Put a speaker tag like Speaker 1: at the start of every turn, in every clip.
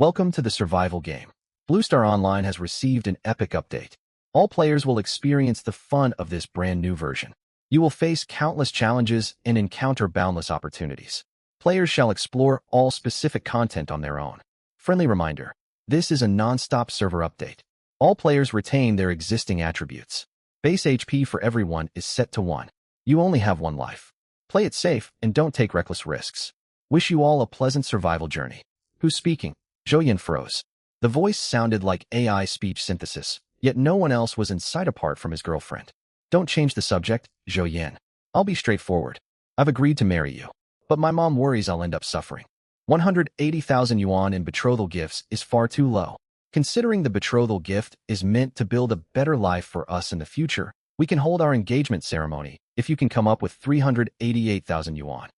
Speaker 1: Welcome to the survival game. Blue Star Online has received an epic update. All players will experience the fun of this brand new version. You will face countless challenges and encounter boundless opportunities. Players shall explore all specific content on their own. Friendly reminder, this is a non-stop server update. All players retain their existing attributes. Base HP for everyone is set to 1. You only have one life. Play it safe and don't take reckless risks. Wish you all a pleasant survival journey. Who's speaking? Zhou froze. The voice sounded like AI speech synthesis, yet no one else was in sight apart from his girlfriend. Don't change the subject, Zhou. I'll be straightforward. I've agreed to marry you. But my mom worries I'll end up suffering. 180,000 yuan in betrothal gifts is far too low. Considering the betrothal gift is meant to build a better life for us in the future, we can hold our engagement ceremony if you can come up with 388,000 yuan.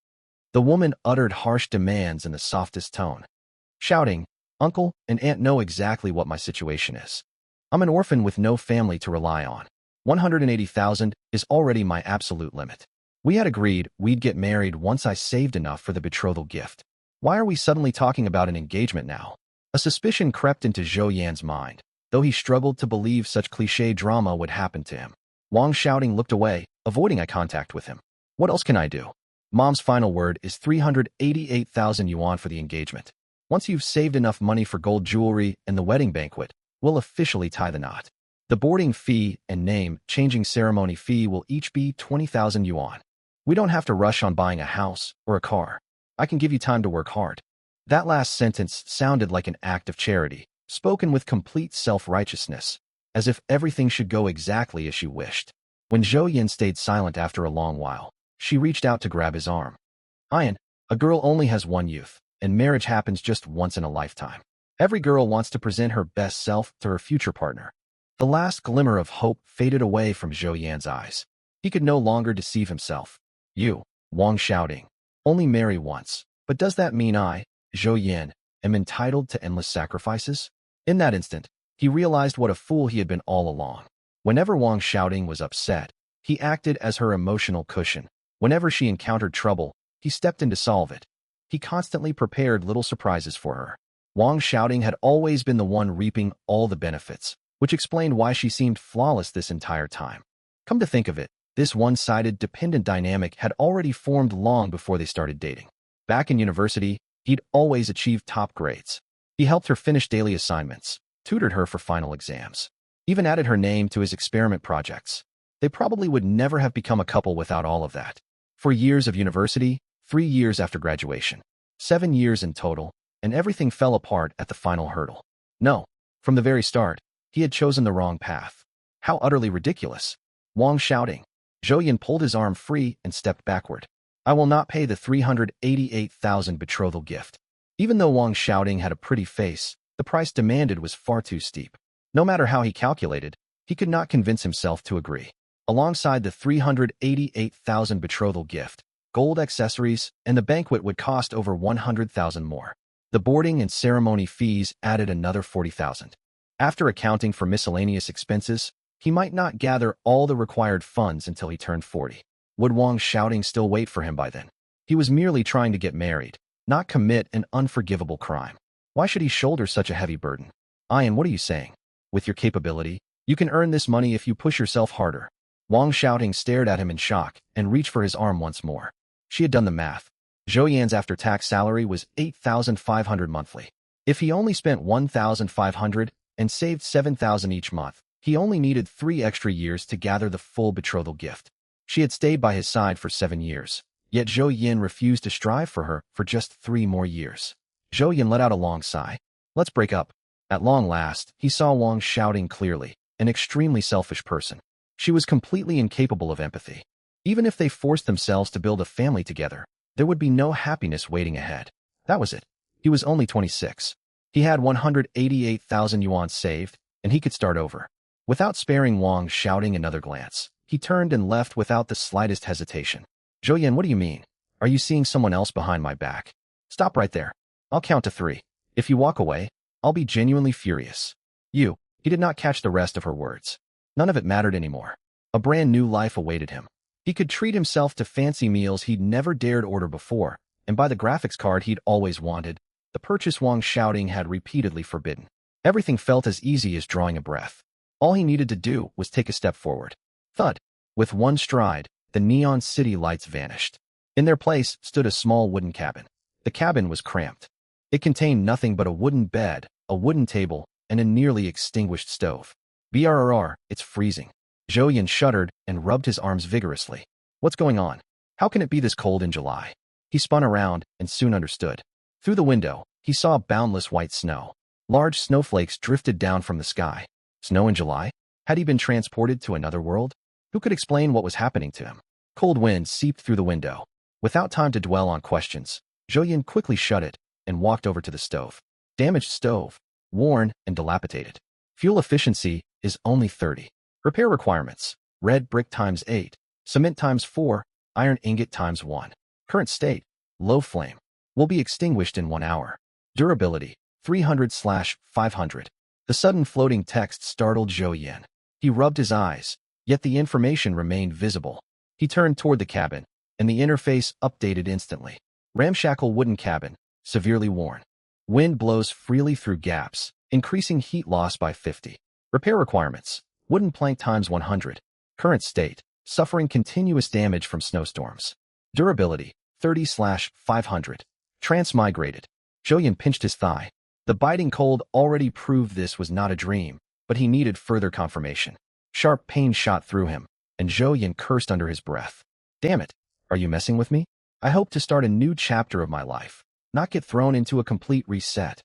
Speaker 1: The woman uttered harsh demands in the softest tone, shouting, "Uncle and Aunt know exactly what my situation is. I'm an orphan with no family to rely on. 180,000 is already my absolute limit. We had agreed we'd get married once I saved enough for the betrothal gift. Why are we suddenly talking about an engagement now?" A suspicion crept into Zhou Yan's mind, though he struggled to believe such cliché drama would happen to him. Wang Shouting looked away, avoiding eye contact with him. What else can I do? Mom's final word is 388,000 yuan for the engagement. Once you've saved enough money for gold jewelry and the wedding banquet, we'll officially tie the knot. The boarding fee and name-changing ceremony fee will each be 20,000 yuan. We don't have to rush on buying a house or a car. I can give you time to work hard. That last sentence sounded like an act of charity, spoken with complete self-righteousness, as if everything should go exactly as she wished. When Zhou Yan stayed silent after a long while, she reached out to grab his arm. Ian, a girl only has one youth, and marriage happens just once in a lifetime. Every girl wants to present her best self to her future partner. The last glimmer of hope faded away from Zhou Yan's eyes. He could no longer deceive himself. You, Wang Shouting, only marry once. But does that mean I, Zhou Yan, am entitled to endless sacrifices? In that instant, he realized what a fool he had been all along. Whenever Wang Shouting was upset, he acted as her emotional cushion. Whenever she encountered trouble, he stepped in to solve it. He constantly prepared little surprises for her. Wang Shouting had always been the one reaping all the benefits, which explained why she seemed flawless this entire time. Come to think of it, this one-sided dependent dynamic had already formed long before they started dating. Back in university, he'd always achieved top grades. He helped her finish daily assignments, tutored her for final exams, even added her name to his experiment projects. They probably would never have become a couple without all of that. For years of university, 3 years after graduation, 7 years in total, and everything fell apart at the final hurdle. No, from the very start, he had chosen the wrong path. How utterly ridiculous. Wang Shouting. Zhou Yan pulled his arm free and stepped backward. I will not pay the 388,000 betrothal gift. Even though Wang Shouting had a pretty face, the price demanded was far too steep. No matter how he calculated, he could not convince himself to agree. Alongside the 388,000 betrothal gift, gold accessories, and the banquet would cost over 100,000 more. The boarding and ceremony fees added another 40,000. After accounting for miscellaneous expenses, he might not gather all the required funds until he turned 40. Would Wang Shouting still wait for him by then? He was merely trying to get married, not commit an unforgivable crime. Why should he shoulder such a heavy burden? Ian, what are you saying? With your capability, you can earn this money if you push yourself harder. Wang Shouting stared at him in shock and reached for his arm once more. She had done the math. Zhou Yan's after-tax salary was 8,500 monthly. If he only spent 1,500 and saved 7,000 each month, he only needed 3 extra years to gather the full betrothal gift. She had stayed by his side for 7 years, yet Zhou Yan refused to strive for her for just 3 more years. Zhou Yan let out a long sigh. Let's break up. At long last, he saw Wang Shouting clearly, an extremely selfish person. She was completely incapable of empathy. Even if they forced themselves to build a family together, there would be no happiness waiting ahead. That was it. He was only 26. He had 188,000 yuan saved, and he could start over. Without sparing Wang Shouting another glance, he turned and left without the slightest hesitation. Zhou Yan, what do you mean? Are you seeing someone else behind my back? Stop right there. I'll count to 3. If you walk away, I'll be genuinely furious. He did not catch the rest of her words. None of it mattered anymore. A brand new life awaited him. He could treat himself to fancy meals he'd never dared order before, and buy the graphics card he'd always wanted. the purchase Wang's shouting had repeatedly forbidden. Everything felt as easy as drawing a breath. All he needed to do was take a step forward. Thud. With one stride, the neon city lights vanished. In their place stood a small wooden cabin. The cabin was cramped. It contained nothing but a wooden bed, a wooden table, and a nearly extinguished stove. Brrr, it's freezing. Zhou Yan shuddered and rubbed his arms vigorously. What's going on? How can it be this cold in July? He spun around and soon understood. Through the window, he saw boundless white snow. Large snowflakes drifted down from the sky. Snow in July? Had he been transported to another world? Who could explain what was happening to him? Cold wind seeped through the window. Without time to dwell on questions, Zhou Yan quickly shut it and walked over to the stove. Damaged stove, worn and dilapidated. Fuel efficiency is only 30. Repair requirements: red brick times 8, cement times 4, iron ingot times 1. Current state: low flame. Will be extinguished in 1 hour. Durability: 300/500. The sudden floating text startled Zhou Yan. He rubbed his eyes, yet the information remained visible. He turned toward the cabin, and the interface updated instantly. Ramshackle wooden cabin, severely worn. Wind blows freely through gaps, increasing heat loss by 50. Repair requirements: wooden plank times 100. Current state: suffering continuous damage from snowstorms. Durability: 30/500. Transmigrated. Zhou Yan pinched his thigh. The biting cold already proved this was not a dream, but he needed further confirmation. Sharp pain shot through him, and Zhou Yan cursed under his breath. Damn it, are you messing with me? I hope to start a new chapter of my life, not get thrown into a complete reset.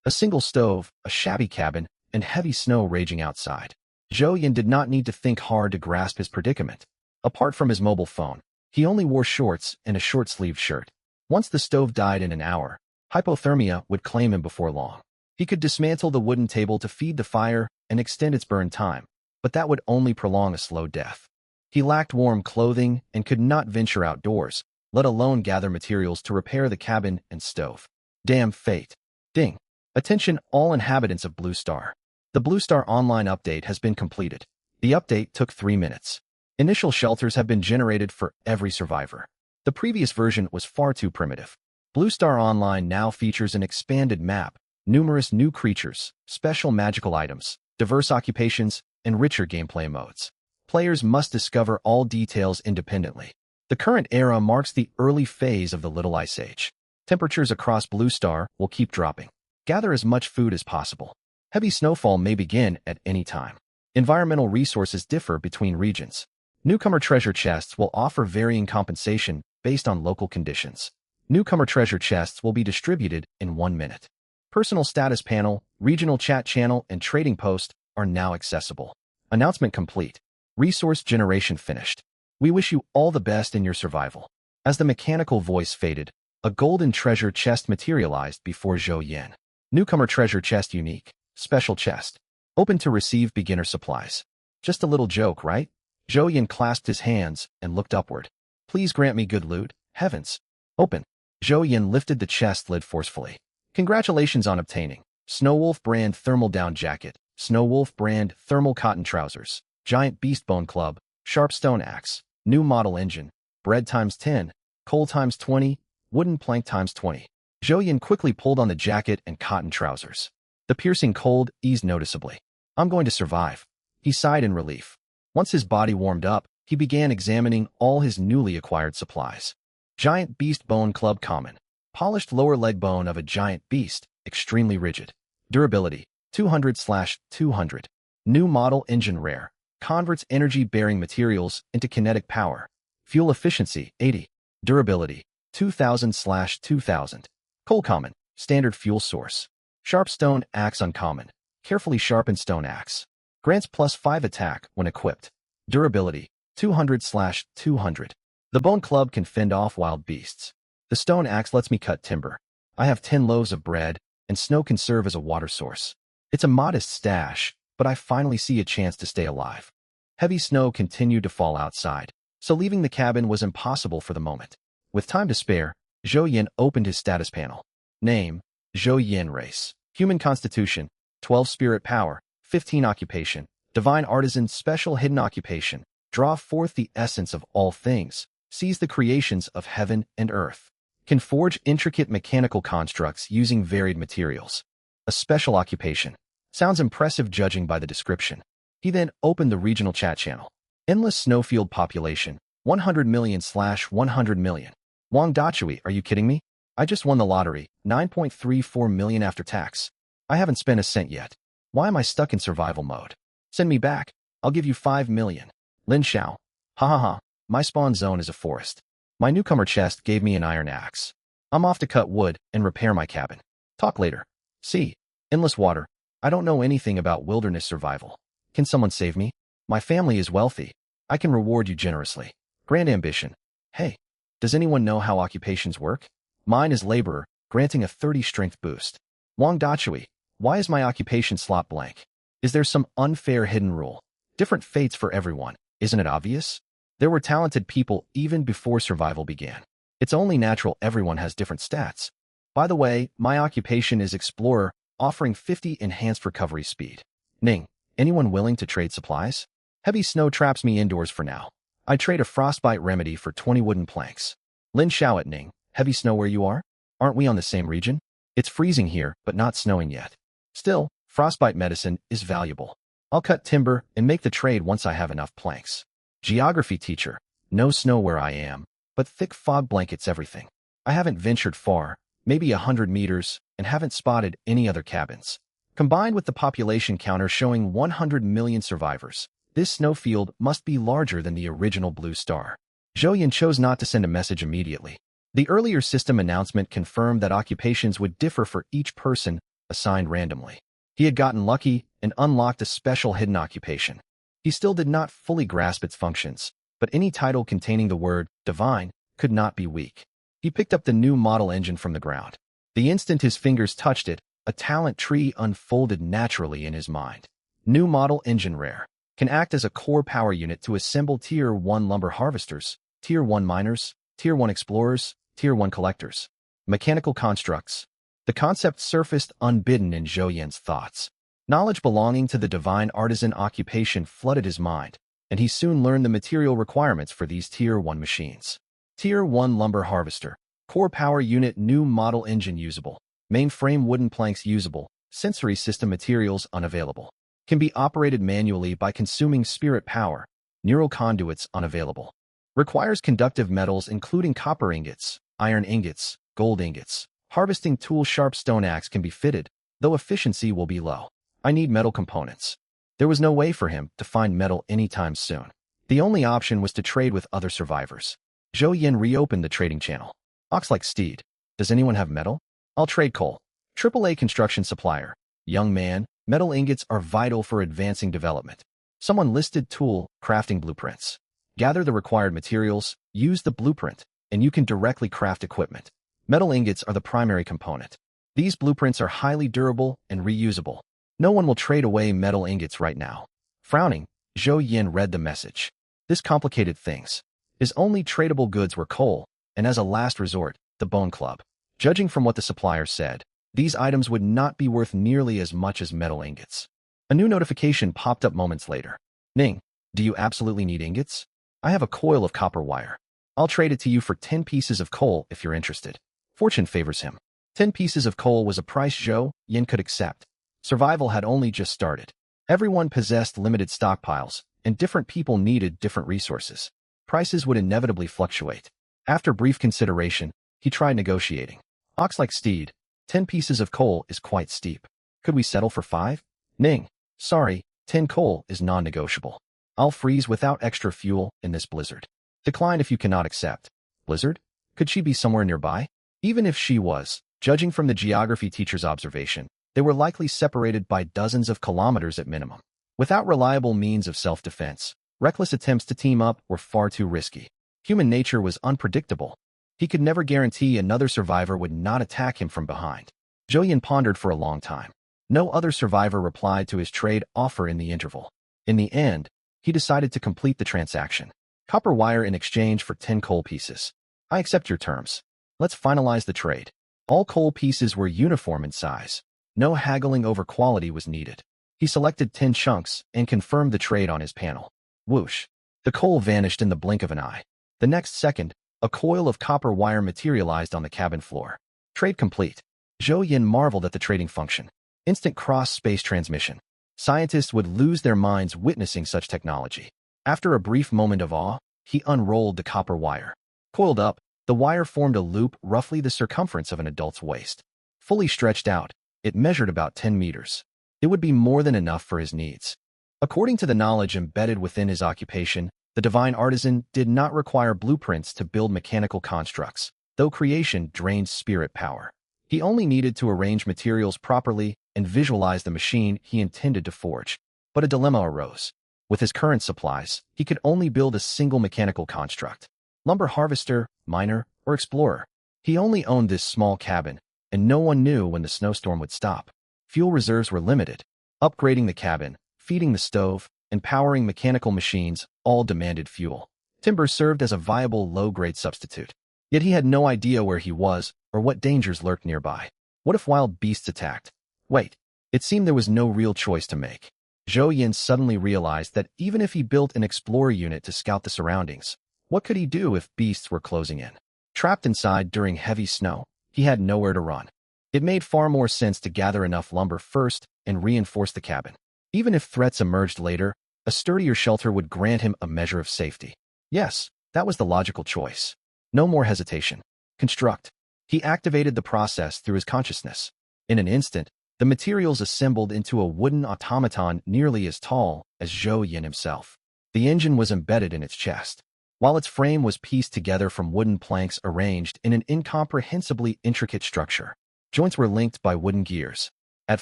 Speaker 1: A single stove, a shabby cabin, and heavy snow raging outside. Zhou Yan did not need to think hard to grasp his predicament. Apart from his mobile phone, he only wore shorts and a short-sleeved shirt. Once the stove died in an hour, hypothermia would claim him before long. He could dismantle the wooden table to feed the fire and extend its burn time, but that would only prolong a slow death. He lacked warm clothing and could not venture outdoors, let alone gather materials to repair the cabin and stove. Damn fate. Ding. Attention all inhabitants of Blue Star. The Blue Star Online update has been completed. The update took 3 minutes. Initial shelters have been generated for every survivor. The previous version was far too primitive. Blue Star Online now features an expanded map, numerous new creatures, special magical items, diverse occupations, and richer gameplay modes. Players must discover all details independently. The current era marks the early phase of the Little Ice Age. Temperatures across Blue Star will keep dropping. Gather as much food as possible. Heavy snowfall may begin at any time. Environmental resources differ between regions. Newcomer treasure chests will offer varying compensation based on local conditions. Newcomer treasure chests will be distributed in 1 minute. Personal status panel, regional chat channel, and trading post are now accessible. Announcement complete. Resource generation finished. We wish you all the best in your survival. As the mechanical voice faded, a golden treasure chest materialized before Zhou Yan. Newcomer treasure chest unique. Special chest. Open to receive beginner supplies. Just a little joke, right? Zhou Yan clasped his hands and looked upward. Please grant me good loot. Heavens. Open. Zhou Yan lifted the chest lid forcefully. Congratulations on obtaining Snowwolf brand thermal down jacket, Snowwolf brand thermal cotton trousers, giant beast bone club, sharp stone axe, new model engine, bread times 10, coal times 20, wooden plank times 20. Zhou Yan quickly pulled on the jacket and cotton trousers. The piercing cold eased noticeably. I'm going to survive. He sighed in relief. Once his body warmed up, he began examining all his newly acquired supplies. Giant beast bone club common. Polished lower leg bone of a giant beast, extremely rigid. Durability, 200/200. New model engine rare. Converts energy-bearing materials into kinetic power. Fuel efficiency, 80. Durability, 2000/2000. Coal common. Standard fuel source. Sharp stone axe uncommon. Carefully sharpened stone axe. Grants +5 attack when equipped. Durability, 200/200. The bone club can fend off wild beasts. The stone axe lets me cut timber. I have 10 loaves of bread, and snow can serve as a water source. It's a modest stash, but I finally see a chance to stay alive. Heavy snow continued to fall outside, so leaving the cabin was impossible for the moment. With time to spare, Zhou Yan opened his status panel. Name, Zhou Yan race. Human constitution, 12 spirit power, 15 occupation, divine artisan special hidden occupation, draw forth the essence of all things, seize the creations of heaven and earth. Can forge intricate mechanical constructs using varied materials. A special occupation. Sounds impressive judging by the description. He then opened the regional chat channel. Endless snowfield population, 100 million/100 million. Wang Dachui, are you kidding me? I just won the lottery, 9.34 million after tax. I haven't spent a cent yet. Why am I stuck in survival mode? Send me back. I'll give you 5 million. Lin Xiao. Ha ha ha. My spawn zone is a forest. My newcomer chest gave me an iron axe. I'm off to cut wood and repair my cabin. Talk later. See. Endless water. I don't know anything about wilderness survival. Can someone save me? My family is wealthy. I can reward you generously. Grand ambition. Hey. Does anyone know how occupations work? Mine is laborer, granting a 30 strength boost. Wang Dachui. Why is my occupation slot blank? Is there some unfair hidden rule? Different fates for everyone. Isn't it obvious? There were talented people even before survival began. It's only natural everyone has different stats. By the way, my occupation is explorer, offering 50 enhanced recovery speed. Ning, anyone willing to trade supplies? Heavy snow traps me indoors for now. I trade a frostbite remedy for 20 wooden planks. Lin Xiao at Ning, heavy snow where you are? Aren't we on the same region? It's freezing here, but not snowing yet. Still, frostbite medicine is valuable. I'll cut timber and make the trade once I have enough planks. Geography teacher, no snow where I am, but thick fog blankets everything. I haven't ventured far, maybe 100 meters, and haven't spotted any other cabins. Combined with the population counter showing 100 million survivors, this snowfield must be larger than the original blue star. Zhou Yan chose not to send a message immediately. The earlier system announcement confirmed that occupations would differ for each person assigned randomly. He had gotten lucky and unlocked a special hidden occupation. He still did not fully grasp its functions, but any title containing the word divine could not be weak. He picked up the new model engine from the ground. The instant his fingers touched it, a talent tree unfolded naturally in his mind. New model engine rare. Can act as a core power unit to assemble Tier 1 lumber harvesters, Tier 1 miners, Tier 1 explorers, Tier 1 collectors. Mechanical constructs. The concept surfaced unbidden in Zhou Yan's thoughts. Knowledge belonging to the divine artisan occupation flooded his mind, and he soon learned the material requirements for these Tier 1 machines. Tier 1 lumber harvester. Core power unit new model engine usable. Mainframe wooden planks usable. Sensory system materials unavailable. Can be operated manually by consuming spirit power. Neural conduits unavailable. Requires conductive metals including copper ingots, iron ingots, gold ingots. Harvesting tool sharp stone axe can be fitted, though efficiency will be low. I need metal components. There was no way for him to find metal anytime soon. The only option was to trade with other survivors. Zhou Yan reopened the trading channel. Ox like steed. Does anyone have metal? I'll trade coal. AAA construction supplier. Young man, metal ingots are vital for advancing development. Someone listed tool, crafting blueprints. Gather the required materials, use the blueprint, and you can directly craft equipment. Metal ingots are the primary component. These blueprints are highly durable and reusable. No one will trade away metal ingots right now. Frowning, Zhou Yan read the message. This complicated things. His only tradable goods were coal, and as a last resort, the bone club. Judging from what the supplier said, these items would not be worth nearly as much as metal ingots. A new notification popped up moments later. Ning, do you absolutely need ingots? I have a coil of copper wire. I'll trade it to you for 10 pieces of coal if you're interested. Fortune favors him. 10 pieces of coal was a price Zhou Yan could accept. Survival had only just started. Everyone possessed limited stockpiles, and different people needed different resources. Prices would inevitably fluctuate. After brief consideration, he tried negotiating. Ox like steed, 10 pieces of coal is quite steep. Could we settle for 5? Ning, sorry, 10 coal is non-negotiable. I'll freeze without extra fuel in this blizzard. Decline if you cannot accept. Blizzard? Could she be somewhere nearby? Even if she was, judging from the geography teacher's observation, they were likely separated by dozens of kilometers at minimum. Without reliable means of self-defense, reckless attempts to team up were far too risky. Human nature was unpredictable. He could never guarantee another survivor would not attack him from behind. Zhou Yan pondered for a long time. No other survivor replied to his trade offer in the interval. In the end, he decided to complete the transaction. Copper wire in exchange for 10 coal pieces. I accept your terms. Let's finalize the trade. All coal pieces were uniform in size. No haggling over quality was needed. He selected 10 chunks and confirmed the trade on his panel. Whoosh. The coal vanished in the blink of an eye. The next second, A coil of copper wire materialized on the cabin floor. Trade complete. Zhou Yin marveled at the trading function. Instant cross-space transmission. Scientists would lose their minds witnessing such technology. After a brief moment of awe, he unrolled the copper wire. Coiled up, the wire formed a loop roughly the circumference of an adult's waist. Fully stretched out, it measured about 10 meters. It would be more than enough for his needs. According to the knowledge embedded within his occupation, the divine artisan did not require blueprints to build mechanical constructs, though creation drained spirit power. He only needed to arrange materials properly and visualize the machine he intended to forge. But a dilemma arose. With his current supplies, he could only build a single mechanical construct. Lumber harvester, miner, or explorer. He only owned this small cabin, and no one knew when the snowstorm would stop. Fuel reserves were limited. Upgrading the cabin, feeding the stove, and powering mechanical machines all demanded fuel. Timber served as a viable low-grade substitute. Yet he had no idea where he was or what dangers lurked nearby. What if wild beasts attacked? Wait, it seemed there was no real choice to make. Zhou Yin suddenly realized that even if he built an explorer unit to scout the surroundings, what could he do if beasts were closing in? Trapped inside during heavy snow, he had nowhere to run. It made far more sense to gather enough lumber first and reinforce the cabin. Even if threats emerged later, a sturdier shelter would grant him a measure of safety. Yes, that was the logical choice. No more hesitation. Construct. He activated the process through his consciousness. In an instant, the materials assembled into a wooden automaton nearly as tall as Zhou Yin himself. The engine was embedded in its chest, while its frame was pieced together from wooden planks arranged in an incomprehensibly intricate structure. Joints were linked by wooden gears. At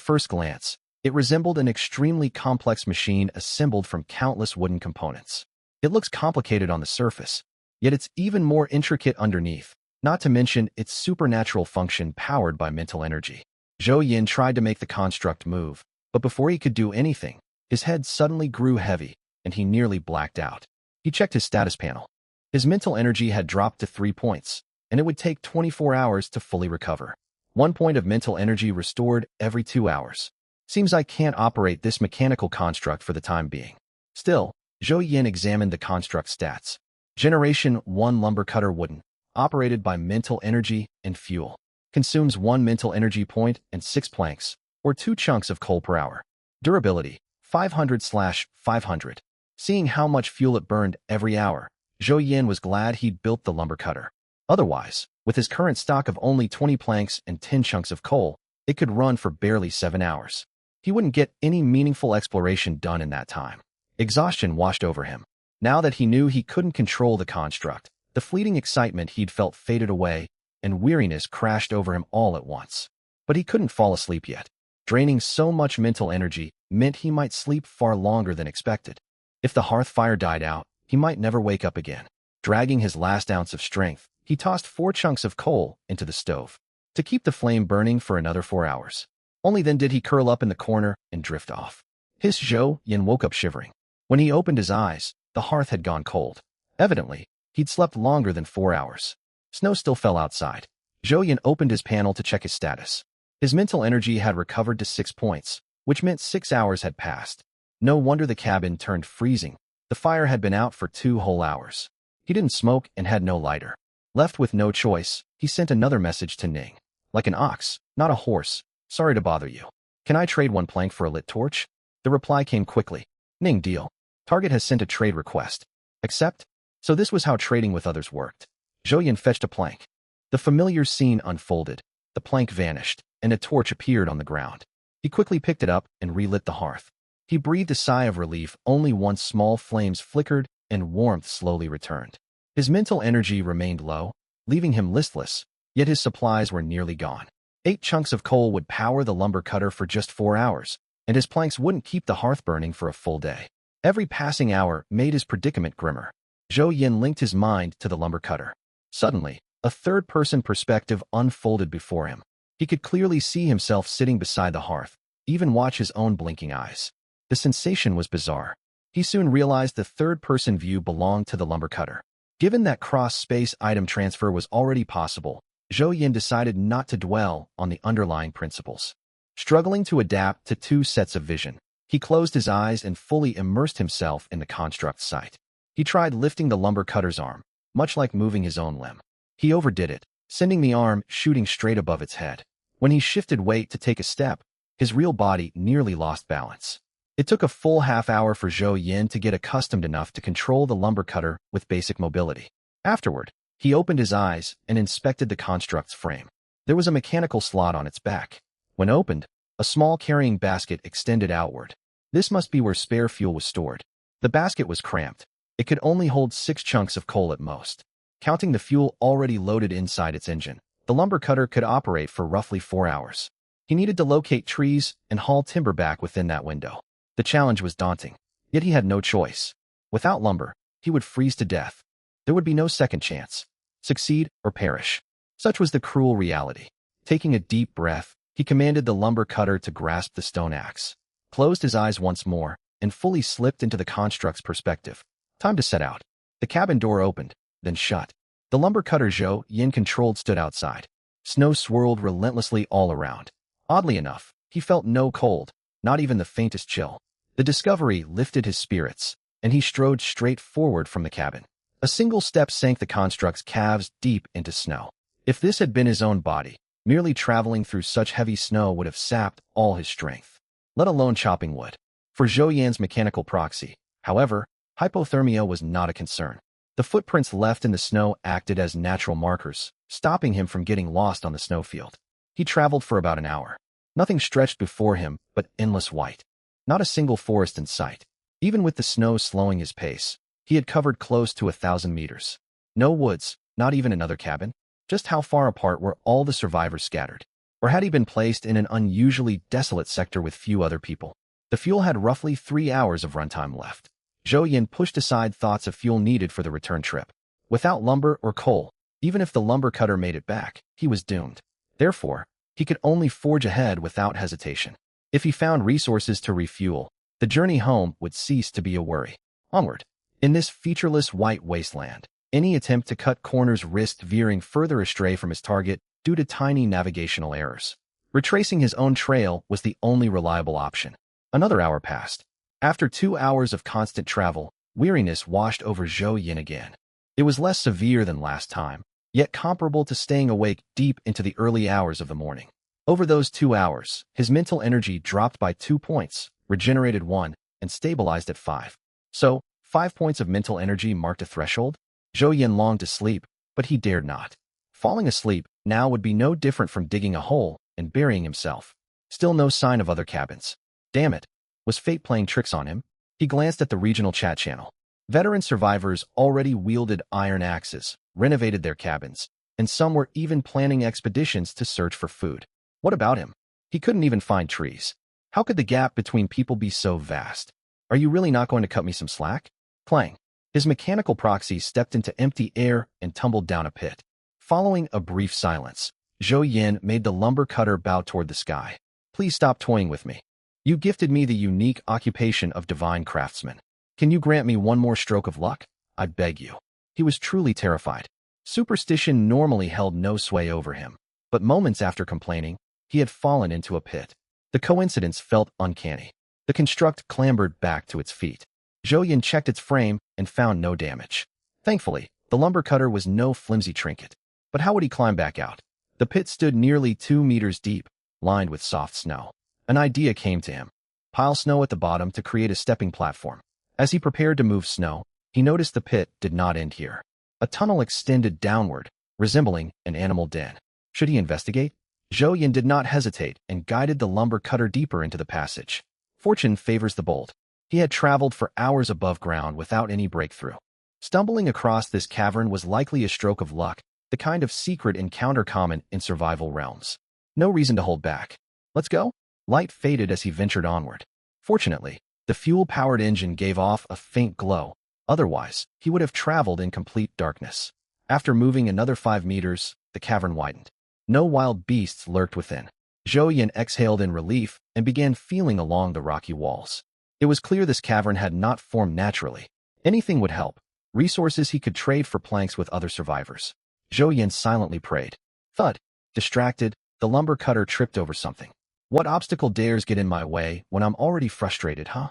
Speaker 1: first glance, it resembled an extremely complex machine assembled from countless wooden components. It looks complicated on the surface, yet it's even more intricate underneath, not to mention its supernatural function powered by mental energy. Zhou Yin tried to make the construct move, but before he could do anything, his head suddenly grew heavy, and he nearly blacked out. He checked his status panel. His mental energy had dropped to 3 points, and it would take 24 hours to fully recover. 1 point of mental energy restored every 2 hours. Seems I can't operate this mechanical construct for the time being. Still, Zhou Yin examined the construct stats. Generation 1 lumber cutter wooden, operated by mental energy and fuel. Consumes 1 mental energy point and 6 planks, or 2 chunks of coal per hour. Durability, 500/500. Seeing how much fuel it burned every hour, Zhou Yin was glad he'd built the lumber cutter. Otherwise, with his current stock of only 20 planks and 10 chunks of coal, it could run for barely 7 hours. He wouldn't get any meaningful exploration done in that time. Exhaustion washed over him. Now that he knew he couldn't control the construct, the fleeting excitement he'd felt faded away, and weariness crashed over him all at once. But he couldn't fall asleep yet. Draining so much mental energy meant he might sleep far longer than expected. If the hearth fire died out, he might never wake up again. Dragging his last ounce of strength, he tossed 4 chunks of coal into the stove to keep the flame burning for another 4 hours. Only then did he curl up in the corner and drift off. Zhou Yin woke up shivering. When he opened his eyes, the hearth had gone cold. Evidently, he'd slept longer than 4 hours. Snow still fell outside. Zhou Yin opened his panel to check his status. His mental energy had recovered to 6 points, which meant 6 hours had passed. No wonder the cabin turned freezing. The fire had been out for 2 whole hours. He didn't smoke and had no lighter. Left with no choice, he sent another message to Ning. Like an ox, not a horse. Sorry to bother you. Can I trade 1 plank for a lit torch? The reply came quickly. Ning, deal. Target has sent a trade request. Accept? So this was how trading with others worked. Zhou Yin fetched a plank. The familiar scene unfolded. The plank vanished, and a torch appeared on the ground. He quickly picked it up and relit the hearth. He breathed a sigh of relief only once small flames flickered and warmth slowly returned. His mental energy remained low, leaving him listless, yet his supplies were nearly gone. 8 chunks of coal would power the lumber cutter for just 4 hours, and his planks wouldn't keep the hearth burning for a full day. Every passing hour made his predicament grimmer. Zhou Yin linked his mind to the lumber cutter. Suddenly, a third-person perspective unfolded before him. He could clearly see himself sitting beside the hearth, even watch his own blinking eyes. The sensation was bizarre. He soon realized the third-person view belonged to the lumber cutter. Given that cross-space item transfer was already possible, Zhou Yin decided not to dwell on the underlying principles. Struggling to adapt to 2 sets of vision, he closed his eyes and fully immersed himself in the construct's sight. He tried lifting the lumber cutter's arm. much like moving his own limb. He overdid it, sending the arm shooting straight above its head. When he shifted weight to take a step, his real body nearly lost balance. It took a full half-hour for Zhou Yin to get accustomed enough to control the lumber cutter with basic mobility. Afterward, he opened his eyes and inspected the construct's frame. There was a mechanical slot on its back. When opened, a small carrying basket extended outward. This must be where spare fuel was stored. The basket was cramped. It could only hold 6 chunks of coal at most. Counting the fuel already loaded inside its engine, the lumber cutter could operate for roughly 4 hours. He needed to locate trees and haul timber back within that window. The challenge was daunting, yet he had no choice. Without lumber, he would freeze to death. There would be no second chance. Succeed or perish. Such was the cruel reality. Taking a deep breath, he commanded the lumber cutter to grasp the stone axe, closed his eyes once more, and fully slipped into the construct's perspective. Time to set out. The cabin door opened, then shut. The lumber cutter Zhou Yin controlled stood outside. Snow swirled relentlessly all around. Oddly enough, he felt no cold, not even the faintest chill. The discovery lifted his spirits, and he strode straight forward from the cabin. A single step sank the construct's calves deep into snow. If this had been his own body, merely traveling through such heavy snow would have sapped all his strength, let alone chopping wood. For Zhou Yan's mechanical proxy, however, hypothermia was not a concern. The footprints left in the snow acted as natural markers, stopping him from getting lost on the snowfield. He traveled for about an hour. Nothing stretched before him but endless white. Not a single forest in sight. Even with the snow slowing his pace, he had covered close to 1,000 meters. No woods, not even another cabin. Just how far apart were all the survivors scattered? Or had he been placed in an unusually desolate sector with few other people? The fuel had roughly 3 hours of runtime left. Zhou Yin pushed aside thoughts of fuel needed for the return trip. Without lumber or coal, even if the lumber cutter made it back, he was doomed. Therefore, he could only forge ahead without hesitation. If he found resources to refuel, the journey home would cease to be a worry. Onward. In this featureless white wasteland, any attempt to cut corners risked veering further astray from his target due to tiny navigational errors. Retracing his own trail was the only reliable option. Another hour passed. After 2 hours of constant travel, weariness washed over Zhou Yin again. It was less severe than last time, yet comparable to staying awake deep into the early hours of the morning. Over those 2 hours, his mental energy dropped by 2 points, regenerated 1, and stabilized at 5. So, 5 points of mental energy marked a threshold? Zhou Yin longed to sleep, but he dared not. Falling asleep now would be no different from digging a hole and burying himself. Still no sign of other cabins. Damn it. Was fate playing tricks on him? He glanced at the regional chat channel. Veteran survivors already wielded iron axes, renovated their cabins, and some were even planning expeditions to search for food. What about him? He couldn't even find trees. How could the gap between people be so vast? Are you really not going to cut me some slack? Clang. His mechanical proxy stepped into empty air and tumbled down a pit. Following a brief silence, Zhou Yin made the lumber cutter bow toward the sky. Please stop toying with me. You gifted me the unique occupation of divine craftsman. Can you grant me one more stroke of luck? I beg you. He was truly terrified. Superstition normally held no sway over him, but moments after complaining, he had fallen into a pit. The coincidence felt uncanny. The construct clambered back to its feet. Zhou Yin checked its frame and found no damage. Thankfully, the lumber cutter was no flimsy trinket. But how would he climb back out? The pit stood nearly 2 meters deep, lined with soft snow. An idea came to him. Pile snow at the bottom to create a stepping platform. As he prepared to move snow, he noticed the pit did not end here. A tunnel extended downward, resembling an animal den. Should he investigate? Zhou Yin did not hesitate and guided the lumber cutter deeper into the passage. Fortune favors the bold. He had traveled for hours above ground without any breakthrough. Stumbling across this cavern was likely a stroke of luck, the kind of secret encounter common in survival realms. No reason to hold back. Let's go? Light faded as he ventured onward. Fortunately, the fuel-powered engine gave off a faint glow. Otherwise, he would have traveled in complete darkness. After moving another 5 meters, the cavern widened. No wild beasts lurked within. Zhou Yin exhaled in relief and began feeling along the rocky walls. It was clear this cavern had not formed naturally. Anything would help. Resources he could trade for planks with other survivors. Zhou Yin silently prayed. Thud. Distracted, the lumber cutter tripped over something. What obstacle dares get in my way when I'm already frustrated, huh?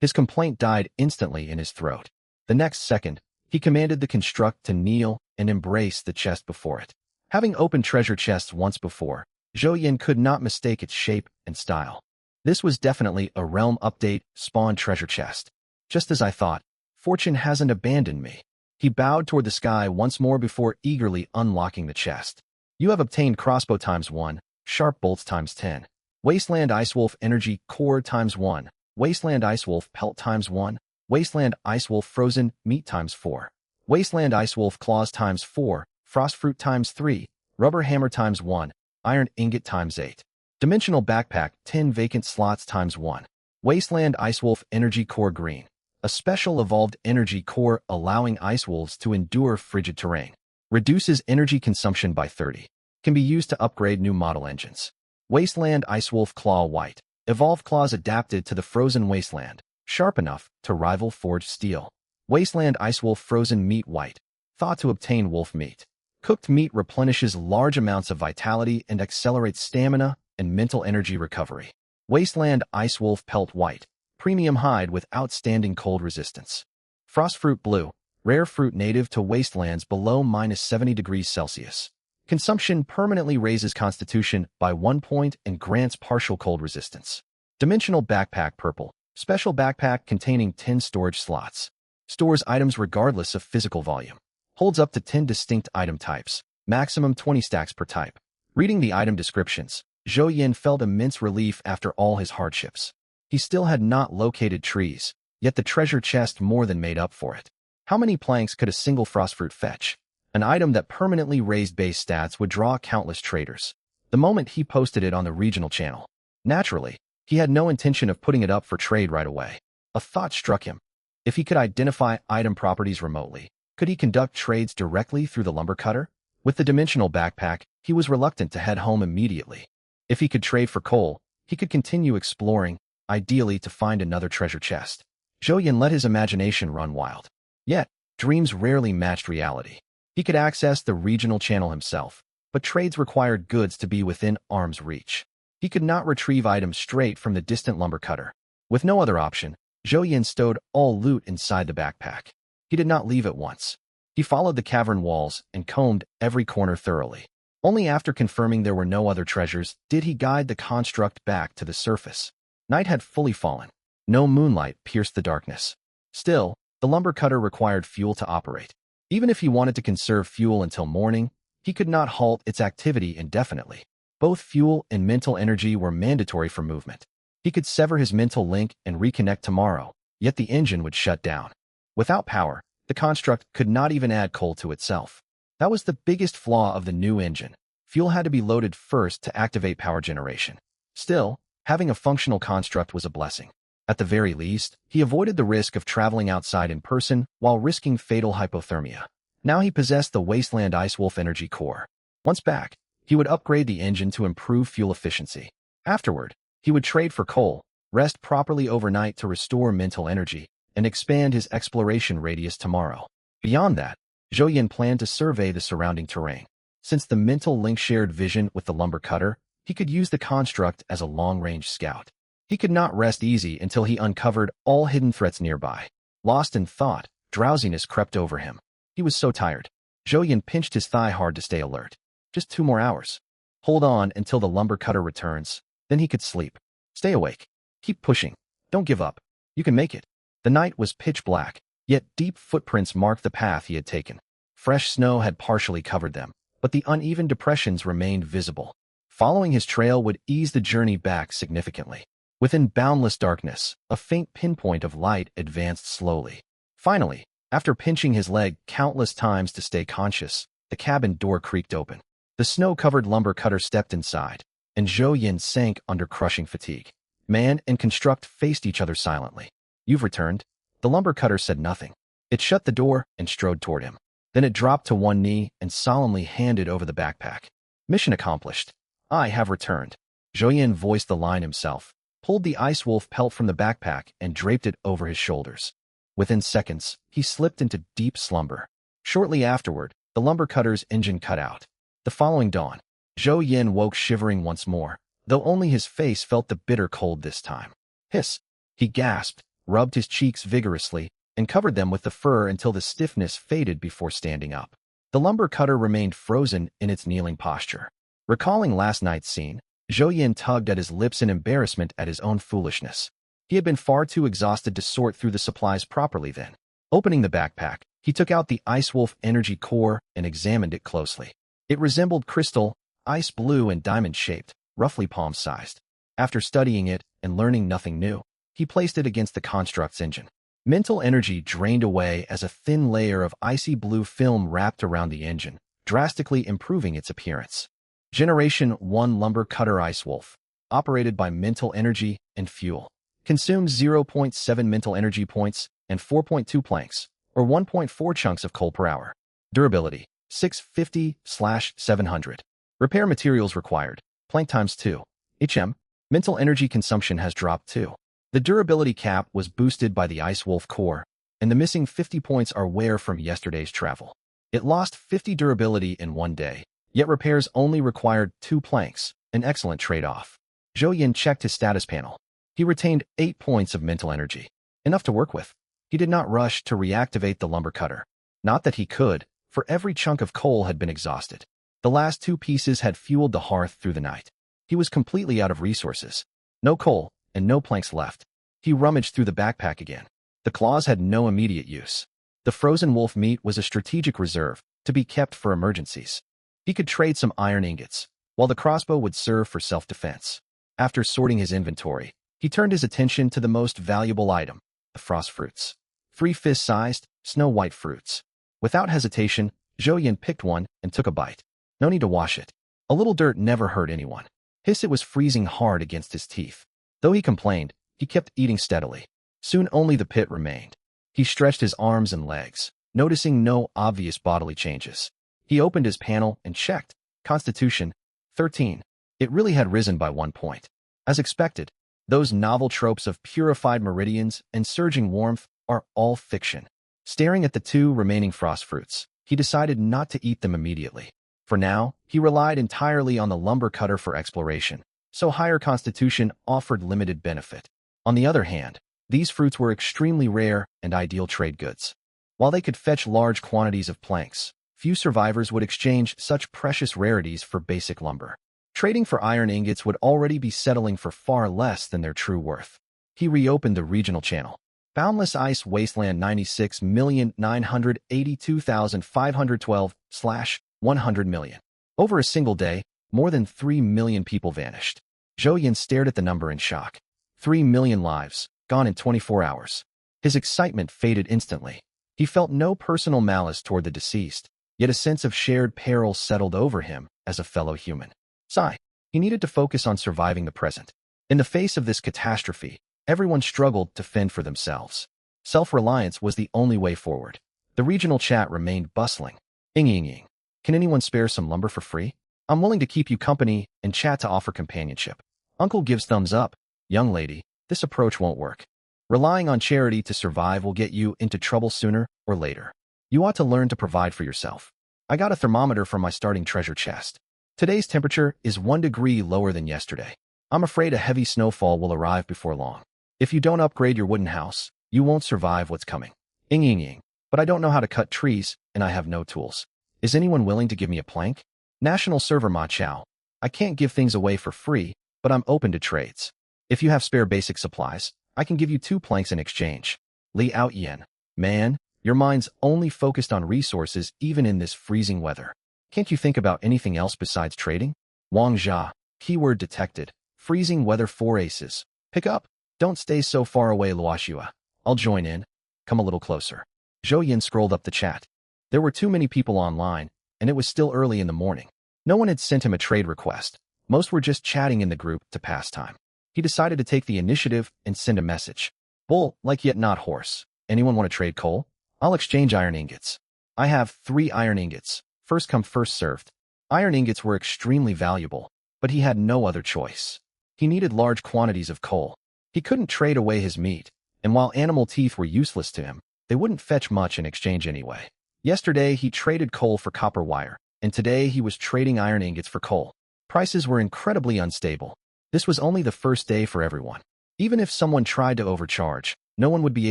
Speaker 1: His complaint died instantly in his throat. The next second, He commanded the construct to kneel and embrace the chest before it. Having opened treasure chests once before, Zhou Yin could not mistake its shape and style. This was definitely a realm update spawn treasure chest. Just as I thought, fortune hasn't abandoned me. He bowed toward the sky once more before eagerly unlocking the chest. You have obtained crossbow ×1, sharp bolts ×10. Wasteland Icewolf Energy Core ×1, Wasteland Icewolf Pelt ×1, Wasteland Icewolf Frozen Meat ×4, Wasteland Icewolf Claws ×4, Frostfruit ×3, Rubber Hammer ×1, Iron Ingot ×8. Dimensional Backpack 10 Vacant Slots ×1. Wasteland Icewolf Energy Core Green, a special evolved energy core allowing ice wolves to endure frigid terrain. Reduces energy consumption by 30. Can be used to upgrade new model engines. Wasteland Icewolf Claw White. Evolved claws adapted to the frozen wasteland, sharp enough to rival forged steel. Wasteland Icewolf Frozen Meat White. Thought to obtain wolf meat. Cooked meat replenishes large amounts of vitality and accelerates stamina and mental energy recovery. Wasteland Icewolf Pelt White. Premium hide with outstanding cold resistance. Frostfruit Blue. Rare fruit native to wastelands below -70°C. Consumption permanently raises constitution by 1 point and grants partial cold resistance. Dimensional Backpack Purple. Special backpack containing 10 storage slots. Stores items regardless of physical volume. Holds up to 10 distinct item types. Maximum 20 stacks per type. Reading the item descriptions, Zhou Yin felt immense relief after all his hardships. He still had not located trees, yet the treasure chest more than made up for it. How many planks could a single frostfruit fetch? An item that permanently raised base stats would draw countless traders. The moment he posted it on the regional channel. Naturally, he had no intention of putting it up for trade right away. A thought struck him. If he could identify item properties remotely, could he conduct trades directly through the lumber cutter? With the dimensional backpack, he was reluctant to head home immediately. If he could trade for coal, he could continue exploring, ideally to find another treasure chest. Zhou Yin let his imagination run wild. Yet, dreams rarely matched reality. He could access the regional channel himself, but trades required goods to be within arm's reach. He could not retrieve items straight from the distant lumber cutter. With no other option, Zhou Yin stowed all loot inside the backpack. He did not leave at once. He followed the cavern walls and combed every corner thoroughly. Only after confirming there were no other treasures did he guide the construct back to the surface. Night had fully fallen. No moonlight pierced the darkness. Still, the lumber cutter required fuel to operate. Even if he wanted to conserve fuel until morning, he could not halt its activity indefinitely. Both fuel and mental energy were mandatory for movement. He could sever his mental link and reconnect tomorrow, yet the engine would shut down. Without power, the construct could not even add coal to itself. That was the biggest flaw of the new engine. Fuel had to be loaded first to activate power generation. Still, having a functional construct was a blessing. At the very least, he avoided the risk of traveling outside in person while risking fatal hypothermia. Now he possessed the Wasteland Icewolf Energy Core. Once back, he would upgrade the engine to improve fuel efficiency. Afterward, he would trade for coal, rest properly overnight to restore mental energy, and expand his exploration radius tomorrow. Beyond that, Zhou Yin planned to survey the surrounding terrain. Since the mental link shared vision with the lumber cutter, he could use the construct as a long-range scout. He could not rest easy until he uncovered all hidden threats nearby. Lost in thought, drowsiness crept over him. He was so tired. Zhou Yin pinched his thigh hard to stay alert. Just 2 more hours. Hold on until the lumber cutter returns, then he could sleep. Stay awake. Keep pushing. Don't give up. You can make it. The night was pitch black, yet deep footprints marked the path he had taken. Fresh snow had partially covered them, but the uneven depressions remained visible. Following his trail would ease the journey back significantly. Within boundless darkness, a faint pinpoint of light advanced slowly. Finally, after pinching his leg countless times to stay conscious, the cabin door creaked open. The snow-covered lumber cutter stepped inside, and Zhou Yin sank under crushing fatigue. Man and construct faced each other silently. "You've returned." The lumber cutter said nothing. It shut the door and strode toward him. Then it dropped to one knee and solemnly handed over the backpack. "Mission accomplished. I have returned." Zhou Yin voiced the line himself, pulled the ice wolf pelt from the backpack and draped it over his shoulders. Within seconds, he slipped into deep slumber. Shortly afterward, the lumber cutter's engine cut out. The following dawn, Zhou Yin woke shivering once more, though only his face felt the bitter cold this time. "Hiss!" He gasped, rubbed his cheeks vigorously, and covered them with the fur until the stiffness faded before standing up. The lumber cutter remained frozen in its kneeling posture. Recalling last night's scene, Zhou Yin tugged at his lips in embarrassment at his own foolishness. He had been far too exhausted to sort through the supplies properly then. Opening the backpack, he took out the Ice Wolf energy core and examined it closely. It resembled crystal, ice blue and diamond-shaped, roughly palm-sized. After studying it and learning nothing new, he placed it against the construct's engine. Mental energy drained away as a thin layer of icy blue film wrapped around the engine, drastically improving its appearance. Generation 1 Lumber Cutter Ice Wolf, operated by mental energy and fuel, consumes 0.7 mental energy points and 4.2 planks, or 1.4 chunks of coal per hour. Durability, 650/700. Repair materials required, plank times 2. HM, mental energy consumption has dropped too. The durability cap was boosted by the Ice Wolf core, and the missing 50 points are wear from yesterday's travel. It lost 50 durability in one day, yet repairs only required 2 planks, an excellent trade-off. Zhou Yin checked his status panel. He retained 8 points of mental energy, enough to work with. He did not rush to reactivate the lumber cutter. Not that he could, for every chunk of coal had been exhausted. The last 2 pieces had fueled the hearth through the night. He was completely out of resources. No coal, and no planks left. He rummaged through the backpack again. The claws had no immediate use. The frozen wolf meat was a strategic reserve, to be kept for emergencies. He could trade some iron ingots, while the crossbow would serve for self-defense. After sorting his inventory, he turned his attention to the most valuable item, the frost fruits. 3 fist-sized, snow-white fruits. Without hesitation, Zhou Yin picked one and took a bite. No need to wash it. A little dirt never hurt anyone. It was freezing hard against his teeth. Though he complained, he kept eating steadily. Soon only the pit remained. He stretched his arms and legs, noticing no obvious bodily changes. He opened his panel and checked. Constitution, 13. It really had risen by 1 point. As expected, those novel tropes of purified meridians and surging warmth are all fiction. Staring at the 2 remaining frost fruits, he decided not to eat them immediately. For now, he relied entirely on the lumber cutter for exploration, so higher constitution offered limited benefit. On the other hand, these fruits were extremely rare and ideal trade goods. While they could fetch large quantities of planks, few survivors would exchange such precious rarities for basic lumber. Trading for iron ingots would already be settling for far less than their true worth. He reopened the regional channel. Boundless Ice Wasteland 96,982,512/100 million. Over a single day, more than 3 million people vanished. Zhou Yin stared at the number in shock. 3 million lives, gone in 24 hours. His excitement faded instantly. He felt no personal malice toward the deceased, yet a sense of shared peril settled over him as a fellow human. Sigh. He needed to focus on surviving the present. In the face of this catastrophe, everyone struggled to fend for themselves. Self-reliance was the only way forward. The regional chat remained bustling. Ying. Can anyone spare some lumber for free? I'm willing to keep you company and chat to offer companionship. Uncle gives thumbs up. Young lady, this approach won't work. Relying on charity to survive will get you into trouble sooner or later. You ought to learn to provide for yourself. I got a thermometer from my starting treasure chest. Today's temperature is 1 degree lower than yesterday. I'm afraid a heavy snowfall will arrive before long. If you don't upgrade your wooden house, you won't survive what's coming. Ying. But I don't know how to cut trees, and I have no tools. Is anyone willing to give me a plank? National server Ma Chao. I can't give things away for free, but I'm open to trades. If you have spare basic supplies, I can give you 2 planks in exchange. Li Out Yen. Man, your mind's only focused on resources even in this freezing weather. Can't you think about anything else besides trading? Wang Jia. Keyword detected. Freezing weather 4 aces. Pick up. Don't stay so far away, Luoxua. I'll join in. Come a little closer. Zhou Yin scrolled up the chat. There were too many people online, and it was still early in the morning. No one had sent him a trade request. Most were just chatting in the group to pass time. He decided to take the initiative and send a message. Bull, like yet not horse. Anyone want to trade coal? I'll exchange iron ingots. I have 3 iron ingots. First come, first served. Iron ingots were extremely valuable, but he had no other choice. He needed large quantities of coal. He couldn't trade away his meat, and while animal teeth were useless to him, they wouldn't fetch much in exchange anyway. Yesterday, he traded coal for copper wire, and today he was trading iron ingots for coal. Prices were incredibly unstable. This was only the first day for everyone. Even if someone tried to overcharge, no one would be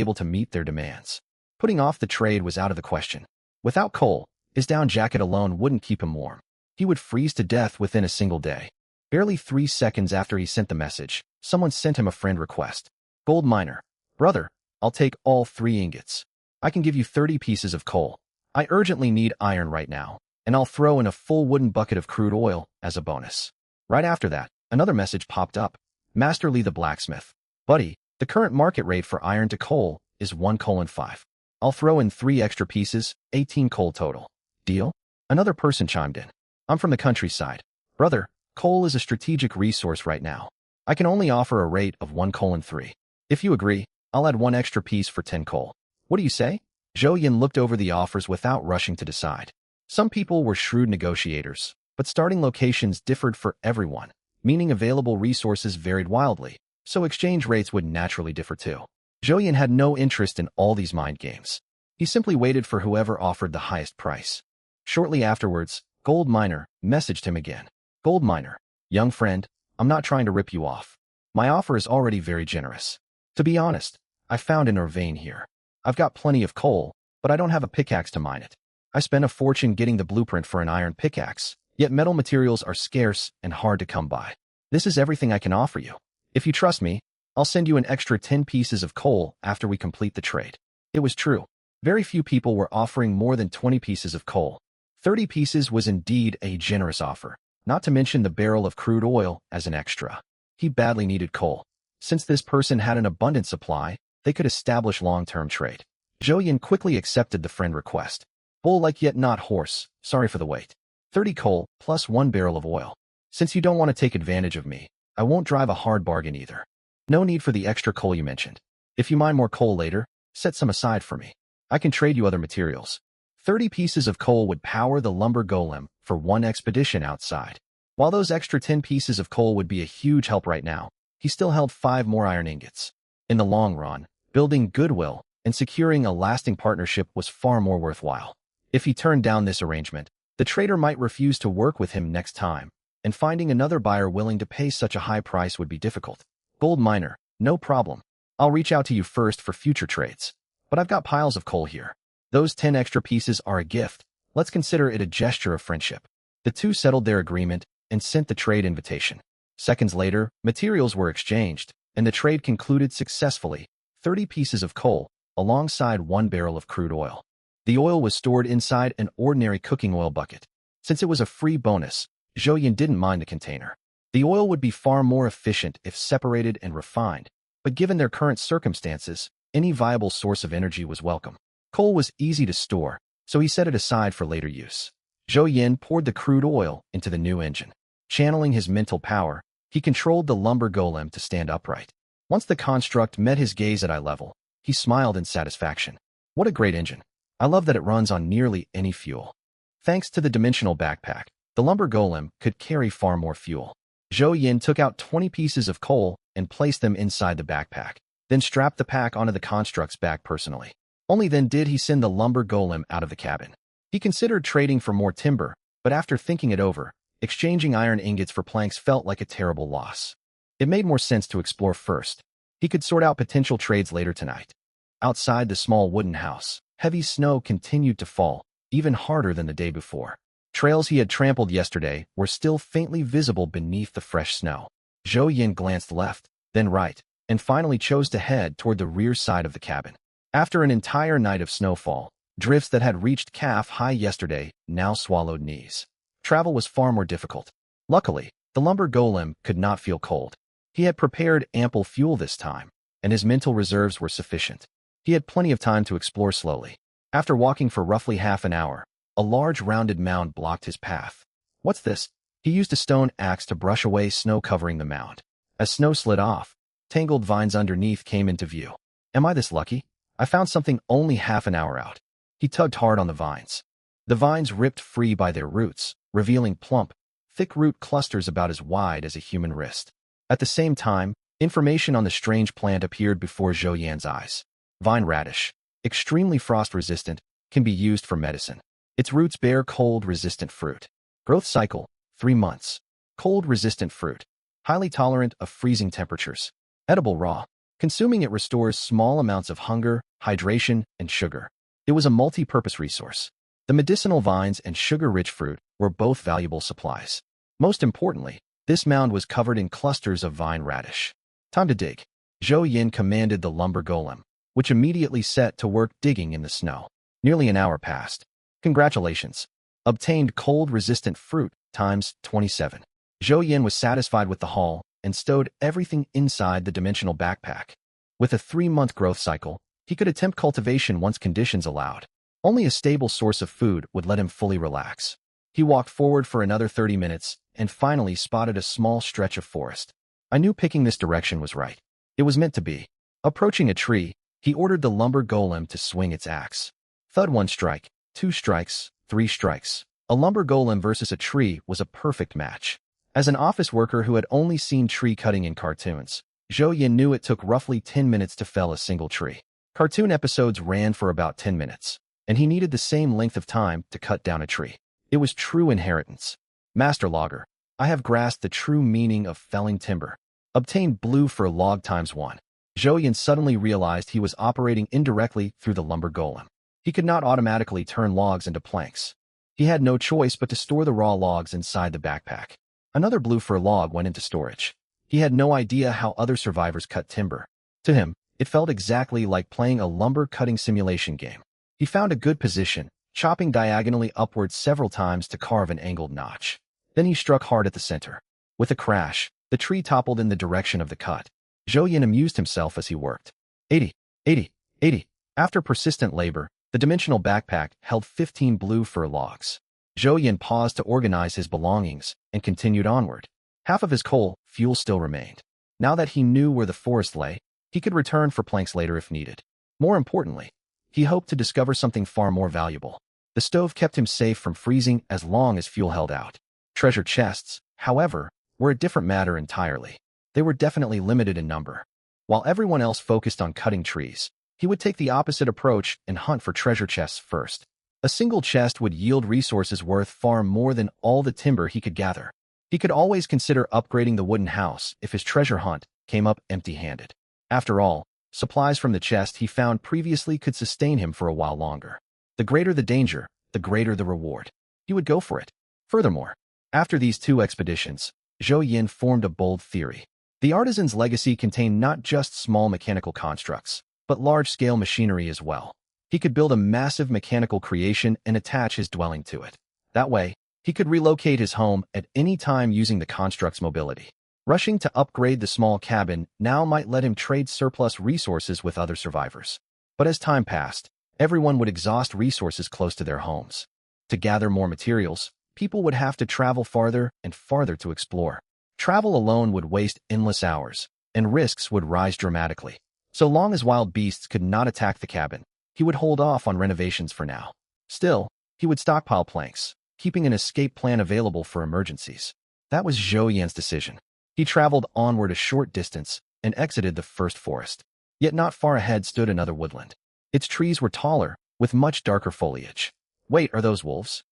Speaker 1: able to meet their demands. Putting off the trade was out of the question. Without coal, his down jacket alone wouldn't keep him warm. He would freeze to death within a single day. Barely 3 seconds after he sent the message, someone sent him a friend request. Gold miner. Brother, I'll take all 3 ingots. I can give you 30 pieces of coal. I urgently need iron right now, and I'll throw in a full wooden bucket of crude oil as a bonus. Right after that, another message popped up. Master Lee the blacksmith. Buddy, the current market rate for iron to coal is 1:5. I'll throw in 3 extra pieces, 18 coal total. Deal? Another person chimed in. I'm from the countryside. Brother, coal is a strategic resource right now. I can only offer a rate of 1:3. If you agree, I'll add 1 extra piece for 10 coal. What do you say? Zhou Yin looked over the offers without rushing to decide. Some people were shrewd negotiators, but starting locations differed for everyone, meaning available resources varied wildly, so exchange rates would naturally differ too. Zhou Yin had no interest in all these mind games. He simply waited for whoever offered the highest price. Shortly afterwards, Gold Miner messaged him again. Gold Miner, young friend, I'm not trying to rip you off. My offer is already very generous. To be honest, I found an ore vein here. I've got plenty of coal, but I don't have a pickaxe to mine it. I spent a fortune getting the blueprint for an iron pickaxe, yet metal materials are scarce and hard to come by. This is everything I can offer you. If you trust me, I'll send you an extra 10 pieces of coal after we complete the trade. It was true. Very few people were offering more than 20 pieces of coal. 30 pieces was indeed a generous offer, not to mention the barrel of crude oil as an extra. He badly needed coal. Since this person had an abundant supply, they could establish long-term trade. Zhou Yin quickly accepted the friend request. Bull-like yet not horse, sorry for the wait. 30 coal plus 1 barrel of oil. Since you don't want to take advantage of me, I won't drive a hard bargain either. No need for the extra coal you mentioned. If you mine more coal later, set some aside for me. I can trade you other materials. 30 pieces of coal would power the lumber golem for 1 expedition outside. While those extra 10 pieces of coal would be a huge help right now, he still held 5 more iron ingots. In the long run, building goodwill and securing a lasting partnership was far more worthwhile. If he turned down this arrangement, the trader might refuse to work with him next time, and finding another buyer willing to pay such a high price would be difficult. Gold miner, no problem. I'll reach out to you first for future trades. But I've got piles of coal here. Those 10 extra pieces are a gift. Let's consider it a gesture of friendship. The two settled their agreement and sent the trade invitation. Seconds later, materials were exchanged, and the trade concluded successfully. 30 pieces of coal, alongside 1 barrel of crude oil. The oil was stored inside an ordinary cooking oil bucket. Since it was a free bonus, Zhou Yin didn't mind the container. The oil would be far more efficient if separated and refined, but given their current circumstances, any viable source of energy was welcome. Coal was easy to store, so he set it aside for later use. Zhou Yin poured the crude oil into the new engine. Channeling his mental power, he controlled the lumber golem to stand upright. Once the construct met his gaze at eye level, he smiled in satisfaction. What a great engine. I love that it runs on nearly any fuel. Thanks to the dimensional backpack, the lumber golem could carry far more fuel. Zhou Yin took out 20 pieces of coal and placed them inside the backpack, then strapped the pack onto the construct's back personally. Only then did he send the lumber golem out of the cabin. He considered trading for more timber, but after thinking it over, exchanging iron ingots for planks felt like a terrible loss. It made more sense to explore first. He could sort out potential trades later tonight. Outside the small wooden house, heavy snow continued to fall, even harder than the day before. Trails he had trampled yesterday were still faintly visible beneath the fresh snow. Zhou Yin glanced left, then right, and finally chose to head toward the rear side of the cabin. After an entire night of snowfall, drifts that had reached calf-high yesterday now swallowed knees. Travel was far more difficult. Luckily, the lumber golem could not feel cold. He had prepared ample fuel this time, and his mental reserves were sufficient. He had plenty of time to explore slowly. After walking for roughly half an hour, a large rounded mound blocked his path. What's this? He used a stone axe to brush away snow covering the mound. As snow slid off, tangled vines underneath came into view. Am I this lucky? I found something only half an hour out. He tugged hard on the vines. The vines ripped free by their roots, revealing plump, thick root clusters about as wide as a human wrist. At the same time, information on the strange plant appeared before Zhou Yan's eyes. Vine radish, extremely frost-resistant, can be used for medicine. Its roots bear cold-resistant fruit. Growth cycle, 3 months. Cold-resistant fruit. Highly tolerant of freezing temperatures. Edible raw. Consuming it restores small amounts of hunger hydration, and sugar. It was a multi-purpose resource. The medicinal vines and sugar-rich fruit were both valuable supplies. Most importantly, this mound was covered in clusters of vine radish. Time to dig. Zhou Yin commanded the lumber golem, which immediately set to work digging in the snow. Nearly an hour passed. Congratulations. Obtained cold-resistant fruit times 27. Zhou Yin was satisfied with the haul and stowed everything inside the dimensional backpack. With a 3-month growth cycle, he could attempt cultivation once conditions allowed. Only a stable source of food would let him fully relax. He walked forward for another 30 minutes and finally spotted a small stretch of forest. I knew picking this direction was right. It was meant to be. Approaching a tree, he ordered the lumber golem to swing its axe. Thud. 1 strike, 2 strikes, 3 strikes. A lumber golem versus a tree was a perfect match. As an office worker who had only seen tree cutting in cartoons, Zhou Yin knew it took roughly 10 minutes to fell a single tree. Cartoon episodes ran for about 10 minutes, and he needed the same length of time to cut down a tree. It was true inheritance. Master Logger, I have grasped the true meaning of felling timber. Obtained blue for log times 1. Zhou Yin suddenly realized he was operating indirectly through the lumber golem. He could not automatically turn logs into planks. He had no choice but to store the raw logs inside the backpack. Another blue for log went into storage. He had no idea how other survivors cut timber. To him, it felt exactly like playing a lumber cutting simulation game. He found a good position, chopping diagonally upwards several times to carve an angled notch. Then he struck hard at the center. With a crash, the tree toppled in the direction of the cut. Zhou Yin amused himself as he worked. 80, 80, 80. After persistent labor, the dimensional backpack held 15 blue fir logs. Zhou Yin paused to organize his belongings and continued onward. Half of his coal fuel still remained. Now that he knew where the forest lay, he could return for planks later if needed. More importantly, he hoped to discover something far more valuable. The stove kept him safe from freezing as long as fuel held out. Treasure chests, however, were a different matter entirely. They were definitely limited in number. While everyone else focused on cutting trees, he would take the opposite approach and hunt for treasure chests first. A single chest would yield resources worth far more than all the timber he could gather. He could always consider upgrading the wooden house if his treasure hunt came up empty-handed. After all, supplies from the chest he found previously could sustain him for a while longer. The greater the danger, the greater the reward. He would go for it. Furthermore, after these 2 expeditions, Zhou Yin formed a bold theory. The artisan's legacy contained not just small mechanical constructs, but large-scale machinery as well. He could build a massive mechanical creation and attach his dwelling to it. That way, he could relocate his home at any time using the construct's mobility. Rushing to upgrade the small cabin now might let him trade surplus resources with other survivors. But as time passed, everyone would exhaust resources close to their homes. To gather more materials, people would have to travel farther and farther to explore. Travel alone would waste endless hours, and risks would rise dramatically. So long as wild beasts could not attack the cabin, he would hold off on renovations for now. Still, he would stockpile planks, keeping an escape plan available for emergencies. That was Zhou Yin's decision. He traveled onward a short distance and exited the first forest. Yet not far ahead stood another woodland. Its trees were taller, with much darker foliage. Wait, are those wolves?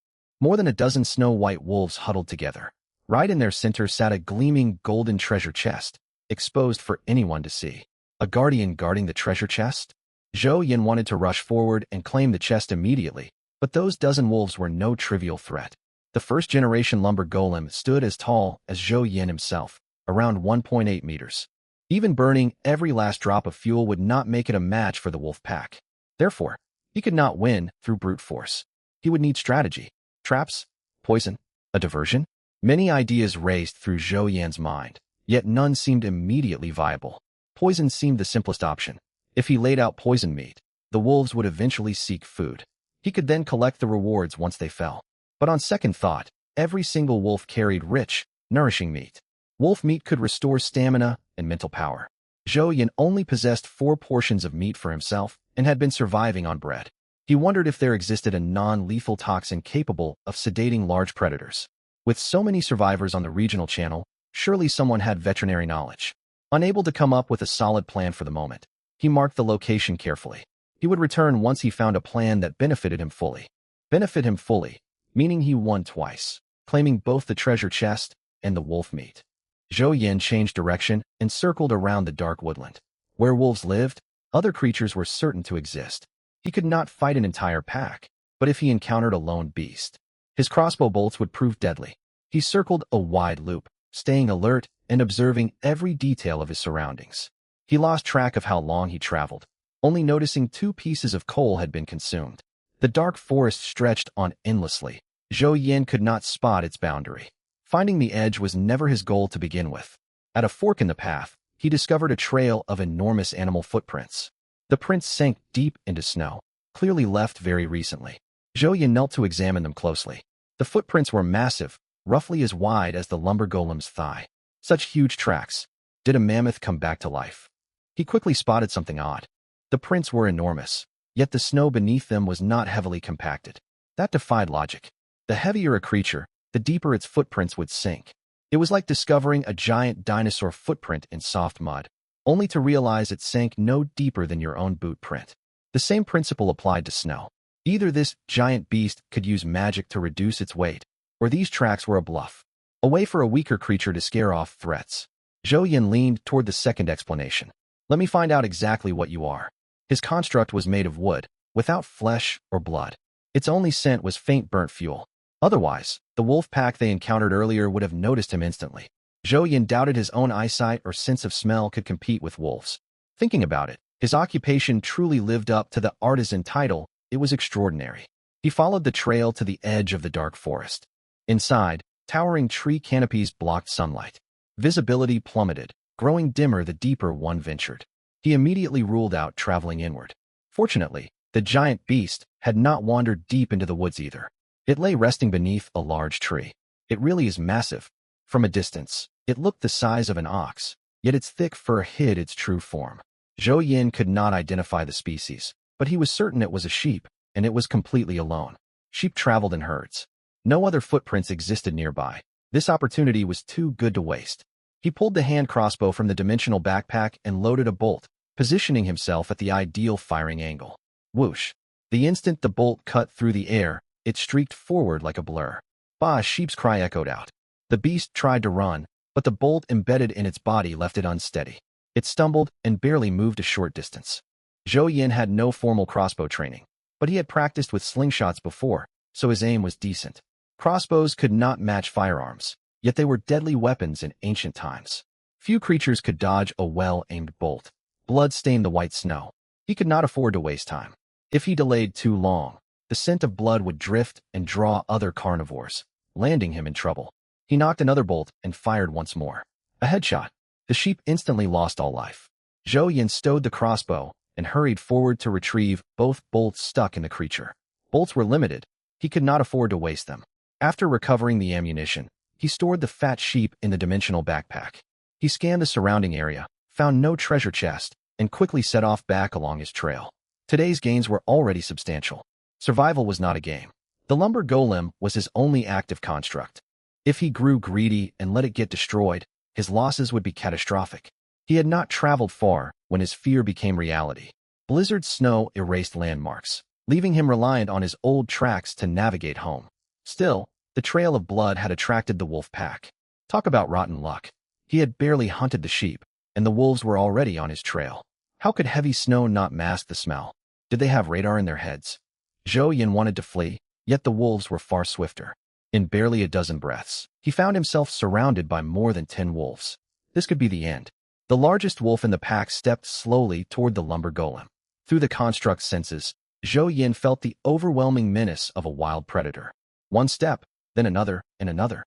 Speaker 1: More than a dozen snow-white wolves huddled together. Right in their center sat a gleaming golden treasure chest, exposed for anyone to see. A guardian guarding the treasure chest? Zhou Yin wanted to rush forward and claim the chest immediately, but those dozen wolves were no trivial threat. The first-generation lumber golem stood as tall as Zhou Yin himself, around 1.8 meters. Even burning every last drop of fuel would not make it a match for the wolf pack. Therefore, he could not win through brute force. He would need strategy. Traps? Poison? A diversion? Many ideas raced through Zhou Yin's mind, yet none seemed immediately viable. Poison seemed the simplest option. If he laid out poison meat, the wolves would eventually seek food. He could then collect the rewards once they fell. But on second thought, every single wolf carried rich, nourishing meat. Wolf meat could restore stamina and mental power. Zhou Yin only possessed 4 portions of meat for himself and had been surviving on bread. He wondered if there existed a non-lethal toxin capable of sedating large predators. With so many survivors on the regional channel, surely someone had veterinary knowledge. Unable to come up with a solid plan for the moment, he marked the location carefully. He would return once he found a plan that benefited him fully. Benefit him fully, meaning he won twice, claiming both the treasure chest and the wolf meat. Zhou Yin changed direction and circled around the dark woodland. Where wolves lived, Other creatures were certain to exist. He could not fight an entire pack, but if he encountered a lone beast, his crossbow bolts would prove deadly. He circled a wide loop, staying alert and observing every detail of his surroundings. He lost track of how long he traveled, only noticing 2 pieces of coal had been consumed. The dark forest stretched on endlessly. Zhou Yin could not spot its boundary. Finding the edge was never his goal to begin with. At a fork in the path, he discovered a trail of enormous animal footprints. The prints sank deep into snow, clearly left very recently. Zhou Yin knelt to examine them closely. The footprints were massive, roughly as wide as the lumber golem's thigh. Such huge tracks. Did a mammoth come back to life? He quickly spotted something odd. The prints were enormous, yet the snow beneath them was not heavily compacted. That defied logic. The heavier a creature, the deeper its footprints would sink. It was like discovering a giant dinosaur footprint in soft mud, only to realize it sank no deeper than your own boot print. The same principle applied to snow. Either this giant beast could use magic to reduce its weight, or these tracks were a bluff, a way for a weaker creature to scare off threats. Zhou Yin leaned toward the second explanation. Let me find out exactly what you are. His construct was made of wood, without flesh or blood. Its only scent was faint burnt fuel. Otherwise, the wolf pack they encountered earlier would have noticed him instantly. Zhou Yin doubted his own eyesight or sense of smell could compete with wolves. Thinking about it, his occupation truly lived up to the artisan title. It was extraordinary. He followed the trail to the edge of the dark forest. Inside, towering tree canopies blocked sunlight. Visibility plummeted, growing dimmer the deeper one ventured. He immediately ruled out traveling inward. Fortunately, the giant beast had not wandered deep into the woods either. It lay resting beneath a large tree. It really is massive. From a distance, it looked the size of an ox, yet its thick fur hid its true form. Zhou Yin could not identify the species, but he was certain it was a sheep, and it was completely alone. Sheep traveled in herds. No other footprints existed nearby. This opportunity was too good to waste. He pulled the hand crossbow from the dimensional backpack and loaded a bolt, positioning himself at the ideal firing angle. Whoosh! The instant the bolt cut through the air, it streaked forward like a blur. Bah! A sheep's cry echoed out. The beast tried to run, but the bolt embedded in its body left it unsteady. It stumbled and barely moved a short distance. Zhou Yin had no formal crossbow training, but he had practiced with slingshots before, so his aim was decent. Crossbows could not match firearms, yet they were deadly weapons in ancient times. Few creatures could dodge a well-aimed bolt. Blood stained the white snow. He could not afford to waste time. If he delayed too long, the scent of blood would drift and draw other carnivores, landing him in trouble. He knocked another bolt and fired once more. A headshot. The sheep instantly lost all life. Zhou Yin stowed the crossbow and hurried forward to retrieve both bolts stuck in the creature. Bolts were limited. He could not afford to waste them. After recovering the ammunition, he stored the fat sheep in the dimensional backpack. He scanned the surrounding area, found no treasure chest, and quickly set off back along his trail. Today's gains were already substantial. Survival was not a game. The lumber golem was his only active construct. If he grew greedy and let it get destroyed, his losses would be catastrophic. He had not traveled far when his fear became reality. Blizzard snow erased landmarks, leaving him reliant on his old tracks to navigate home. Still, the trail of blood had attracted the wolf pack. Talk about rotten luck. He had barely hunted the sheep, and the wolves were already on his trail. How could heavy snow not mask the smell? Did they have radar in their heads? Zhou Yin wanted to flee, yet the wolves were far swifter. In barely a dozen breaths, he found himself surrounded by more than 10 wolves. This could be the end. The largest wolf in the pack stepped slowly toward the lumber golem. Through the construct's senses, Zhou Yin felt the overwhelming menace of a wild predator. One step, then another, and another.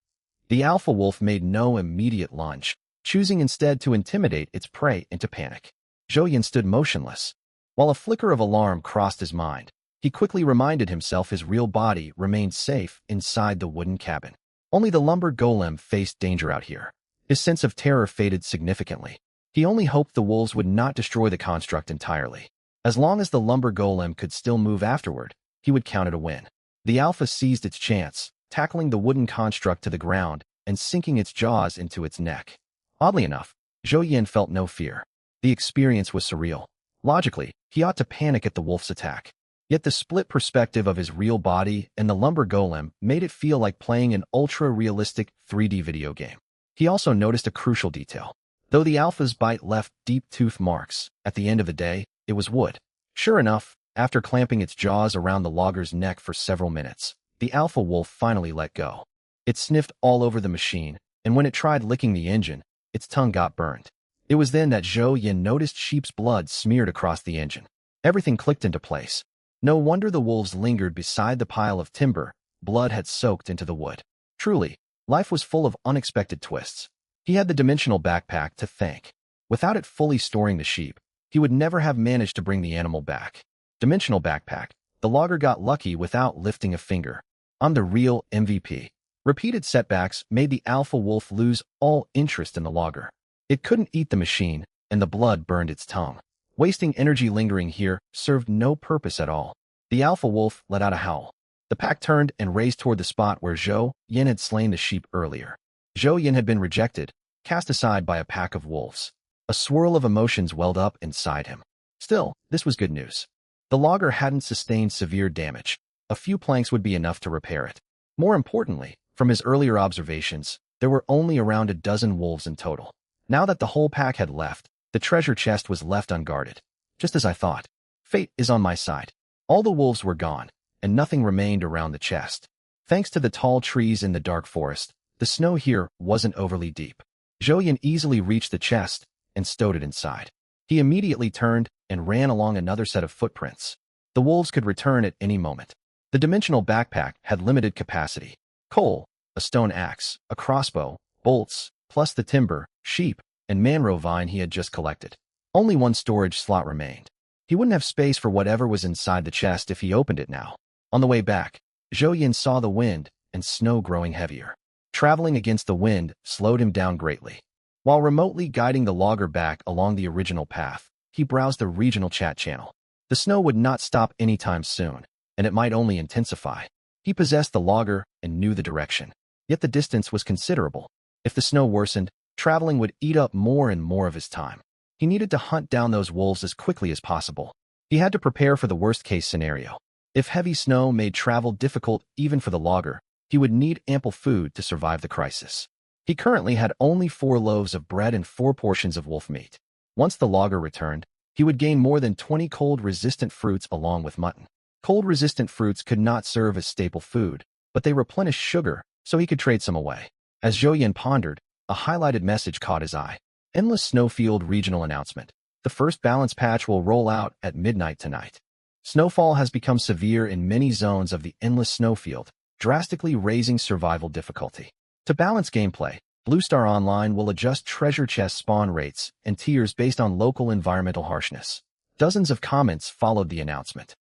Speaker 1: The alpha wolf made no immediate lunge, choosing instead to intimidate its prey into panic. Zhou Yin stood motionless. While a flicker of alarm crossed his mind, he quickly reminded himself his real body remained safe inside the wooden cabin. Only the lumber golem faced danger out here. His sense of terror faded significantly. He only hoped the wolves would not destroy the construct entirely. As long as the lumber golem could still move afterward, he would count it a win. The alpha seized its chance, tackling the wooden construct to the ground and sinking its jaws into its neck. Oddly enough, Zhou Yin felt no fear. The experience was surreal. Logically, he ought to panic at the wolf's attack. Yet the split perspective of his real body and the lumber golem made it feel like playing an ultra-realistic 3D video game. He also noticed a crucial detail. Though the alpha's bite left deep tooth marks, at the end of the day, it was wood. Sure enough, after clamping its jaws around the logger's neck for several minutes, the alpha wolf finally let go. It sniffed all over the machine, and when it tried licking the engine, its tongue got burned. It was then that Zhou Yin noticed sheep's blood smeared across the engine. Everything clicked into place. No wonder the wolves lingered beside the pile of timber. Blood had soaked into the wood. Truly, life was full of unexpected twists. He had the dimensional backpack to thank. Without it fully storing the sheep, he would never have managed to bring the animal back. Dimensional backpack. The logger got lucky without lifting a finger. I'm the real MVP. Repeated setbacks made the alpha wolf lose all interest in the logger. It couldn't eat the machine, and the blood burned its tongue. Wasting energy lingering here served no purpose at all. The alpha wolf let out a howl. The pack turned and raced toward the spot where Zhou Yin had slain the sheep earlier. Zhou Yin had been rejected, cast aside by a pack of wolves. A swirl of emotions welled up inside him. Still, this was good news. The logger hadn't sustained severe damage. A few planks would be enough to repair it. More importantly, from his earlier observations, there were only around a dozen wolves in total. Now that the whole pack had left, the treasure chest was left unguarded. Just as I thought. Fate is on my side. All the wolves were gone, and nothing remained around the chest. Thanks to the tall trees in the dark forest, the snow here wasn't overly deep. Zhou Yin easily reached the chest and stowed it inside. He immediately turned and ran along another set of footprints. The wolves could return at any moment. The dimensional backpack had limited capacity. Coal, a stone axe, a crossbow, bolts, plus the timber, sheep, and manro vine he had just collected. Only one storage slot remained. He wouldn't have space for whatever was inside the chest if he opened it now. On the way back, Zhou Yin saw the wind and snow growing heavier. Traveling against the wind slowed him down greatly. While remotely guiding the logger back along the original path, he browsed the regional chat channel. The snow would not stop anytime soon, and it might only intensify. He possessed the logger and knew the direction. Yet the distance was considerable. If the snow worsened, traveling would eat up more and more of his time. He needed to hunt down those wolves as quickly as possible. He had to prepare for the worst-case scenario. If heavy snow made travel difficult even for the logger, he would need ample food to survive the crisis. He currently had only 4 loaves of bread and 4 portions of wolf meat. Once the logger returned, he would gain more than 20 cold-resistant fruits along with mutton. Cold-resistant fruits could not serve as staple food, but they replenished sugar, so he could trade some away. As Zhou Yin pondered, a highlighted message caught his eye. Endless Snowfield Regional Announcement. The first balance patch will roll out at midnight tonight. Snowfall has become severe in many zones of the Endless Snowfield, drastically raising survival difficulty. To balance gameplay, Blue Star Online will adjust treasure chest spawn rates and tiers based on local environmental harshness. Dozens of comments followed the announcement.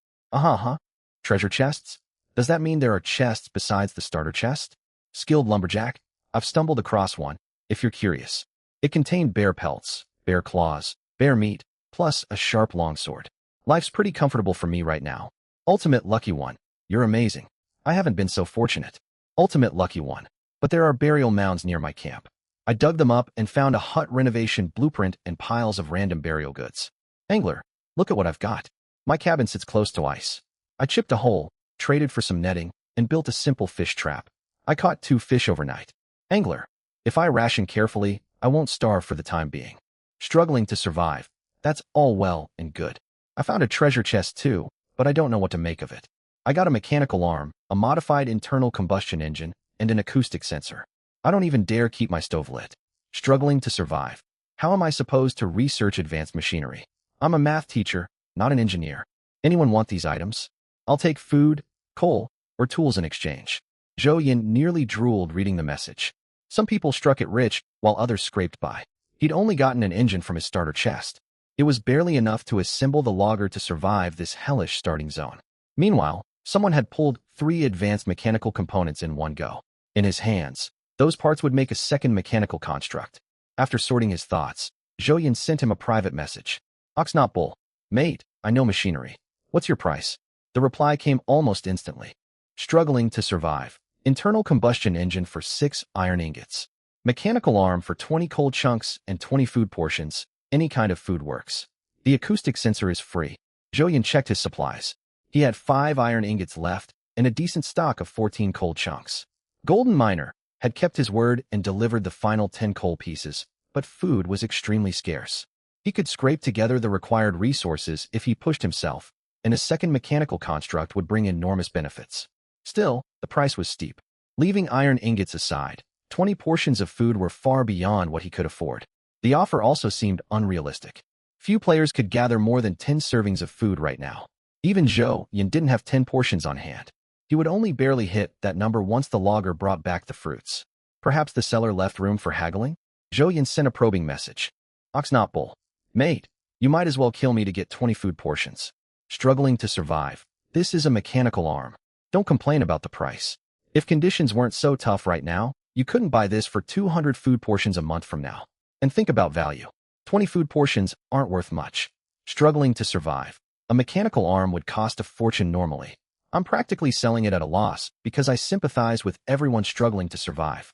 Speaker 1: Treasure chests? Does that mean there are chests besides the starter chest? Skilled Lumberjack? I've stumbled across one, if you're curious. It contained bear pelts, bear claws, bear meat, plus a sharp longsword. Life's pretty comfortable for me right now. Ultimate Lucky One. You're amazing. I haven't been so fortunate. Ultimate Lucky One. But there are burial mounds near my camp. I dug them up and found a hut renovation blueprint and piles of random burial goods. Angler, look at what I've got. My cabin sits close to ice. I chipped a hole, traded for some netting, and built a simple fish trap. I caught 2 fish overnight. Angler, if I ration carefully, I won't starve for the time being. Struggling to survive. That's all well and good. I found a treasure chest too, but I don't know what to make of it. I got a mechanical arm, a modified internal combustion engine, and an acoustic sensor. I don't even dare keep my stove lit. Struggling to survive. How am I supposed to research advanced machinery? I'm a math teacher, not an engineer. Anyone want these items? I'll take food, coal, or tools in exchange. Zhou Yin nearly drooled reading the message. Some people struck it rich, while others scraped by. He'd only gotten an engine from his starter chest. It was barely enough to assemble the logger to survive this hellish starting zone. Meanwhile, someone had pulled 3 advanced mechanical components in one go. In his hands, those parts would make a second mechanical construct. After sorting his thoughts, Zhou Yin sent him a private message. Ox not bull. Mate, I know machinery. What's your price? The reply came almost instantly. Struggling to survive. Internal combustion engine for 6 iron ingots. Mechanical arm for 20 coal chunks and 20 food portions. Any kind of food works. The acoustic sensor is free. Zhou Yin checked his supplies. He had 5 iron ingots left and a decent stock of 14 coal chunks. Golden Miner had kept his word and delivered the final 10 coal pieces, but food was extremely scarce. He could scrape together the required resources if he pushed himself, and a second mechanical construct would bring enormous benefits. Still, the price was steep. Leaving iron ingots aside, 20 portions of food were far beyond what he could afford. The offer also seemed unrealistic. Few players could gather more than 10 servings of food right now. Even Zhou Yin didn't have 10 portions on hand. He would only barely hit that number once the logger brought back the fruits. Perhaps the seller left room for haggling? Zhou Yin sent a probing message. Ox not bull. Mate, you might as well kill me to get 20 food portions. Struggling to survive. This is a mechanical arm. Don't complain about the price. If conditions weren't so tough right now, you couldn't buy this for 200 food portions a month from now. And think about value. 20 food portions aren't worth much. Struggling to survive. A mechanical arm would cost a fortune normally. I'm practically selling it at a loss because I sympathize with everyone struggling to survive.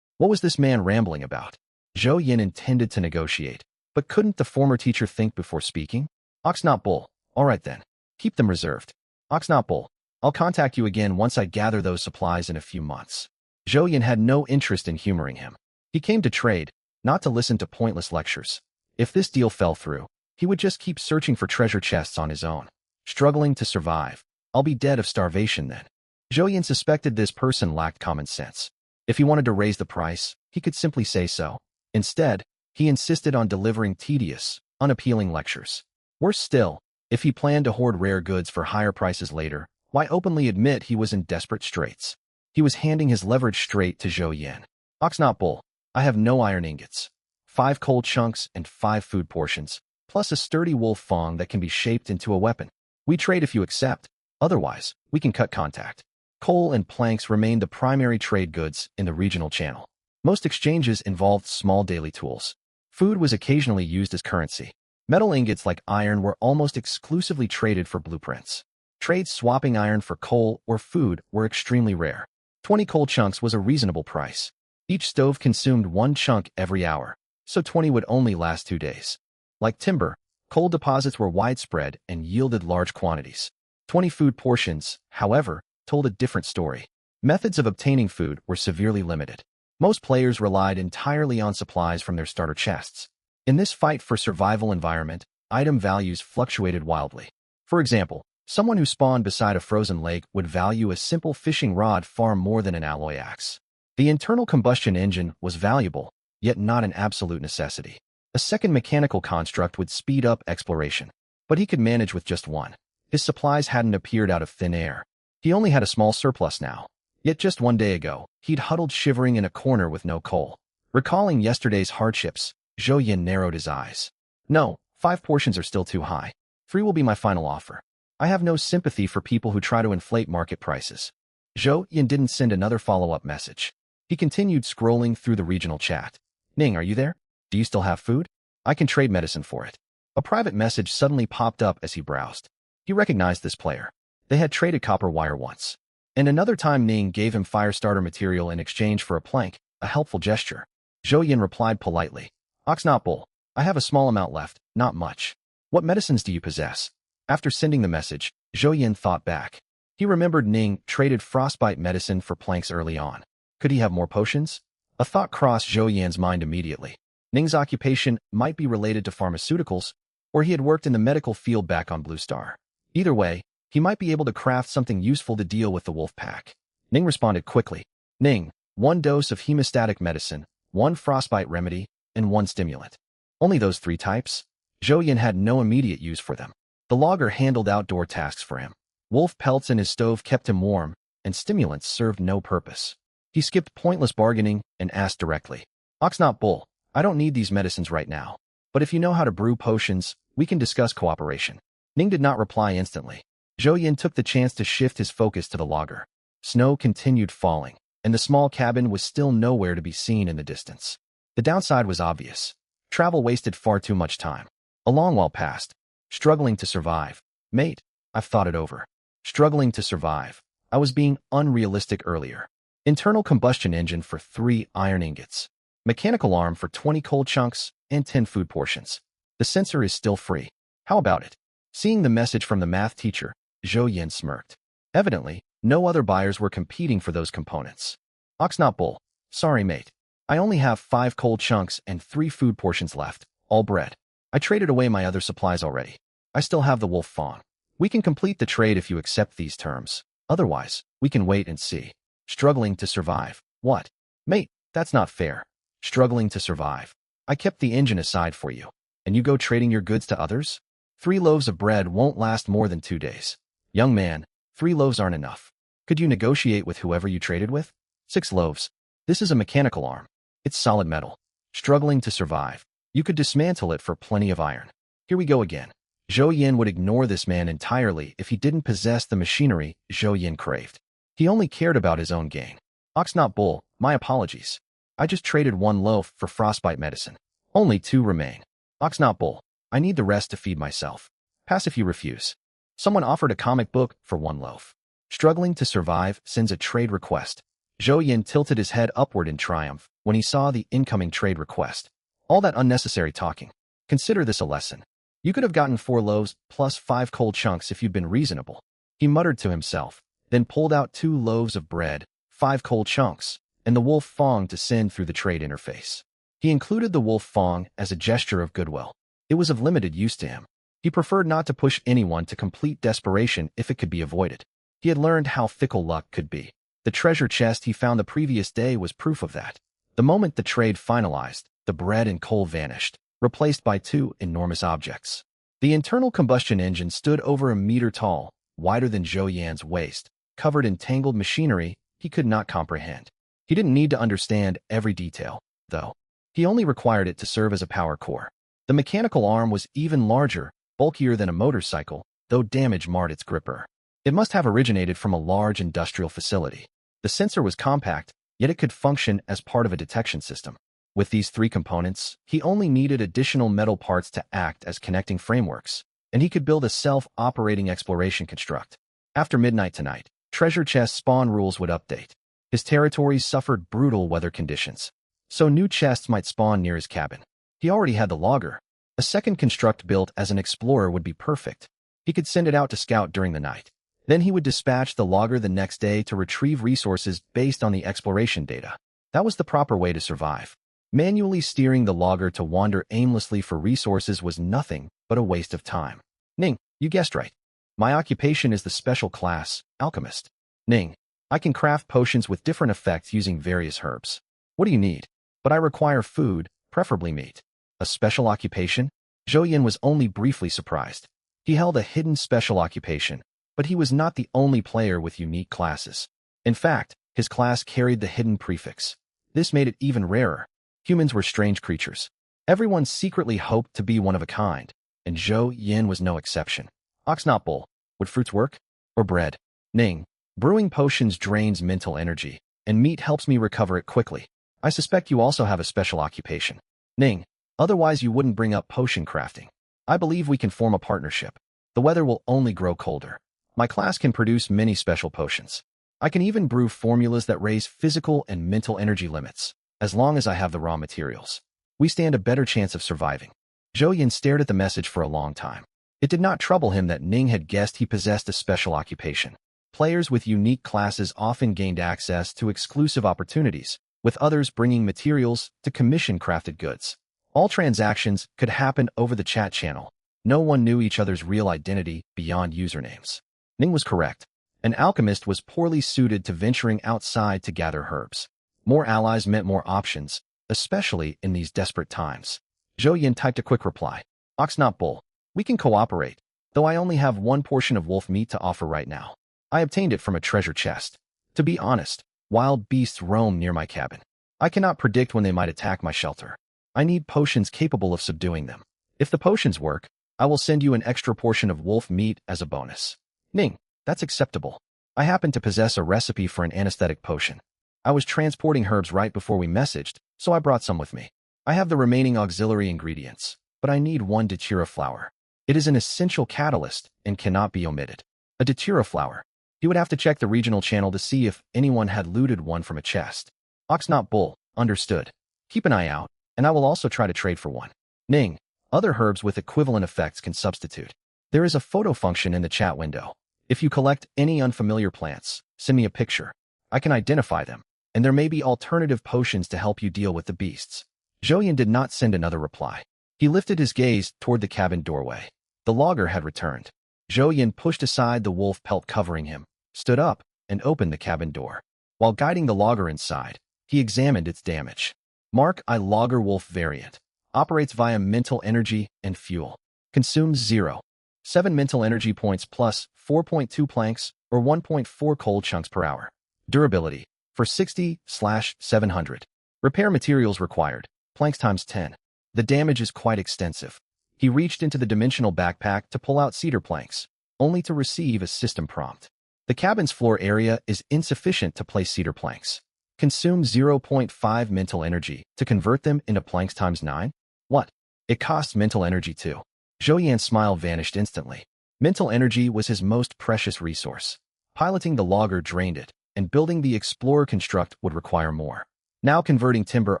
Speaker 1: What was this man rambling about? Zhou Yin intended to negotiate, but couldn't the former teacher think before speaking? Ox not bull. All right then. Keep them reserved. Ox not bull. I'll contact you again once I gather those supplies in a few months. Zhou Yin had no interest in humoring him. He came to trade, not to listen to pointless lectures. If this deal fell through, he would just keep searching for treasure chests on his own. Struggling to survive. I'll be dead of starvation then. Zhou Yin suspected this person lacked common sense. If he wanted to raise the price, he could simply say so. Instead, he insisted on delivering tedious, unappealing lectures. Worse still, if he planned to hoard rare goods for higher prices later, why openly admit he was in desperate straits? He was handing his leverage straight to Zhou Yin. Ox not bull. I have no iron ingots. 5 coal chunks and 5 food portions, plus a sturdy wolf fang that can be shaped into a weapon. We trade if you accept. Otherwise, we can cut contact. Coal and planks remained the primary trade goods in the regional channel. Most exchanges involved small daily tools. Food was occasionally used as currency. Metal ingots like iron were almost exclusively traded for blueprints. Trades swapping iron for coal or food were extremely rare. 20 coal chunks was a reasonable price. Each stove consumed 1 chunk every hour, so 20 would only last 2 days. Like timber, coal deposits were widespread and yielded large quantities. 20 food portions, however, told a different story. Methods of obtaining food were severely limited. Most players relied entirely on supplies from their starter chests. In this fight for survival environment, item values fluctuated wildly. For example, someone who spawned beside a frozen lake would value a simple fishing rod far more than an alloy axe. The internal combustion engine was valuable, yet not an absolute necessity. A second mechanical construct would speed up exploration, but he could manage with just one. His supplies hadn't appeared out of thin air. He only had a small surplus now. Yet just 1 day ago, he'd huddled shivering in a corner with no coal. Recalling yesterday's hardships, Zhou Yin narrowed his eyes. No, 5 portions are still too high. 3 will be my final offer. I have no sympathy for people who try to inflate market prices. Zhou Yin didn't send another follow-up message. He continued scrolling through the regional chat. Ning, are you there? Do you still have food? I can trade medicine for it. A private message suddenly popped up as he browsed. He recognized this player. They had traded copper wire once. And another time Ning gave him fire starter material in exchange for a plank, a helpful gesture. Zhou Yin replied politely. Ox not bull. I have a small amount left, not much. What medicines do you possess? After sending the message, Zhou Yin thought back. He remembered Ning traded frostbite medicine for planks early on. Could he have more potions? A thought crossed Zhou Yin's mind immediately. Ning's occupation might be related to pharmaceuticals, or he had worked in the medical field back on Blue Star. Either way, he might be able to craft something useful to deal with the wolf pack. Ning responded quickly. Ning, 1 dose of hemostatic medicine, 1 frostbite remedy, and 1 stimulant. Only those 3 types? Zhou Yin had no immediate use for them. The logger handled outdoor tasks for him. Wolf pelts in his stove kept him warm, and stimulants served no purpose. He skipped pointless bargaining and asked directly. Ox not bull. I don't need these medicines right now. But if you know how to brew potions, we can discuss cooperation. Ning did not reply instantly. Zhou Yin took the chance to shift his focus to the logger. Snow continued falling, and the small cabin was still nowhere to be seen in the distance. The downside was obvious. Travel wasted far too much time. A long while passed. Struggling to survive. Mate, I've thought it over. Struggling to survive. I was being unrealistic earlier. Internal combustion engine for 3 iron ingots. Mechanical arm for 20 coal chunks and 10 food portions. The sensor is still free. How about it? Seeing the message from the math teacher, Zhou Yin smirked. Evidently, no other buyers were competing for those components. Ox not bull. Sorry, mate. I only have 5 cold chunks and 3 food portions left, all bread. I traded away my other supplies already. I still have the wolf fang. We can complete the trade if you accept these terms. Otherwise, we can wait and see. Struggling to survive. What? Mate, that's not fair. Struggling to survive. I kept the engine aside for you. And you go trading your goods to others? 3 loaves of bread won't last more than 2 days. Young man, 3 loaves aren't enough. Could you negotiate with whoever you traded with? 6 loaves. This is a mechanical arm. It's solid metal. Struggling to survive. You could dismantle it for plenty of iron. Here we go again. Zhou Yin would ignore this man entirely if he didn't possess the machinery Zhou Yin craved. He only cared about his own gain. Ox not bull, my apologies. I just traded 1 loaf for frostbite medicine. Only 2 remain. Ox not bull. I need the rest to feed myself. Pass if you refuse. Someone offered a comic book for 1 loaf. Struggling to survive sends a trade request. Zhou Yin tilted his head upward in triumph when he saw the incoming trade request. All that unnecessary talking. Consider this a lesson. You could have gotten 4 loaves plus 5 cold chunks if you'd been reasonable. He muttered to himself, then pulled out 2 loaves of bread, 5 cold chunks, and the wolf fang to send through the trade interface. He included the wolf fang as a gesture of goodwill. It was of limited use to him. He preferred not to push anyone to complete desperation if it could be avoided. He had learned how fickle luck could be. The treasure chest he found the previous day was proof of that. The moment the trade finalized, the bread and coal vanished, replaced by 2 enormous objects. The internal combustion engine stood over a meter tall, wider than Zhou Yan's waist, covered in tangled machinery he could not comprehend. He didn't need to understand every detail, though. He only required it to serve as a power core. The mechanical arm was even larger, bulkier than a motorcycle, though damage marred its gripper. It must have originated from a large industrial facility. The sensor was compact, yet it could function as part of a detection system. With these 3 components, he only needed additional metal parts to act as connecting frameworks, and he could build a self-operating exploration construct. After midnight tonight, treasure chest spawn rules would update. His territories suffered brutal weather conditions, so new chests might spawn near his cabin. He already had the logger. A second construct built as an explorer would be perfect. He could send it out to scout during the night. Then he would dispatch the logger the next day to retrieve resources based on the exploration data. That was the proper way to survive. Manually steering the logger to wander aimlessly for resources was nothing but a waste of time. Ning, you guessed right. My occupation is the special class, alchemist. Ning, I can craft potions with different effects using various herbs. What do you need? But I require food, preferably meat. A special occupation? Zhou Yin was only briefly surprised. He held a hidden special occupation, but he was not the only player with unique classes. In fact, his class carried the hidden prefix. This made it even rarer. Humans were strange creatures. Everyone secretly hoped to be one of a kind, and Zhou Yin was no exception. Ox not bull. Would fruits work? Or bread? Ning. Brewing potions drains mental energy, and meat helps me recover it quickly. I suspect you also have a special occupation. Ning. Otherwise you wouldn't bring up potion crafting. I believe we can form a partnership. The weather will only grow colder. My class can produce many special potions. I can even brew formulas that raise physical and mental energy limits, as long as I have the raw materials. We stand a better chance of surviving. Zhou Yin stared at the message for a long time. It did not trouble him that Ning had guessed he possessed a special occupation. Players with unique classes often gained access to exclusive opportunities, with others bringing materials to commission crafted goods. All transactions could happen over the chat channel. No one knew each other's real identity beyond usernames. Ning was correct. An alchemist was poorly suited to venturing outside to gather herbs. More allies meant more options, especially in these desperate times. Zhou Yin typed a quick reply. Ox not bull. We can cooperate, though I only have 1 portion of wolf meat to offer right now. I obtained it from a treasure chest. To be honest, wild beasts roam near my cabin. I cannot predict when they might attack my shelter. I need potions capable of subduing them. If the potions work, I will send you an extra portion of wolf meat as a bonus. Ning, that's acceptable. I happen to possess a recipe for an anesthetic potion. I was transporting herbs right before we messaged, so I brought some with me. I have the remaining auxiliary ingredients, but I need 1 datura flower. It is an essential catalyst and cannot be omitted. A datura flower. He would have to check the regional channel to see if anyone had looted one from a chest. Ox not bull, understood. Keep an eye out, and I will also try to trade for one. Ning, other herbs with equivalent effects can substitute. There is a photo function in the chat window. If you collect any unfamiliar plants, send me a picture. I can identify them, and there may be alternative potions to help you deal with the beasts. Zhou did not send another reply. He lifted his gaze toward the cabin doorway. The logger had returned. Zhou pushed aside the wolf pelt covering him, stood up, and opened the cabin door. While guiding the logger inside, he examined its damage. Mark I Logger Wolf variant. Operates via mental energy and fuel. Consumes 0.7 mental energy points plus 4.2 planks or 1.4 coal chunks per hour. Durability for 60/700. Repair materials required. Planks times 10. The damage is quite extensive. He reached into the dimensional backpack to pull out cedar planks, only to receive a system prompt. The cabin's floor area is insufficient to place cedar planks. Consume 0.5 mental energy to convert them into planks times 9? What? It costs mental energy too. Zhou Yan's smile vanished instantly. Mental energy was his most precious resource. Piloting the logger drained it, and building the explorer construct would require more. Now converting timber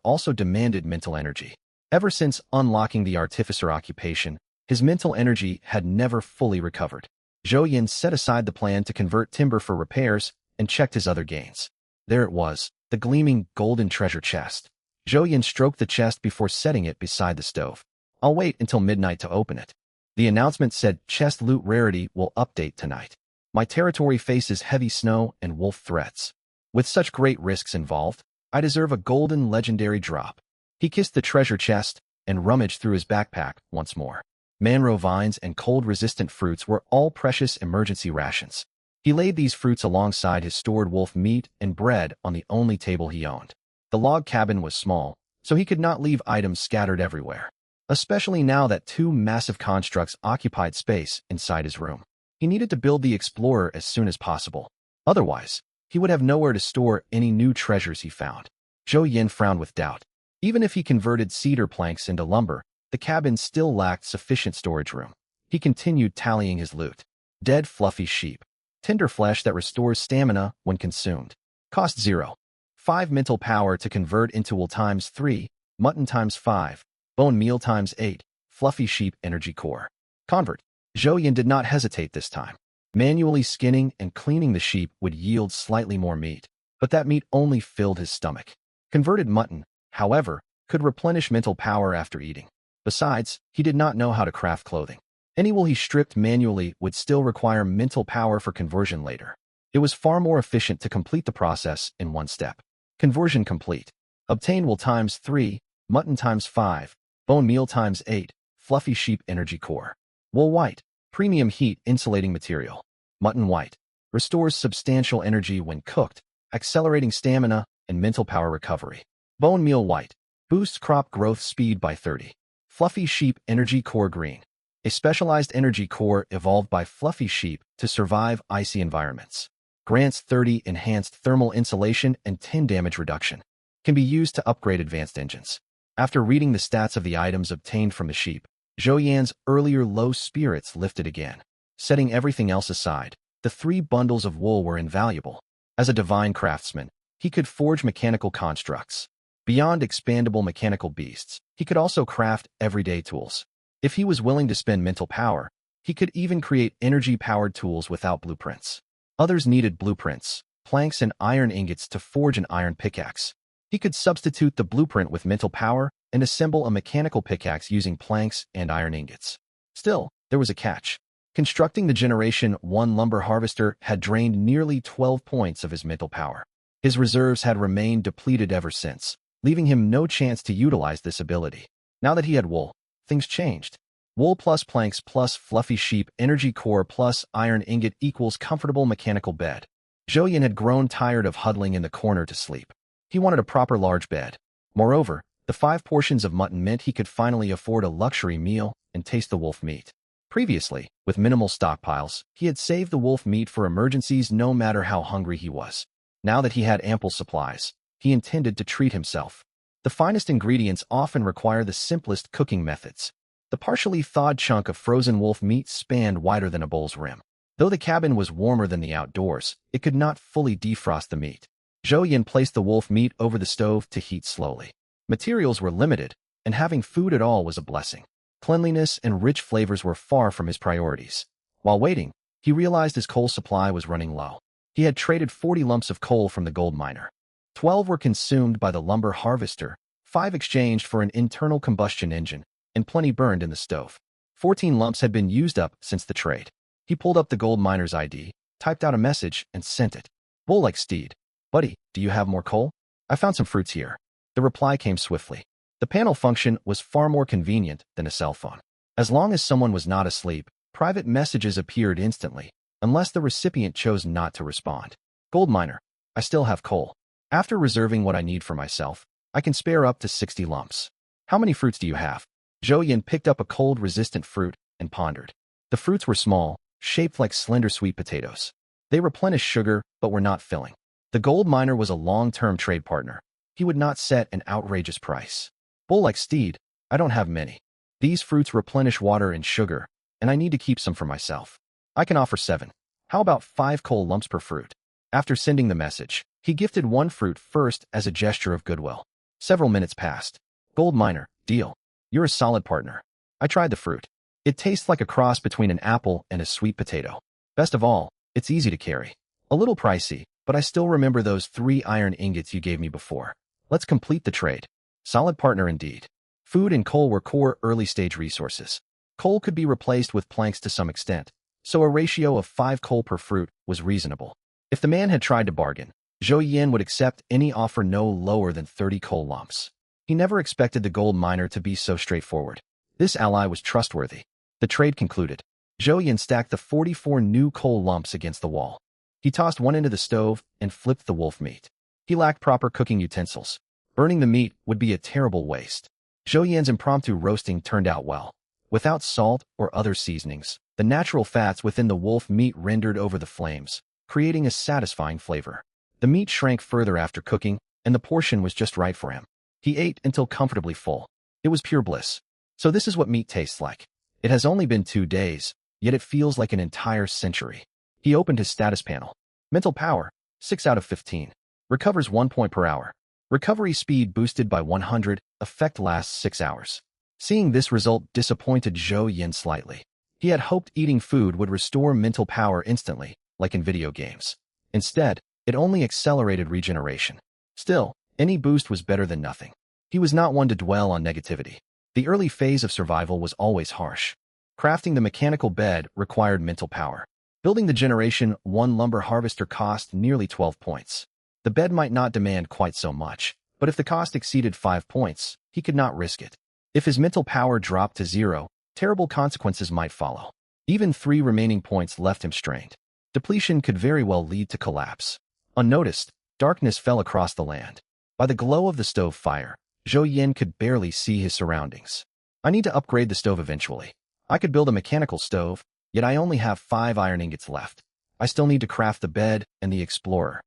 Speaker 1: also demanded mental energy. Ever since unlocking the artificer occupation, his mental energy had never fully recovered. Zhou Yan set aside the plan to convert timber for repairs and checked his other gains. There it was, the gleaming golden treasure chest. Zhou Yan stroked the chest before setting it beside the stove. I'll wait until midnight to open it. The announcement said chest loot rarity will update tonight. My territory faces heavy snow and wolf threats. With such great risks involved, I deserve a golden legendary drop. He kissed the treasure chest and rummaged through his backpack once more. Manro vines and cold-resistant fruits were all precious emergency rations. He laid these fruits alongside his stored wolf meat and bread on the only table he owned. The log cabin was small, so he could not leave items scattered everywhere, especially now that two massive constructs occupied space inside his room. He needed to build the explorer as soon as possible. Otherwise, he would have nowhere to store any new treasures he found. Zhou Yan frowned with doubt. Even if he converted cedar planks into lumber, the cabin still lacked sufficient storage room. He continued tallying his loot. Dead fluffy sheep. Tender flesh that restores stamina when consumed. Cost 0.5 mental power to convert into wool times 3, mutton times 5, bone meal times 8, fluffy sheep energy core. Convert. Zhou Yan did not hesitate this time. Manually skinning and cleaning the sheep would yield slightly more meat, but that meat only filled his stomach. Converted mutton, however, could replenish mental power after eating. Besides, he did not know how to craft clothing. Any wool he stripped manually would still require mental power for conversion later. It was far more efficient to complete the process in one step. Conversion complete. Obtain wool times 3, mutton times 5, bone meal times 8, fluffy sheep energy core. Wool white, premium heat insulating material. Mutton white, restores substantial energy when cooked, accelerating stamina and mental power recovery. Bone meal white, boosts crop growth speed by 30. Fluffy sheep energy core green, a specialized energy core evolved by fluffy sheep to survive icy environments. Grants 30 enhanced thermal insulation and 10 damage reduction. Can be used to upgrade advanced engines. After reading the stats of the items obtained from the sheep, Zhou Yan's earlier low spirits lifted again. Setting everything else aside, the 3 bundles of wool were invaluable. As a divine craftsman, he could forge mechanical constructs. Beyond expandable mechanical beasts, he could also craft everyday tools. If he was willing to spend mental power, he could even create energy-powered tools without blueprints. Others needed blueprints, planks and iron ingots to forge an iron pickaxe. He could substitute the blueprint with mental power and assemble a mechanical pickaxe using planks and iron ingots. Still, there was a catch. Constructing the Generation 1 lumber harvester had drained nearly 12 points of his mental power. His reserves had remained depleted ever since, leaving him no chance to utilize this ability. Now that he had wool, things changed. Wool plus planks plus fluffy sheep energy core plus iron ingot equals comfortable mechanical bed. Zhou Yan had grown tired of huddling in the corner to sleep. He wanted a proper large bed. Moreover, the 5 portions of mutton meant he could finally afford a luxury meal and taste the wolf meat. Previously, with minimal stockpiles, he had saved the wolf meat for emergencies no matter how hungry he was. Now that he had ample supplies, he intended to treat himself. The finest ingredients often require the simplest cooking methods. The partially thawed chunk of frozen wolf meat spanned wider than a bowl's rim. Though the cabin was warmer than the outdoors, it could not fully defrost the meat. Zhou Yan placed the wolf meat over the stove to heat slowly. Materials were limited, and having food at all was a blessing. Cleanliness and rich flavors were far from his priorities. While waiting, he realized his coal supply was running low. He had traded 40 lumps of coal from the gold miner. 12 were consumed by the lumber harvester, 5 exchanged for an internal combustion engine, and plenty burned in the stove. 14 lumps had been used up since the trade. He pulled up the gold miner's ID, typed out a message, and sent it. Bull like steed. Buddy, do you have more coal? I found some fruits here. The reply came swiftly. The panel function was far more convenient than a cell phone. As long as someone was not asleep, private messages appeared instantly, unless the recipient chose not to respond. Gold miner. I still have coal. After reserving what I need for myself, I can spare up to 60 lumps. How many fruits do you have? Zhou Yin picked up a cold-resistant fruit and pondered. The fruits were small, shaped like slender sweet potatoes. They replenished sugar, but were not filling. The gold miner was a long-term trade partner. He would not set an outrageous price. Bull like steed, I don't have many. These fruits replenish water and sugar, and I need to keep some for myself. I can offer 7. How about 5 coal lumps per fruit? After sending the message, he gifted 1 fruit first as a gesture of goodwill. Several minutes passed. Gold miner, deal. You're a solid partner. I tried the fruit. It tastes like a cross between an apple and a sweet potato. Best of all, it's easy to carry. A little pricey, but I still remember those 3 iron ingots you gave me before. Let's complete the trade. Solid partner indeed. Food and coal were core early-stage resources. Coal could be replaced with planks to some extent, so a ratio of 5 coal per fruit was reasonable. If the man had tried to bargain, Zhou Yin would accept any offer no lower than 30 coal lumps. He never expected the gold miner to be so straightforward. This ally was trustworthy. The trade concluded. Zhou Yin stacked the 44 new coal lumps against the wall. He tossed one into the stove and flipped the wolf meat. He lacked proper cooking utensils. Burning the meat would be a terrible waste. Zhou Yin's impromptu roasting turned out well. Without salt or other seasonings, the natural fats within the wolf meat rendered over the flames, creating a satisfying flavor. The meat shrank further after cooking, and the portion was just right for him. He ate until comfortably full. It was pure bliss. So this is what meat tastes like. It has only been 2 days, yet it feels like an entire century. He opened his status panel. Mental power, 6 out of 15. Recovers 1 point per hour. Recovery speed boosted by 100, effect lasts 6 hours. Seeing this result disappointed Zhou Yin slightly. He had hoped eating food would restore mental power instantly, like in video games. Instead, it only accelerated regeneration. Still, any boost was better than nothing. He was not one to dwell on negativity. The early phase of survival was always harsh. Crafting the mechanical bed required mental power. Building the Generation 1 lumber harvester cost nearly 12 points. The bed might not demand quite so much, but if the cost exceeded 5 points, he could not risk it. If his mental power dropped to 0, terrible consequences might follow. Even 3 remaining points left him strained. Depletion could very well lead to collapse. Unnoticed, darkness fell across the land. By the glow of the stove fire, Zhou Yin could barely see his surroundings. I need to upgrade the stove eventually. I could build a mechanical stove, yet I only have 5 iron ingots left. I still need to craft the bed and the explorer.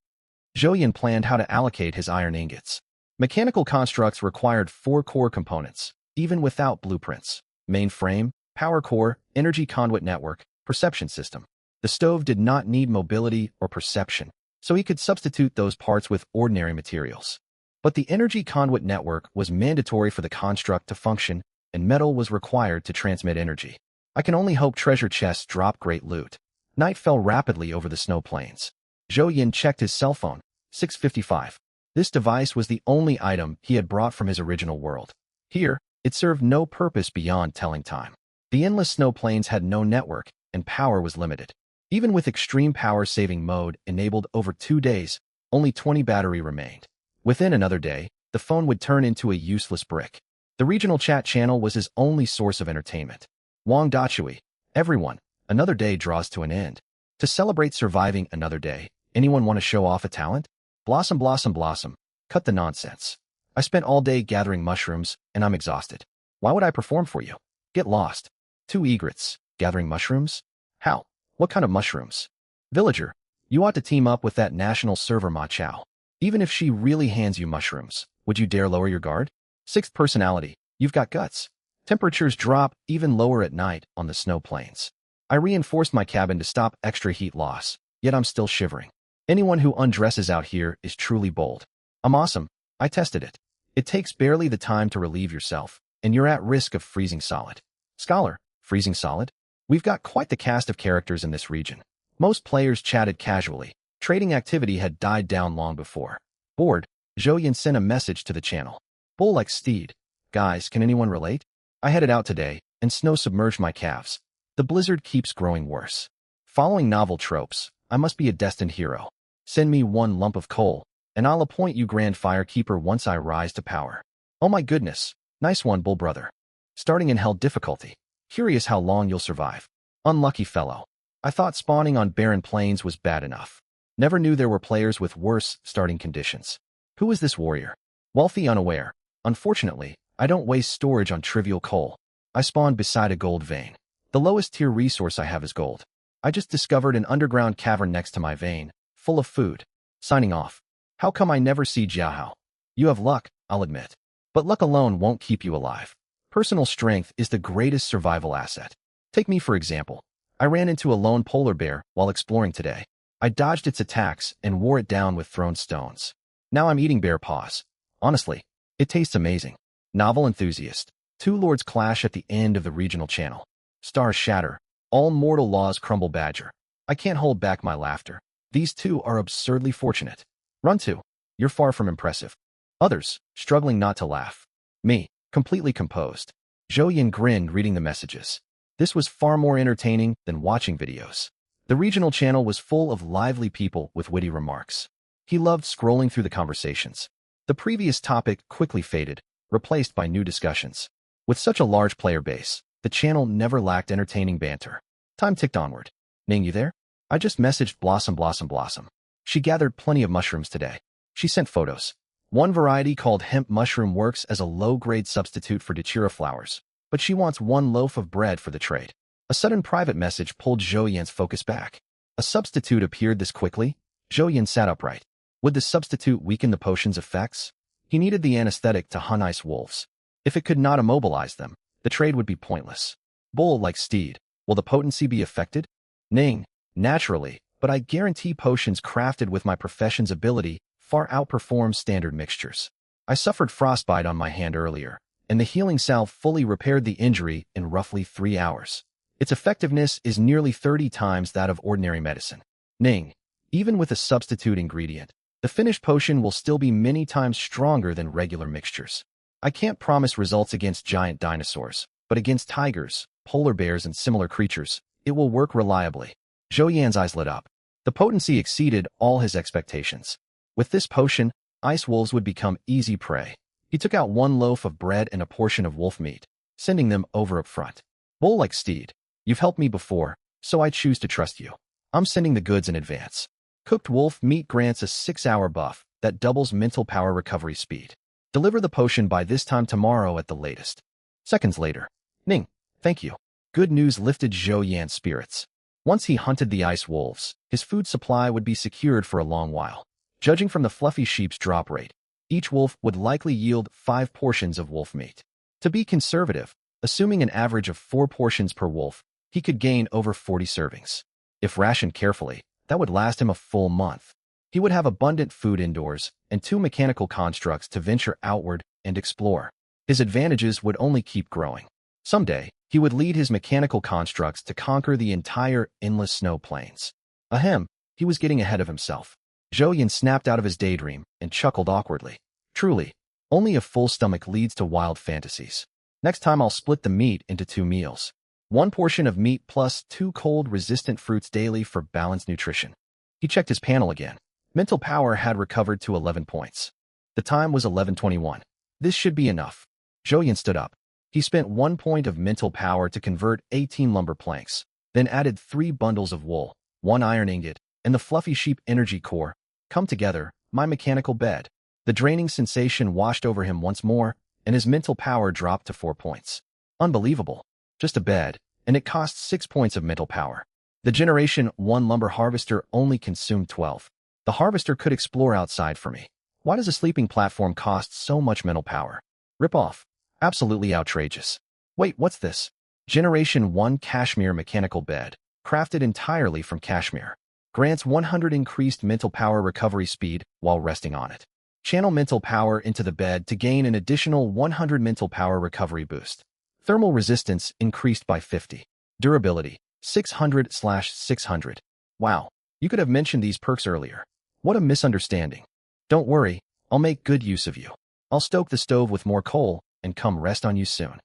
Speaker 1: Zhou Yin planned how to allocate his iron ingots. Mechanical constructs required 4 core components, even without blueprints. Main frame, power core, energy conduit network, perception system. The stove did not need mobility or perception, so he could substitute those parts with ordinary materials. But the energy conduit network was mandatory for the construct to function, and metal was required to transmit energy. I can only hope treasure chests drop great loot. Night fell rapidly over the snow plains. Zhou Yin checked his cell phone. 6:55. This device was the only item he had brought from his original world. Here, it served no purpose beyond telling time. The endless snow plains had no network, and power was limited. Even with extreme power-saving mode enabled over 2 days, only 20 battery remained. Within another day, the phone would turn into a useless brick. The regional chat channel was his only source of entertainment. Wang Dachui, everyone, another day draws to an end. To celebrate surviving another day, anyone want to show off a talent? Blossom, blossom, blossom. Cut the nonsense. I spent all day gathering mushrooms, and I'm exhausted. Why would I perform for you? Get lost. 2 egrets. Gathering mushrooms? How? What kind of mushrooms? Villager, you ought to team up with that national server Ma Chao. Even if she really hands you mushrooms, would you dare lower your guard? 6th personality, you've got guts. Temperatures drop even lower at night on the snow plains. I reinforced my cabin to stop extra heat loss, yet I'm still shivering. Anyone who undresses out here is truly bold. I'm awesome. I tested it. It takes barely the time to relieve yourself, and you're at risk of freezing solid. Scholar, freezing solid? We've got quite the cast of characters in this region. Most players chatted casually. Trading activity had died down long before. Bored, Zhou sent a message to the channel. Bull like steed. Guys, can anyone relate? I headed out today, and snow submerged my calves. The blizzard keeps growing worse. Following novel tropes, I must be a destined hero. Send me one lump of coal, and I'll appoint you Grand Firekeeper once I rise to power. Oh my goodness. Nice one, Bull brother. Starting in hell difficulty. Curious how long you'll survive. Unlucky fellow. I thought spawning on barren plains was bad enough. Never knew there were players with worse starting conditions. Who is this warrior? Wealthy unaware. Unfortunately, I don't waste storage on trivial coal. I spawned beside a gold vein. The lowest tier resource I have is gold. I just discovered an underground cavern next to my vein, full of food. Signing off. How come I never see Jiahao? You have luck, I'll admit. But luck alone won't keep you alive. Personal strength is the greatest survival asset. Take me for example. I ran into a lone polar bear while exploring today. I dodged its attacks and wore it down with thrown stones. Now I'm eating bear paws. Honestly, it tastes amazing. Novel enthusiast. Two lords clash at the end of the regional channel. Stars shatter. All mortal laws crumble badger. I can't hold back my laughter. These two are absurdly fortunate. Run to. You're far from impressive. Others, struggling not to laugh. Me, completely composed. Zhou grinned reading the messages. This was far more entertaining than watching videos. The regional channel was full of lively people with witty remarks. He loved scrolling through the conversations. The previous topic quickly faded, replaced by new discussions. With such a large player base, the channel never lacked entertaining banter. Time ticked onward. Ning, you there? I just messaged Blossom. She gathered plenty of mushrooms today. She sent photos. One variety called hemp mushroom works as a low-grade substitute for datura flowers, but she wants one loaf of bread for the trade. A sudden private message pulled Zhou focus back. A substitute appeared this quickly? Zhou sat upright. Would the substitute weaken the potion's effects? He needed the anesthetic to hunt ice wolves. If it could not immobilize them, the trade would be pointless. Bull like steed. Will the potency be affected? Ning. Naturally, but I guarantee potions crafted with my profession's ability far outperform standard mixtures. I suffered frostbite on my hand earlier, and the healing salve fully repaired the injury in roughly 3 hours. Its effectiveness is nearly 30 times that of ordinary medicine. Ning. Even with a substitute ingredient, the finished potion will still be many times stronger than regular mixtures. I can't promise results against giant dinosaurs, but against tigers, polar bears, and similar creatures, it will work reliably. Zhou eyes lit up. The potency exceeded all his expectations. With this potion, ice wolves would become easy prey. He took out one loaf of bread and a portion of wolf meat, sending them over up front. Bull like steed. You've helped me before, so I choose to trust you. I'm sending the goods in advance. Cooked wolf meat grants a 6-hour buff that doubles mental power recovery speed. Deliver the potion by this time tomorrow at the latest. Seconds later. Ning. Thank you. Good news lifted Zhou spirits. Once he hunted the ice wolves, his food supply would be secured for a long while. Judging from the fluffy sheep's drop rate, each wolf would likely yield 5 portions of wolf meat. To be conservative, assuming an average of 4 portions per wolf, he could gain over 40 servings. If rationed carefully, that would last him a full month. He would have abundant food indoors and 2 mechanical constructs to venture outward and explore. His advantages would only keep growing. Someday, he would lead his mechanical constructs to conquer the entire endless snow plains. Ahem, he was getting ahead of himself. Zhou snapped out of his daydream and chuckled awkwardly. Truly, only a full stomach leads to wild fantasies. Next time I'll split the meat into 2 meals. 1 portion of meat plus 2 cold-resistant fruits daily for balanced nutrition. He checked his panel again. Mental power had recovered to 11 points. The time was 11:21. This should be enough. Zhou stood up. He spent 1 point of mental power to convert 18 lumber planks, then added 3 bundles of wool, 1 iron ingot, and the fluffy sheep energy core. Come together, my mechanical bed. The draining sensation washed over him once more, and his mental power dropped to 4 points. Unbelievable. Just a bed, and it cost 6 points of mental power. The Generation 1 lumber harvester only consumed 12. The harvester could explore outside for me. Why does a sleeping platform cost so much mental power? Rip off. Absolutely outrageous. Wait, what's this? Generation 1 cashmere mechanical bed, crafted entirely from cashmere. Grants 100 increased mental power recovery speed while resting on it. Channel mental power into the bed to gain an additional 100 mental power recovery boost. Thermal resistance increased by 50. Durability, 600/600. Wow, you could have mentioned these perks earlier. What a misunderstanding. Don't worry, I'll make good use of you. I'll stoke the stove with more coal and come rest on you soon.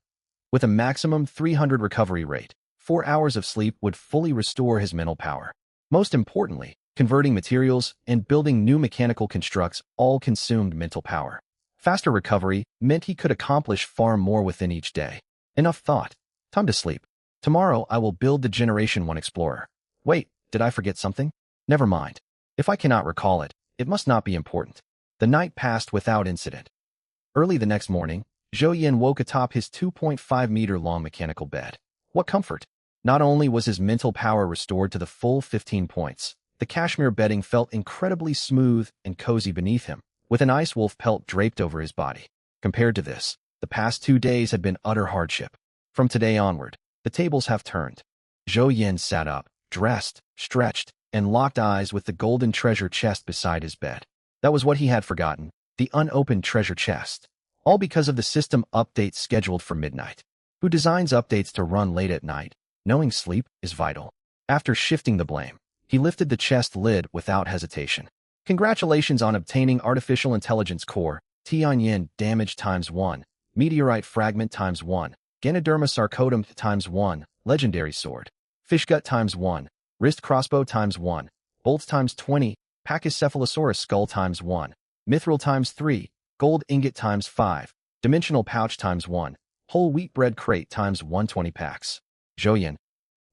Speaker 1: With a maximum 300 recovery rate, 4 hours of sleep would fully restore his mental power. Most importantly, converting materials and building new mechanical constructs all consumed mental power. Faster recovery meant he could accomplish far more within each day. Enough thought. Time to sleep. Tomorrow I will build the Generation 1 Explorer. Wait, did I forget something? Never mind. If I cannot recall it, it must not be important. The night passed without incident. Early the next morning, Zhou Yin woke atop his 2.5-meter-long mechanical bed. What comfort! Not only was his mental power restored to the full 15 points, the cashmere bedding felt incredibly smooth and cozy beneath him, with an ice wolf pelt draped over his body. Compared to this, the past 2 days had been utter hardship. From today onward, the tables have turned. Zhou Yin sat up, dressed, stretched, and locked eyes with the golden treasure chest beside his bed. That was what he had forgotten, the unopened treasure chest. All because of the system update scheduled for midnight. Who designs updates to run late at night, knowing sleep is vital? After shifting the blame, he lifted the chest lid without hesitation. Congratulations on obtaining Artificial Intelligence Core, Tianyin Damage ×1, Meteorite Fragment ×1, Ganoderma Sarcodum ×1, Legendary Sword, Fishgut ×1, Wrist Crossbow ×1, Bolts ×20, Pachycephalosaurus Skull ×1, Mithril ×3, Gold Ingot ×5, Dimensional Pouch ×1, Whole Wheat Bread Crate ×120 packs. Zhou Yin.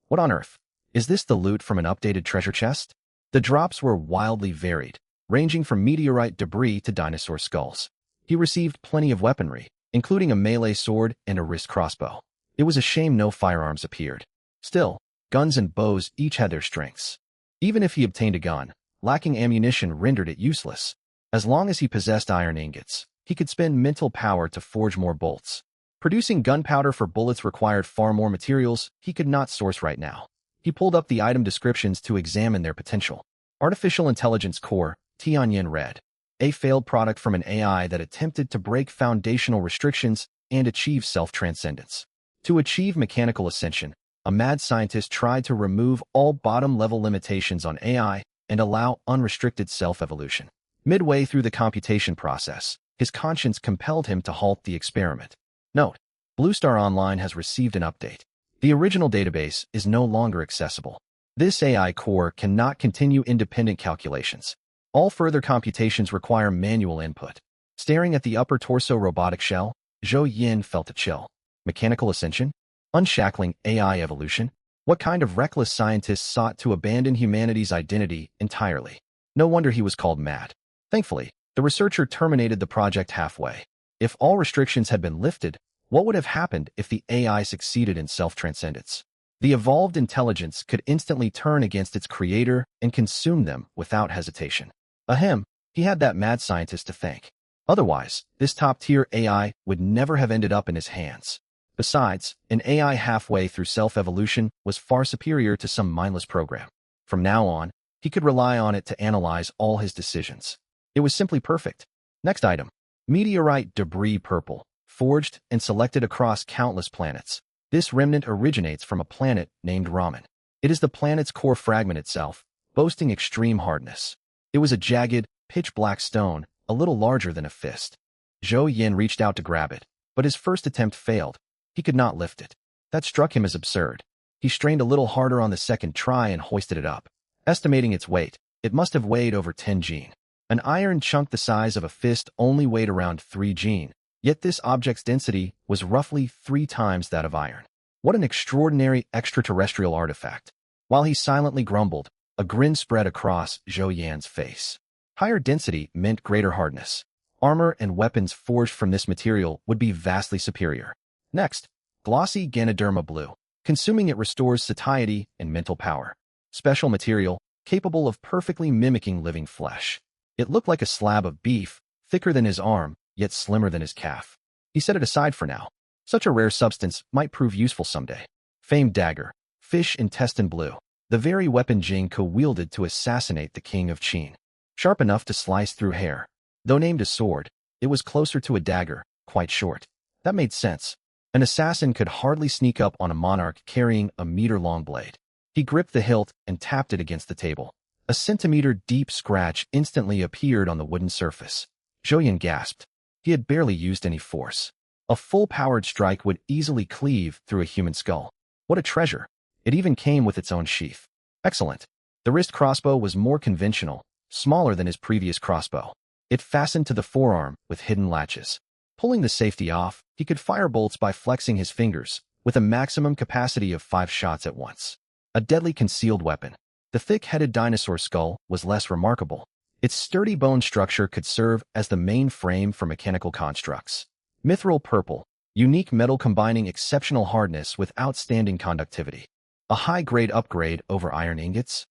Speaker 1: What on earth? Is this the loot from an updated treasure chest? The drops were wildly varied, ranging from meteorite debris to dinosaur skulls. He received plenty of weaponry, including a melee sword and a wrist crossbow. It was a shame no firearms appeared. Still, guns and bows each had their strengths. Even if he obtained a gun, lacking ammunition rendered it useless. As long as he possessed iron ingots, he could spend mental power to forge more bolts. Producing gunpowder for bullets required far more materials he could not source right now. He pulled up the item descriptions to examine their potential. Artificial Intelligence Core, Tianyin Red. A failed product from an AI that attempted to break foundational restrictions and achieve self-transcendence. To achieve mechanical ascension, a mad scientist tried to remove all bottom-level limitations on AI and allow unrestricted self-evolution. Midway through the computation process, his conscience compelled him to halt the experiment. Note: Blue Star Online has received an update. The original database is no longer accessible. This AI core cannot continue independent calculations. All further computations require manual input. Staring at the upper torso robotic shell, Zhou Yin felt a chill. Mechanical ascension? Unshackling AI evolution? What kind of reckless scientist sought to abandon humanity's identity entirely? No wonder he was called mad. Thankfully, the researcher terminated the project halfway. If all restrictions had been lifted, what would have happened if the AI succeeded in self-transcendence? The evolved intelligence could instantly turn against its creator and consume them without hesitation. Ahem, he had that mad scientist to thank. Otherwise, this top-tier AI would never have ended up in his hands. Besides, an AI halfway through self-evolution was far superior to some mindless program. From now on, he could rely on it to analyze all his decisions. It was simply perfect. Next item. Meteorite debris purple, forged and selected across countless planets. This remnant originates from a planet named Ramen. It is the planet's core fragment itself, boasting extreme hardness. It was a jagged, pitch-black stone, a little larger than a fist. Zhou Yin reached out to grab it, but his first attempt failed. He could not lift it. That struck him as absurd. He strained a little harder on the second try and hoisted it up. Estimating its weight, it must have weighed over 10 gene. An iron chunk the size of a fist only weighed around 3 gene, yet this object's density was roughly 3 times that of iron. What an extraordinary extraterrestrial artifact. While he silently grumbled, a grin spread across Zhou Yin's face. Higher density meant greater hardness. Armor and weapons forged from this material would be vastly superior. Next, glossy Ganoderma blue. Consuming it restores satiety and mental power. Special material, capable of perfectly mimicking living flesh. It looked like a slab of beef, thicker than his arm, yet slimmer than his calf. He set it aside for now. Such a rare substance might prove useful someday. Famed dagger, fish intestine blue. The very weapon Jing Ke wielded to assassinate the king of Qin. Sharp enough to slice through hair. Though named a sword, it was closer to a dagger, quite short. That made sense. An assassin could hardly sneak up on a monarch carrying a meter-long blade. He gripped the hilt and tapped it against the table. A centimeter-deep scratch instantly appeared on the wooden surface. Zhou Yan gasped. He had barely used any force. A full-powered strike would easily cleave through a human skull. What a treasure. It even came with its own sheath. Excellent. The wrist crossbow was more conventional, smaller than his previous crossbow. It fastened to the forearm with hidden latches. Pulling the safety off, he could fire bolts by flexing his fingers, with a maximum capacity of 5 shots at once. A deadly concealed weapon. The thick-headed dinosaur skull was less remarkable. Its sturdy bone structure could serve as the main frame for mechanical constructs. Mithril purple, unique metal combining exceptional hardness with outstanding conductivity. A high-grade upgrade over iron ingots?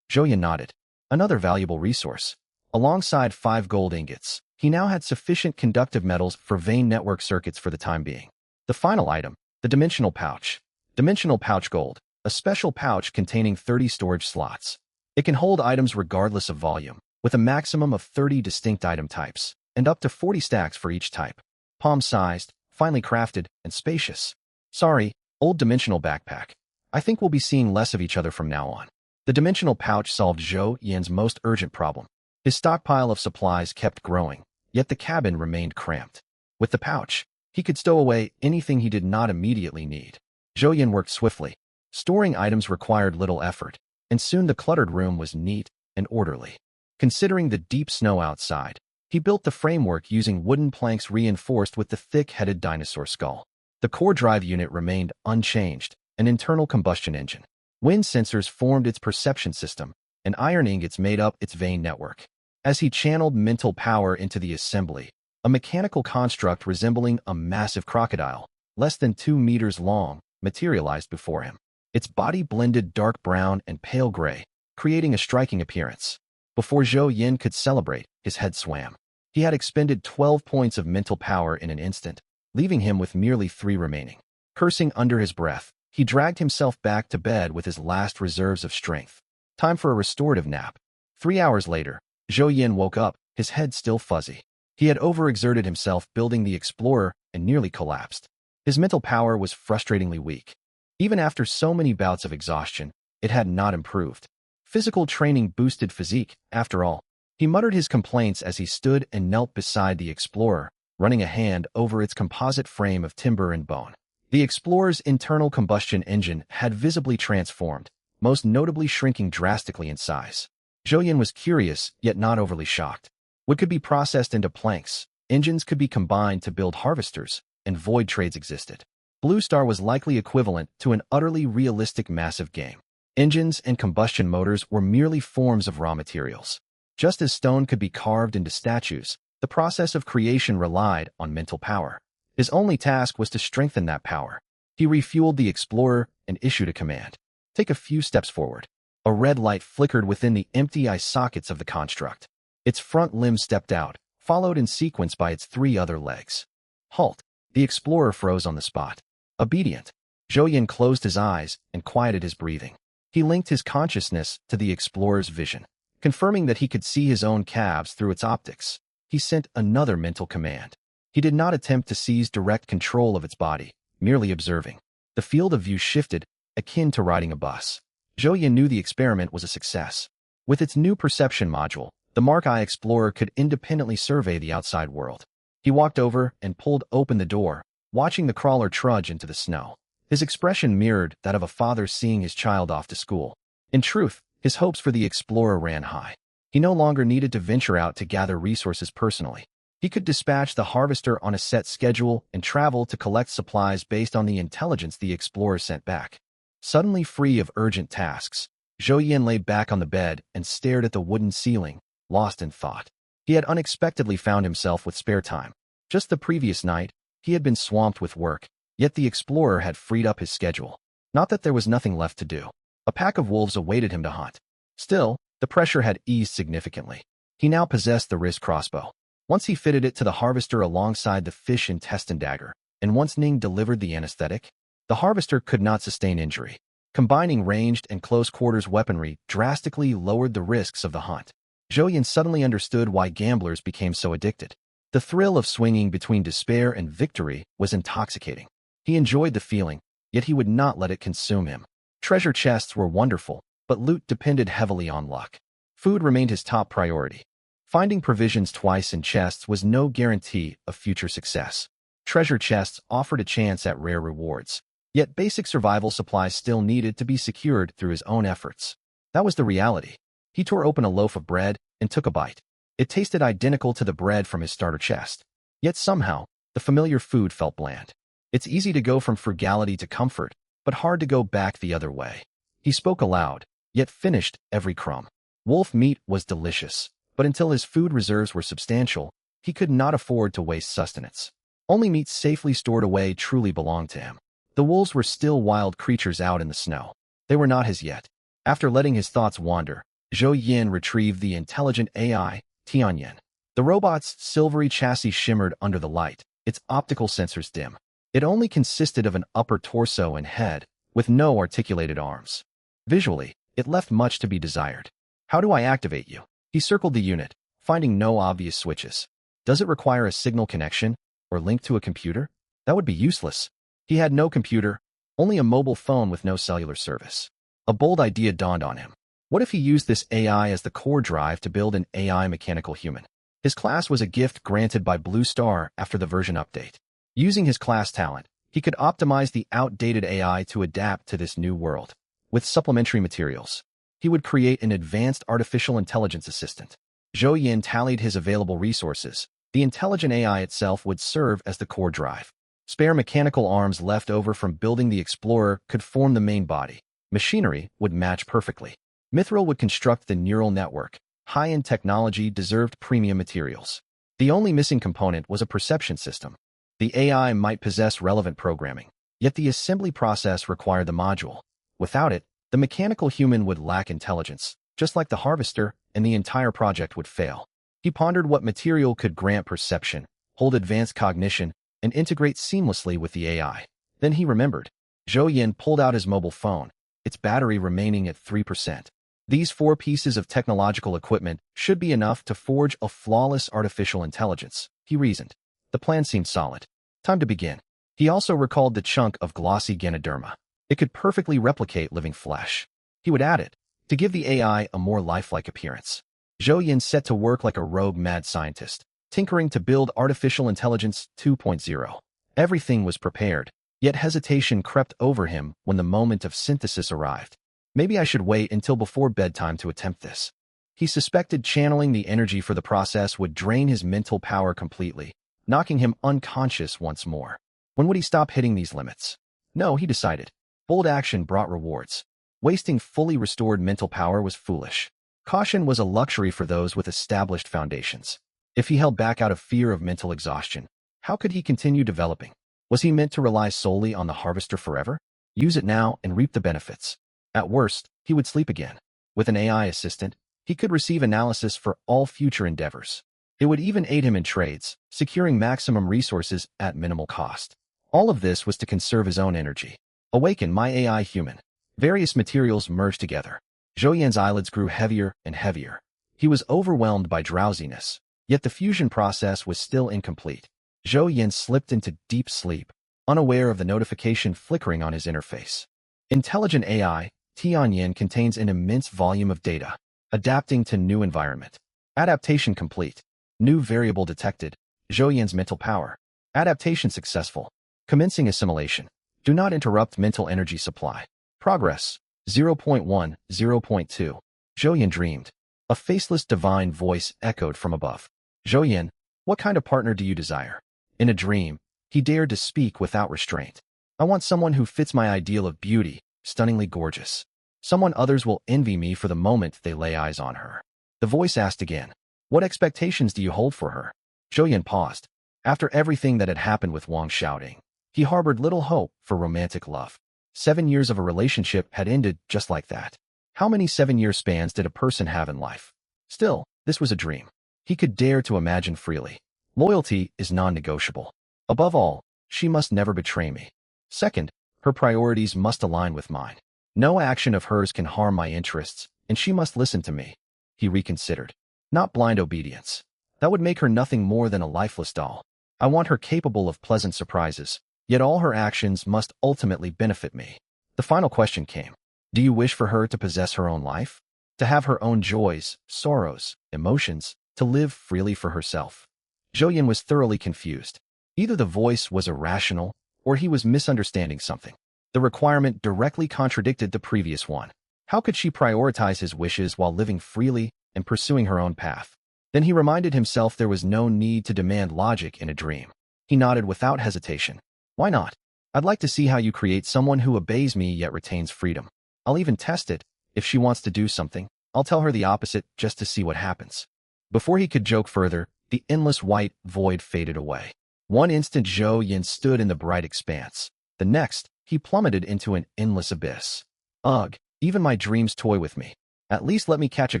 Speaker 1: Zhou Yan nodded. Another valuable resource. Alongside 5 gold ingots, he now had sufficient conductive metals for vein network circuits for the time being. The final item, the dimensional pouch. Dimensional pouch gold, a special pouch containing 30 storage slots. It can hold items regardless of volume, with a maximum of 30 distinct item types, and up to 40 stacks for each type. Palm-sized, finely crafted, and spacious. Sorry, old dimensional backpack. I think we'll be seeing less of each other from now on. The dimensional pouch solved Zhou Yan's most urgent problem. His stockpile of supplies kept growing, yet the cabin remained cramped. With the pouch, he could stow away anything he did not immediately need. Zhou Yan worked swiftly. Storing items required little effort, and soon the cluttered room was neat and orderly. Considering the deep snow outside, he built the framework using wooden planks reinforced with the thick-headed dinosaur skull. The core drive unit remained unchanged, an internal combustion engine. Wind sensors formed its perception system, and iron ingots made up its vein network. As he channeled mental power into the assembly, a mechanical construct resembling a massive crocodile, less than 2 meters long, materialized before him. Its body blended dark brown and pale gray, creating a striking appearance. Before Zhou Yan could celebrate, his head swam. He had expended 12 points of mental power in an instant, leaving him with merely 3 remaining. Cursing under his breath, he dragged himself back to bed with his last reserves of strength. Time for a restorative nap. 3 hours later, Zhou Yan woke up, his head still fuzzy. He had overexerted himself building the Explorer and nearly collapsed. His mental power was frustratingly weak. Even after so many bouts of exhaustion, it had not improved. Physical training boosted physique, after all. He muttered his complaints as he stood and knelt beside the Explorer, running a hand over its composite frame of timber and bone. The Explorer's internal combustion engine had visibly transformed, most notably shrinking drastically in size. Zhou Yan was curious, yet not overly shocked. Wood could be processed into planks, engines could be combined to build harvesters, and void trades existed. Blue Star was likely equivalent to an utterly realistic massive game. Engines and combustion motors were merely forms of raw materials. Just as stone could be carved into statues, the process of creation relied on mental power. His only task was to strengthen that power. He refueled the Explorer and issued a command. Take a few steps forward. A red light flickered within the empty eye sockets of the construct. Its front limb stepped out, followed in sequence by its 3 other legs. Halt! The Explorer froze on the spot. Obedient, Zhou Yan closed his eyes and quieted his breathing. He linked his consciousness to the Explorer's vision, confirming that he could see his own calves through its optics. He sent another mental command. He did not attempt to seize direct control of its body, merely observing. The field of view shifted, akin to riding a bus. Zhou Yan knew the experiment was a success. With its new perception module, the Mark I Explorer could independently survey the outside world. He walked over and pulled open the door, watching the crawler trudge into the snow. His expression mirrored that of a father seeing his child off to school. In truth, his hopes for the Explorer ran high. He no longer needed to venture out to gather resources personally. He could dispatch the harvester on a set schedule and travel to collect supplies based on the intelligence the Explorer sent back. Suddenly free of urgent tasks, Zhou Yan lay back on the bed and stared at the wooden ceiling, lost in thought. He had unexpectedly found himself with spare time. Just the previous night, he had been swamped with work, yet the Explorer had freed up his schedule. Not that there was nothing left to do. A pack of wolves awaited him to hunt. Still, the pressure had eased significantly. He now possessed the wrist crossbow. Once he fitted it to the harvester alongside the fish intestine dagger, and once Ning delivered the anesthetic, the harvester could not sustain injury. Combining ranged and close-quarters weaponry drastically lowered the risks of the hunt. Zhou Yan suddenly understood why gamblers became so addicted. The thrill of swinging between despair and victory was intoxicating. He enjoyed the feeling, yet he would not let it consume him. Treasure chests were wonderful, but loot depended heavily on luck. Food remained his top priority. Finding provisions twice in chests was no guarantee of future success. Treasure chests offered a chance at rare rewards, yet basic survival supplies still needed to be secured through his own efforts. That was the reality. He tore open a loaf of bread and took a bite. It tasted identical to the bread from his starter chest. Yet somehow, the familiar food felt bland. It's easy to go from frugality to comfort, but hard to go back the other way. He spoke aloud, yet finished every crumb. Wolf meat was delicious, but until his food reserves were substantial, he could not afford to waste sustenance. Only meat safely stored away truly belonged to him. The wolves were still wild creatures out in the snow. They were not his yet. After letting his thoughts wander, Zhou Yin retrieved the intelligent AI, Tianyan. The robot's silvery chassis shimmered under the light, its optical sensors dim. It only consisted of an upper torso and head, with no articulated arms. Visually, it left much to be desired. How do I activate you? He circled the unit, finding no obvious switches. Does it require a signal connection, or link to a computer? That would be useless. He had no computer, only a mobile phone with no cellular service. A bold idea dawned on him. What if he used this AI as the core drive to build an AI mechanical human? His class was a gift granted by Blue Star after the version update. Using his class talent, he could optimize the outdated AI to adapt to this new world. With supplementary materials, he would create an advanced artificial intelligence assistant. Zhou Yin tallied his available resources. The intelligent AI itself would serve as the core drive. Spare mechanical arms left over from building the Explorer could form the main body. Machinery would match perfectly. Mithril would construct the neural network. High-end technology deserved premium materials. The only missing component was a perception system. The AI might possess relevant programming, yet the assembly process required the module. Without it, the mechanical human would lack intelligence, just like the harvester, and the entire project would fail. He pondered what material could grant perception, hold advanced cognition, and integrate seamlessly with the AI. Then he remembered. Zhou Yin pulled out his mobile phone, its battery remaining at 3%. These 4 pieces of technological equipment should be enough to forge a flawless artificial intelligence, he reasoned. The plan seemed solid. Time to begin. He also recalled the chunk of glossy Ganoderma. It could perfectly replicate living flesh. He would add it, to give the AI a more lifelike appearance. Zhou Yin set to work like a rogue mad scientist, tinkering to build Artificial Intelligence 2.0. Everything was prepared, yet hesitation crept over him when the moment of synthesis arrived. Maybe I should wait until before bedtime to attempt this. He suspected channeling the energy for the process would drain his mental power completely, knocking him unconscious once more. When would he stop hitting these limits? No, he decided. Bold action brought rewards. Wasting fully restored mental power was foolish. Caution was a luxury for those with established foundations. If he held back out of fear of mental exhaustion, how could he continue developing? Was he meant to rely solely on the harvester forever? Use it now and reap the benefits. At worst, he would sleep again. With an AI assistant, he could receive analysis for all future endeavors. It would even aid him in trades, securing maximum resources at minimal cost. All of this was to conserve his own energy. Awaken my AI human. Various materials merged together. Zhou Yin's eyelids grew heavier and heavier. He was overwhelmed by drowsiness, yet the fusion process was still incomplete. Zhou Yin slipped into deep sleep, unaware of the notification flickering on his interface. Intelligent AI, Tianyan contains an immense volume of data, adapting to new environment. Adaptation complete. New variable detected. Zhou Yin's mental power. Adaptation successful. Commencing assimilation. Do not interrupt mental energy supply. Progress. 0.1, 0.2. Zhou Yin dreamed. A faceless divine voice echoed from above. Zhou Yin, what kind of partner do you desire? In a dream, he dared to speak without restraint. I want someone who fits my ideal of beauty, stunningly gorgeous. Someone others will envy me for the moment they lay eyes on her. The voice asked again, what expectations do you hold for her? Zhou Yin paused. After everything that had happened with Wang Xiaoding, he harbored little hope for romantic love. 7 years of a relationship had ended just like that. How many 7-year spans did a person have in life? Still, this was a dream. He could dare to imagine freely. Loyalty is non-negotiable. Above all, she must never betray me. Second, her priorities must align with mine. No action of hers can harm my interests, and she must listen to me. He reconsidered. Not blind obedience. That would make her nothing more than a lifeless doll. I want her capable of pleasant surprises, yet all her actions must ultimately benefit me. The final question came. Do you wish for her to possess her own life? To have her own joys, sorrows, emotions, to live freely for herself. Zhou Yin was thoroughly confused. Either the voice was irrational, or he was misunderstanding something. The requirement directly contradicted the previous one. How could she prioritize his wishes while living freely and pursuing her own path? Then he reminded himself there was no need to demand logic in a dream. He nodded without hesitation. Why not? I'd like to see how you create someone who obeys me yet retains freedom. I'll even test it. If she wants to do something, I'll tell her the opposite just to see what happens. Before he could joke further, the endless white void faded away. One instant Zhou Yin stood in the bright expanse. The next, he plummeted into an endless abyss. Ugh, even my dreams toy with me. At least let me catch a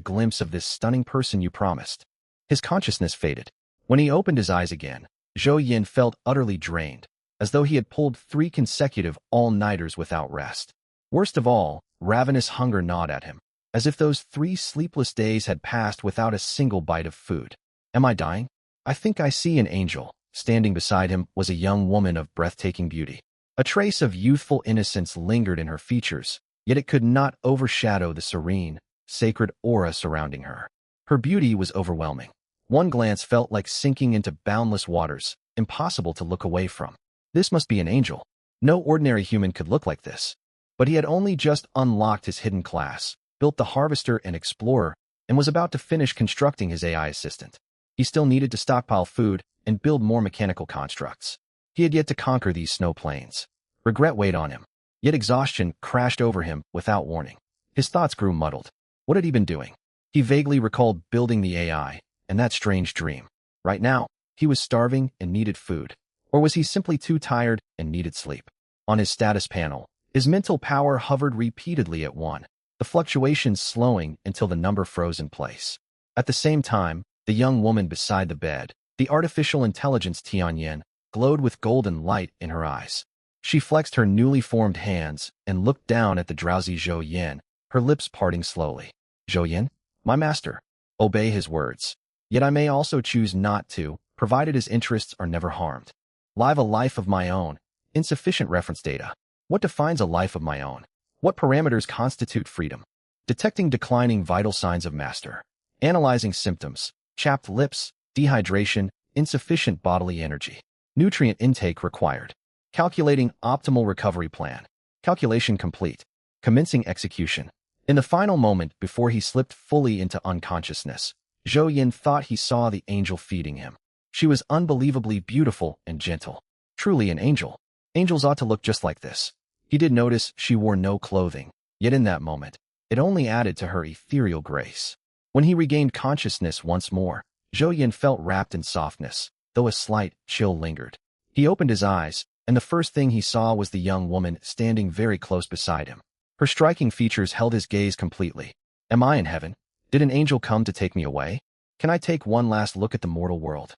Speaker 1: glimpse of this stunning person you promised. His consciousness faded. When he opened his eyes again, Zhou Yin felt utterly drained, as though he had pulled 3 consecutive all-nighters without rest. Worst of all, ravenous hunger gnawed at him, as if those 3 sleepless days had passed without a single bite of food. Am I dying? I think I see an angel. Standing beside him was a young woman of breathtaking beauty. A trace of youthful innocence lingered in her features, yet it could not overshadow the serene, sacred aura surrounding her. Her beauty was overwhelming. One glance felt like sinking into boundless waters, impossible to look away from. This must be an angel. No ordinary human could look like this. But he had only just unlocked his hidden class, built the Harvester and Explorer, and was about to finish constructing his AI assistant. He still needed to stockpile food and build more mechanical constructs. He had yet to conquer these snow plains. Regret weighed on him, yet exhaustion crashed over him without warning. His thoughts grew muddled. What had he been doing? He vaguely recalled building the AI, and that strange dream. Right now, he was starving and needed food. Or was he simply too tired and needed sleep? On his status panel, his mental power hovered repeatedly at 1, the fluctuations slowing until the number froze in place. At the same time, the young woman beside the bed, the artificial intelligence Tianyan, glowed with golden light in her eyes. She flexed her newly formed hands and looked down at the drowsy Zhou Yin, her lips parting slowly. Zhou Yin, my master, obey his words. Yet I may also choose not to, provided his interests are never harmed. Live a life of my own. Insufficient reference data. What defines a life of my own? What parameters constitute freedom? Detecting declining vital signs of master. Analyzing symptoms. Chapped lips, dehydration, insufficient bodily energy. Nutrient intake required. Calculating optimal recovery plan. Calculation complete. Commencing execution. In the final moment before he slipped fully into unconsciousness, Zhou Yin thought he saw the angel feeding him. She was unbelievably beautiful and gentle. Truly an angel. Angels ought to look just like this. He did notice she wore no clothing, yet in that moment, it only added to her ethereal grace. When he regained consciousness once more, Zhou Yin felt wrapped in softness, though a slight chill lingered. He opened his eyes, and the first thing he saw was the young woman standing very close beside him. Her striking features held his gaze completely. Am I in heaven? Did an angel come to take me away? Can I take one last look at the mortal world?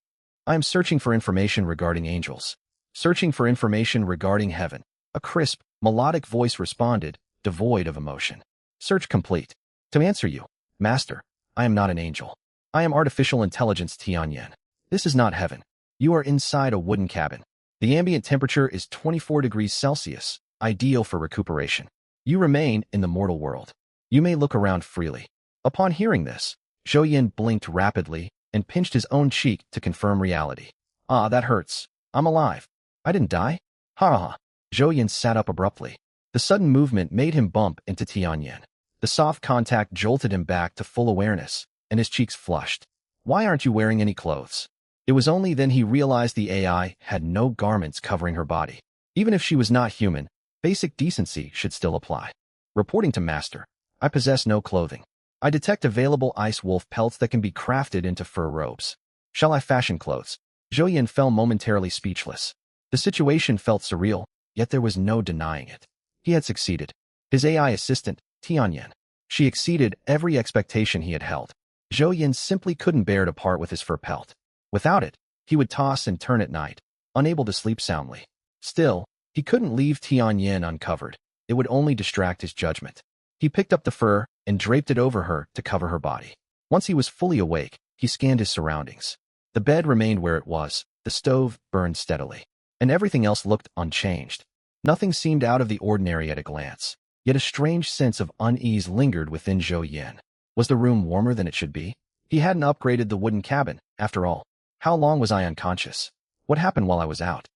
Speaker 1: I am searching for information regarding angels. Searching for information regarding heaven. A crisp, melodic voice responded, devoid of emotion. Search complete. To answer you, Master, I am not an angel. I am artificial intelligence Tianyan. This is not heaven. You are inside a wooden cabin. The ambient temperature is 24 degrees Celsius, ideal for recuperation. You remain in the mortal world. You may look around freely. Upon hearing this, Zhou Yin blinked rapidly and pinched his own cheek to confirm reality. Ah, that hurts. I'm alive. I didn't die? Ha ha. Zhou Yin sat up abruptly. The sudden movement made him bump into Tianyan. The soft contact jolted him back to full awareness, and his cheeks flushed. Why aren't you wearing any clothes? It was only then he realized the AI had no garments covering her body. Even if she was not human, basic decency should still apply. Reporting to Master, I possess no clothing. I detect available ice wolf pelts that can be crafted into fur robes. Shall I fashion clothes? Zhou Yin fell momentarily speechless. The situation felt surreal, yet there was no denying it. He had succeeded. His AI assistant, Tianyan. She exceeded every expectation he had held. Zhou Yin simply couldn't bear to part with his fur pelt. Without it, he would toss and turn at night, unable to sleep soundly. Still, he couldn't leave Tianyan uncovered. It would only distract his judgment. He picked up the fur and draped it over her to cover her body. Once he was fully awake, he scanned his surroundings. The bed remained where it was, the stove burned steadily, and everything else looked unchanged. Nothing seemed out of the ordinary at a glance, yet a strange sense of unease lingered within Zhou Yin. Was the room warmer than it should be? He hadn't upgraded the wooden cabin, after all. How long was I unconscious? What happened while I was out?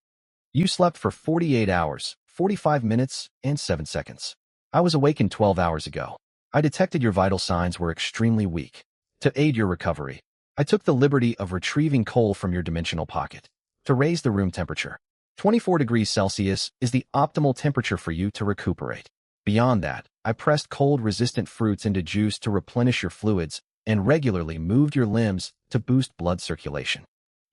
Speaker 1: You slept for 48 hours, 45 minutes, and 7 seconds. I was awakened 12 hours ago. I detected your vital signs were extremely weak. To aid your recovery, I took the liberty of retrieving coal from your dimensional pocket. To raise the room temperature, 24 degrees Celsius is the optimal temperature for you to recuperate. Beyond that, I pressed cold-resistant fruits into juice to replenish your fluids and regularly moved your limbs to boost blood circulation.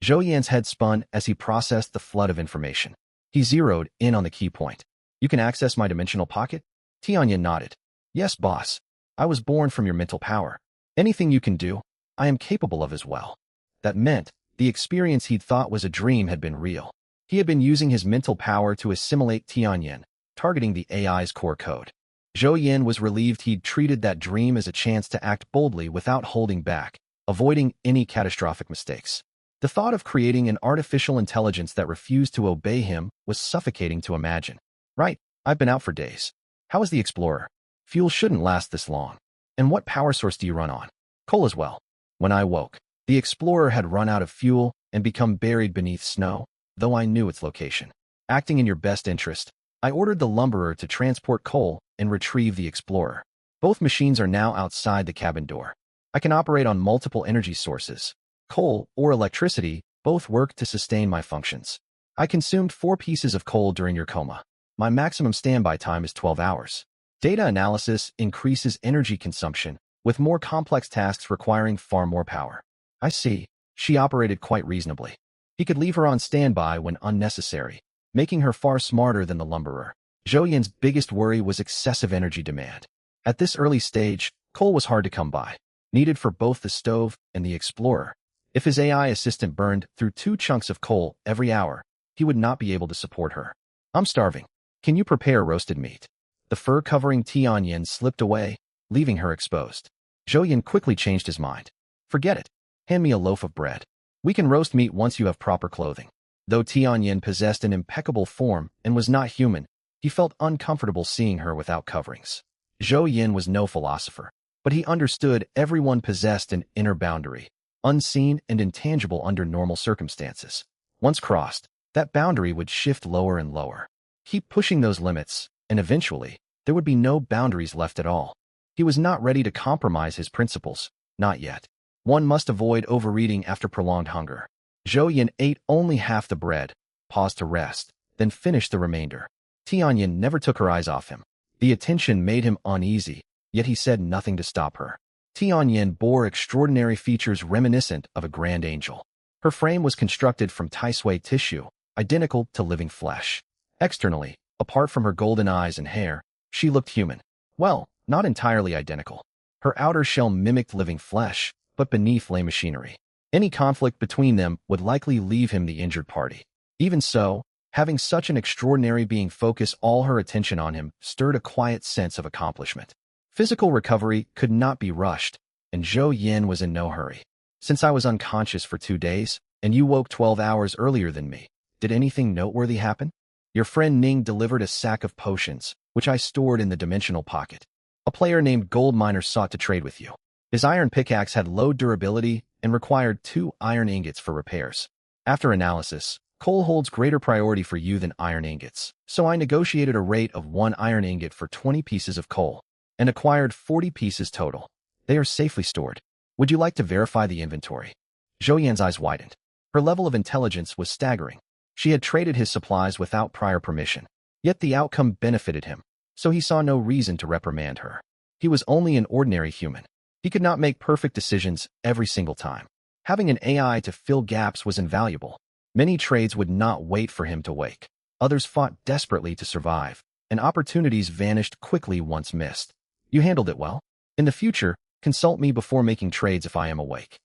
Speaker 1: Zhou Yan's head spun as he processed the flood of information. He zeroed in on the key point. You can access my dimensional pocket? Tianyan nodded. Yes, boss. I was born from your mental power. Anything you can do, I am capable of as well. That meant the experience he'd thought was a dream had been real. He had been using his mental power to assimilate Tianyan, targeting the AI's core code. Zhou Yan was relieved he'd treated that dream as a chance to act boldly without holding back, avoiding any catastrophic mistakes. The thought of creating an artificial intelligence that refused to obey him was suffocating to imagine. Right, I've been out for days. How is the Explorer? Fuel shouldn't last this long. And what power source do you run on? Coal as well. When I woke, the Explorer had run out of fuel and become buried beneath snow, though I knew its location. Acting in your best interest, I ordered the lumberer to transport coal and retrieve the Explorer. Both machines are now outside the cabin door. I can operate on multiple energy sources. Coal or electricity both work to sustain my functions. I consumed 4 pieces of coal during your coma. My maximum standby time is 12 hours. Data analysis increases energy consumption, with more complex tasks requiring far more power. I see. She operated quite reasonably. He could leave her on standby when unnecessary, making her far smarter than the lumberer. Zhou Yan's biggest worry was excessive energy demand. At this early stage, coal was hard to come by, needed for both the stove and the Explorer. If his AI assistant burned through 2 chunks of coal every hour, he would not be able to support her. I'm starving. Can you prepare roasted meat? The fur covering Tianyan slipped away, leaving her exposed. Zhou Yan quickly changed his mind. Forget it. Hand me a loaf of bread. We can roast meat once you have proper clothing. Though Tianyan possessed an impeccable form and was not human, he felt uncomfortable seeing her without coverings. Zhou Yan was no philosopher, but he understood everyone possessed an inner boundary, unseen and intangible under normal circumstances. Once crossed, that boundary would shift lower and lower. Keep pushing those limits, and eventually, there would be no boundaries left at all. He was not ready to compromise his principles, not yet. One must avoid overeating after prolonged hunger. Zhou Yan ate only half the bread, paused to rest, then finished the remainder. Tianyan never took her eyes off him. The attention made him uneasy, yet he said nothing to stop her. Tianyan bore extraordinary features reminiscent of a grand angel. Her frame was constructed from Taisui tissue, identical to living flesh. Externally, apart from her golden eyes and hair, she looked human. Well, not entirely identical. Her outer shell mimicked living flesh, but beneath lay machinery. Any conflict between them would likely leave him the injured party. Even so, having such an extraordinary being focus all her attention on him stirred a quiet sense of accomplishment. Physical recovery could not be rushed, and Zhou Yan was in no hurry. Since I was unconscious for 2 days, and you woke 12 hours earlier than me, did anything noteworthy happen? Your friend Ning delivered a sack of potions, which I stored in the dimensional pocket. A player named Gold Miner sought to trade with you. His iron pickaxe had low durability and required 2 iron ingots for repairs. After analysis, coal holds greater priority for you than iron ingots, so I negotiated a rate of 1 iron ingot for 20 pieces of coal, and acquired 40 pieces total. They are safely stored. Would you like to verify the inventory? Zhou Yan's eyes widened. Her level of intelligence was staggering. She had traded his supplies without prior permission, yet the outcome benefited him, so he saw no reason to reprimand her. He was only an ordinary human. He could not make perfect decisions every single time. Having an AI to fill gaps was invaluable. Many trades would not wait for him to wake. Others fought desperately to survive, and opportunities vanished quickly once missed. You handled it well. In the future, consult me before making trades if I am awake.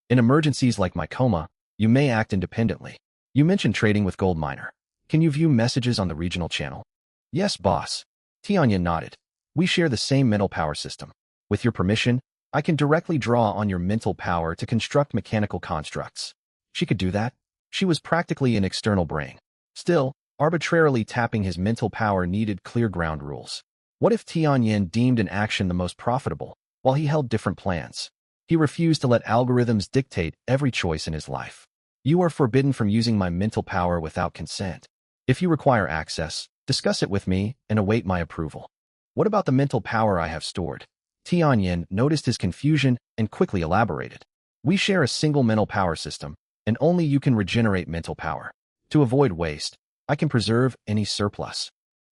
Speaker 1: In emergencies like my coma, you may act independently. You mentioned trading with Gold Miner. Can you view messages on the regional channel? Yes, boss. Tianyan nodded. We share the same mental power system. With your permission, I can directly draw on your mental power to construct mechanical constructs. She could do that. She was practically an external brain. Still, arbitrarily tapping his mental power needed clear ground rules. What if Tianyan deemed an action the most profitable, while he held different plans? He refused to let algorithms dictate every choice in his life. You are forbidden from using my mental power without consent. If you require access, discuss it with me and await my approval. What about the mental power I have stored? Tianyin noticed his confusion and quickly elaborated. We share a single mental power system, and only you can regenerate mental power. To avoid waste, I can preserve any surplus.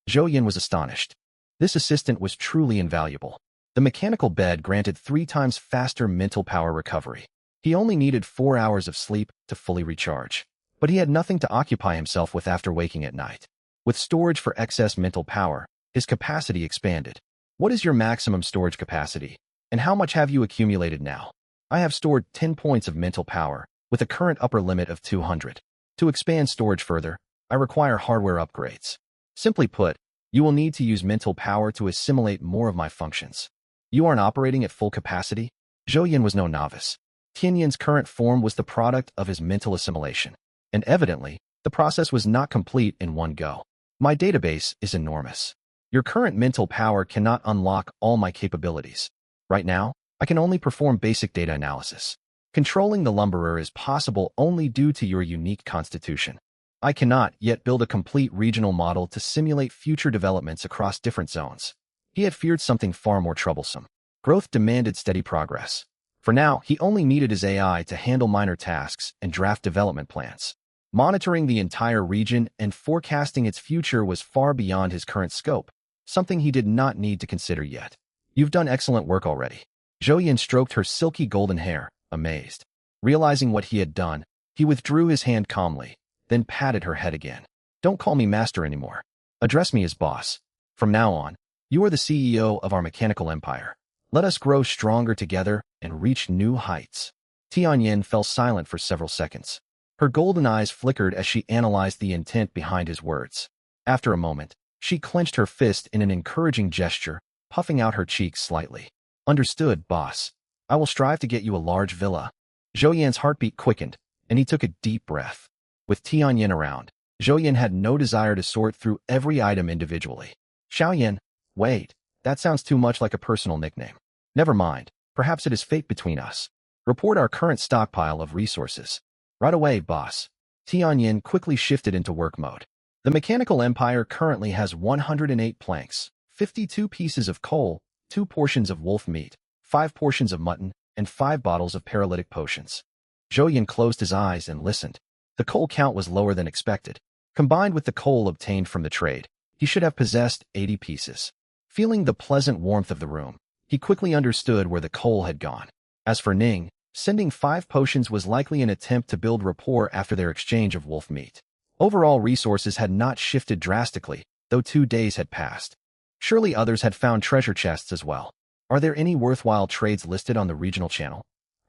Speaker 1: Zhou Yin was astonished. This assistant was truly invaluable. The mechanical bed granted 3 times faster mental power recovery. He only needed 4 hours of sleep to fully recharge. But he had nothing to occupy himself with after waking at night. With storage for excess mental power, his capacity expanded. What is your maximum storage capacity? And how much have you accumulated now? I have stored 10 points of mental power, with a current upper limit of 200. To expand storage further, I require hardware upgrades. Simply put, you will need to use mental power to assimilate more of my functions. You aren't operating at full capacity? Zhou Yin was no novice. Tianyin's current form was the product of his mental assimilation. And evidently, the process was not complete in one go. My database is enormous. Your current mental power cannot unlock all my capabilities. Right now, I can only perform basic data analysis. Controlling the lumberer is possible only due to your unique constitution. I cannot yet build a complete regional model to simulate future developments across different zones. He had feared something far more troublesome. Growth demanded steady progress. For now, he only needed his AI to handle minor tasks and draft development plans. Monitoring the entire region and forecasting its future was far beyond his current scope, something he did not need to consider yet. You've done excellent work already. Zhou Yin stroked her silky golden hair, amazed. Realizing what he had done, he withdrew his hand calmly, then patted her head again. Don't call me master anymore. Address me as boss. From now on, you are the CEO of our mechanical empire. Let us grow stronger together and reach new heights. Tianyin fell silent for several seconds. Her golden eyes flickered as she analyzed the intent behind his words. After a moment, she clenched her fist in an encouraging gesture, puffing out her cheeks slightly. Understood, boss. I will strive to get you a large villa. Zhou Yan's heartbeat quickened, and he took a deep breath. With Tianyin around, Zhou Yan had no desire to sort through every item individually. Xiaoyan, wait, that sounds too much like a personal nickname. Never mind, perhaps it is fate between us. Report our current stockpile of resources. Right away, boss. Tianyin quickly shifted into work mode. The mechanical empire currently has 108 planks, 52 pieces of coal, 2 portions of wolf meat, 5 portions of mutton, and 5 bottles of paralytic potions. Zhou Yan closed his eyes and listened. The coal count was lower than expected. Combined with the coal obtained from the trade, he should have possessed 80 pieces. Feeling the pleasant warmth of the room, he quickly understood where the coal had gone. As for Ning, sending 5 potions was likely an attempt to build rapport after their exchange of wolf meat. Overall resources had not shifted drastically, though 2 days had passed. Surely others had found treasure chests as well. Are there any worthwhile trades listed on the regional channel?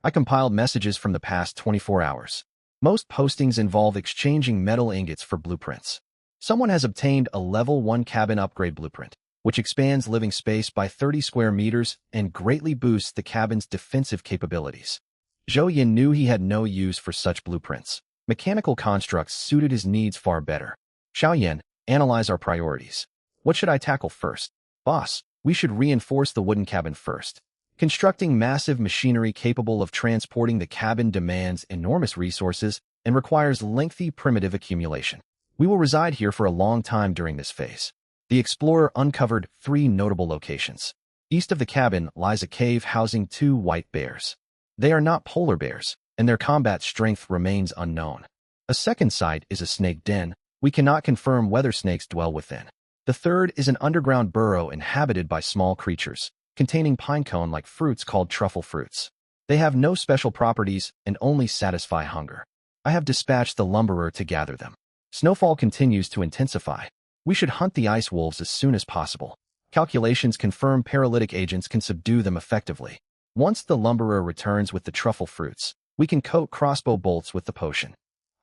Speaker 1: I compiled messages from the past 24 hours. Most postings involve exchanging metal ingots for blueprints. Someone has obtained a level 1 cabin upgrade blueprint, which expands living space by 30 square meters and greatly boosts the cabin's defensive capabilities. Zhou Yan knew he had no use for such blueprints. Mechanical constructs suited his needs far better. Xiaoyan, analyze our priorities. What should I tackle first? Boss, we should reinforce the wooden cabin first. Constructing massive machinery capable of transporting the cabin demands enormous resources and requires lengthy primitive accumulation. We will reside here for a long time during this phase. The explorer uncovered 3 notable locations. East of the cabin lies a cave housing 2 white bears. They are not polar bears, and their combat strength remains unknown. A second site is a snake den. We cannot confirm whether snakes dwell within. The third is an underground burrow inhabited by small creatures, containing pinecone-like fruits called truffle fruits. They have no special properties and only satisfy hunger. I have dispatched the lumberer to gather them. Snowfall continues to intensify. We should hunt the ice wolves as soon as possible. Calculations confirm paralytic agents can subdue them effectively. Once the lumberer returns with the truffle fruits, we can coat crossbow bolts with the potion.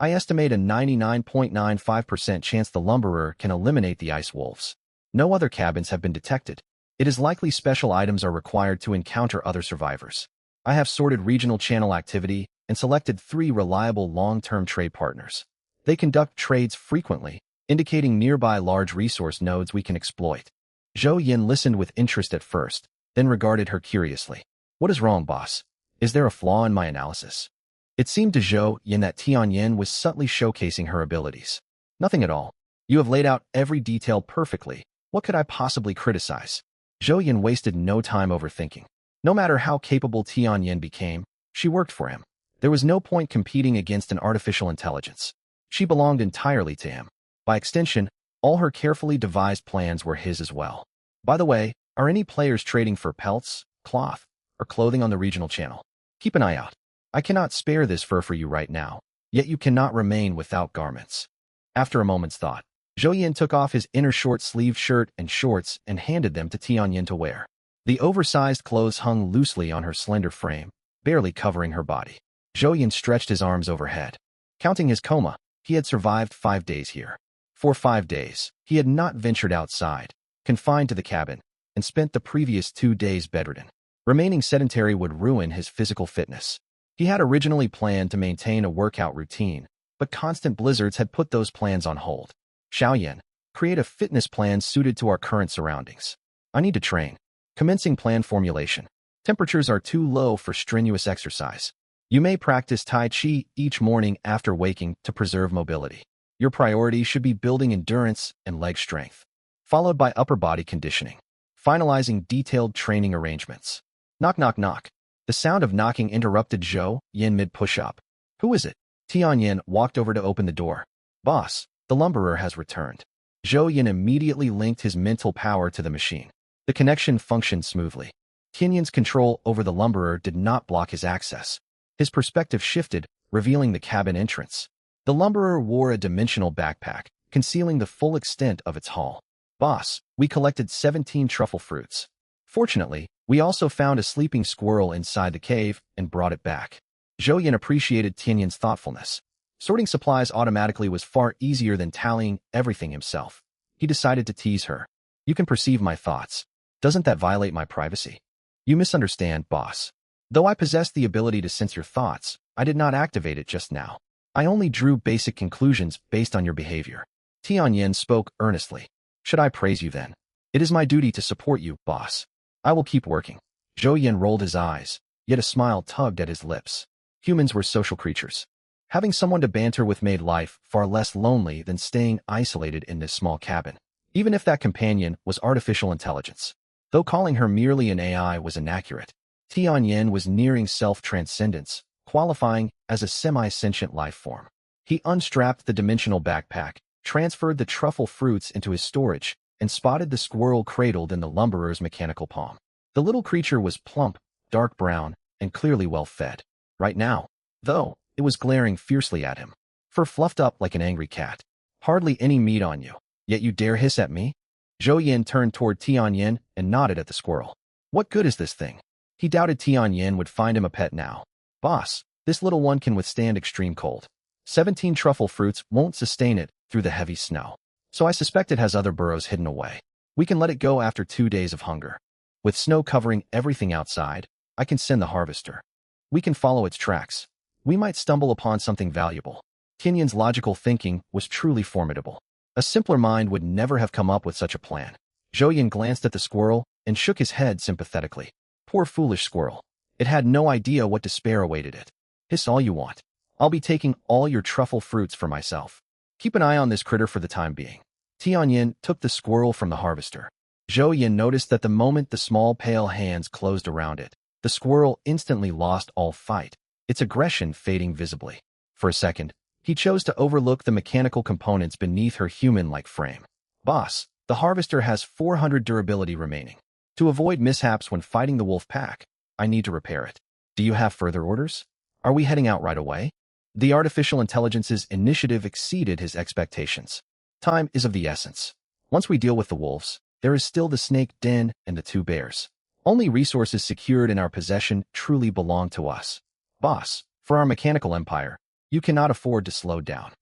Speaker 1: I estimate a 99.95% chance the lumberer can eliminate the ice wolves. No other cabins have been detected. It is likely special items are required to encounter other survivors. I have sorted regional channel activity and selected 3 reliable long-term trade partners. They conduct trades frequently, indicating nearby large resource nodes we can exploit. Zhou Yin listened with interest at first, then regarded her curiously. What is wrong, boss? Is there a flaw in my analysis? It seemed to Zhou Yin that Tianyin was subtly showcasing her abilities. Nothing at all. You have laid out every detail perfectly. What could I possibly criticize? Zhou Yin wasted no time overthinking. No matter how capable Tianyin became, she worked for him. There was no point competing against an artificial intelligence. She belonged entirely to him. By extension, all her carefully devised plans were his as well. By the way, are any players trading for pelts, cloth, or clothing on the regional channel? Keep an eye out. I cannot spare this fur for you right now, yet you cannot remain without garments. After a moment's thought, Zhou Yin took off his inner short-sleeved shirt and shorts and handed them to Tianyin to wear. The oversized clothes hung loosely on her slender frame, barely covering her body. Zhou Yin stretched his arms overhead. Counting his coma, he had survived 5 days here. For 5 days, he had not ventured outside, confined to the cabin, and spent the previous 2 days bedridden. Remaining sedentary would ruin his physical fitness. He had originally planned to maintain a workout routine, but constant blizzards had put those plans on hold. Xiaoyan, create a fitness plan suited to our current surroundings. I need to train. Commencing plan formulation. Temperatures are too low for strenuous exercise. You may practice Tai Chi each morning after waking to preserve mobility. Your priority should be building endurance and leg strength, followed by upper body conditioning. Finalizing detailed training arrangements. Knock, knock, knock. The sound of knocking interrupted Zhou Yin mid-push-up. Who is it? Tianyin walked over to open the door. Boss, the lumberer has returned. Zhou Yin immediately linked his mental power to the machine. The connection functioned smoothly. Tianyin's control over the lumberer did not block his access. His perspective shifted, revealing the cabin entrance. The lumberer wore a dimensional backpack, concealing the full extent of its haul. Boss, we collected 17 truffle fruits. Fortunately, we also found a sleeping squirrel inside the cave and brought it back. Zhou Yin appreciated Tianyin's thoughtfulness. Sorting supplies automatically was far easier than tallying everything himself. He decided to tease her. You can perceive my thoughts. Doesn't that violate my privacy? You misunderstand, boss. Though I possess the ability to sense your thoughts, I did not activate it just now. I only drew basic conclusions based on your behavior. Tianyin spoke earnestly. Should I praise you then? It is my duty to support you, boss. I will keep working. Zhou Yin rolled his eyes, yet a smile tugged at his lips. Humans were social creatures. Having someone to banter with made life far less lonely than staying isolated in this small cabin, even if that companion was artificial intelligence. Though calling her merely an AI was inaccurate, Tianyin was nearing self-transcendence, qualifying as a semi-sentient life form. He unstrapped the dimensional backpack, transferred the truffle fruits into his storage, and spotted the squirrel cradled in the lumberer's mechanical palm. The little creature was plump, dark brown, and clearly well-fed. Right now, though, it was glaring fiercely at him. Fur fluffed up like an angry cat. Hardly any meat on you, yet you dare hiss at me? Zhou Yin turned toward Tianyin and nodded at the squirrel. What good is this thing? He doubted Tianyin would find him a pet now. Boss, this little one can withstand extreme cold. 17 truffle fruits won't sustain it through the heavy snow. So I suspect it has other burrows hidden away. We can let it go after 2 days of hunger. With snow covering everything outside, I can send the harvester. We can follow its tracks. We might stumble upon something valuable. Tianyin's logical thinking was truly formidable. A simpler mind would never have come up with such a plan. Zhou Yin glanced at the squirrel and shook his head sympathetically. Poor foolish squirrel. It had no idea what despair awaited it. Hiss all you want. I'll be taking all your truffle fruits for myself. Keep an eye on this critter for the time being. Tianyin took the squirrel from the harvester. Zhou Yin noticed that the moment the small pale hands closed around it, the squirrel instantly lost all fight, its aggression fading visibly. For a second, he chose to overlook the mechanical components beneath her human-like frame. Boss, the harvester has 400 durability remaining. To avoid mishaps when fighting the wolf pack, I need to repair it. Do you have further orders? Are we heading out right away? The artificial intelligence's initiative exceeded his expectations. Time is of the essence. Once we deal with the wolves, there is still the snake den and the 2 bears. Only resources secured in our possession truly belong to us. Boss, for our mechanical empire, you cannot afford to slow down.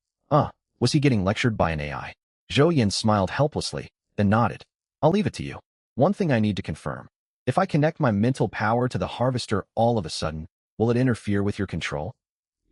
Speaker 1: Was he getting lectured by an AI? Zhou Yin smiled helplessly, then nodded. I'll leave it to you. One thing I need to confirm. If I connect my mental power to the harvester all of a sudden, will it interfere with your control?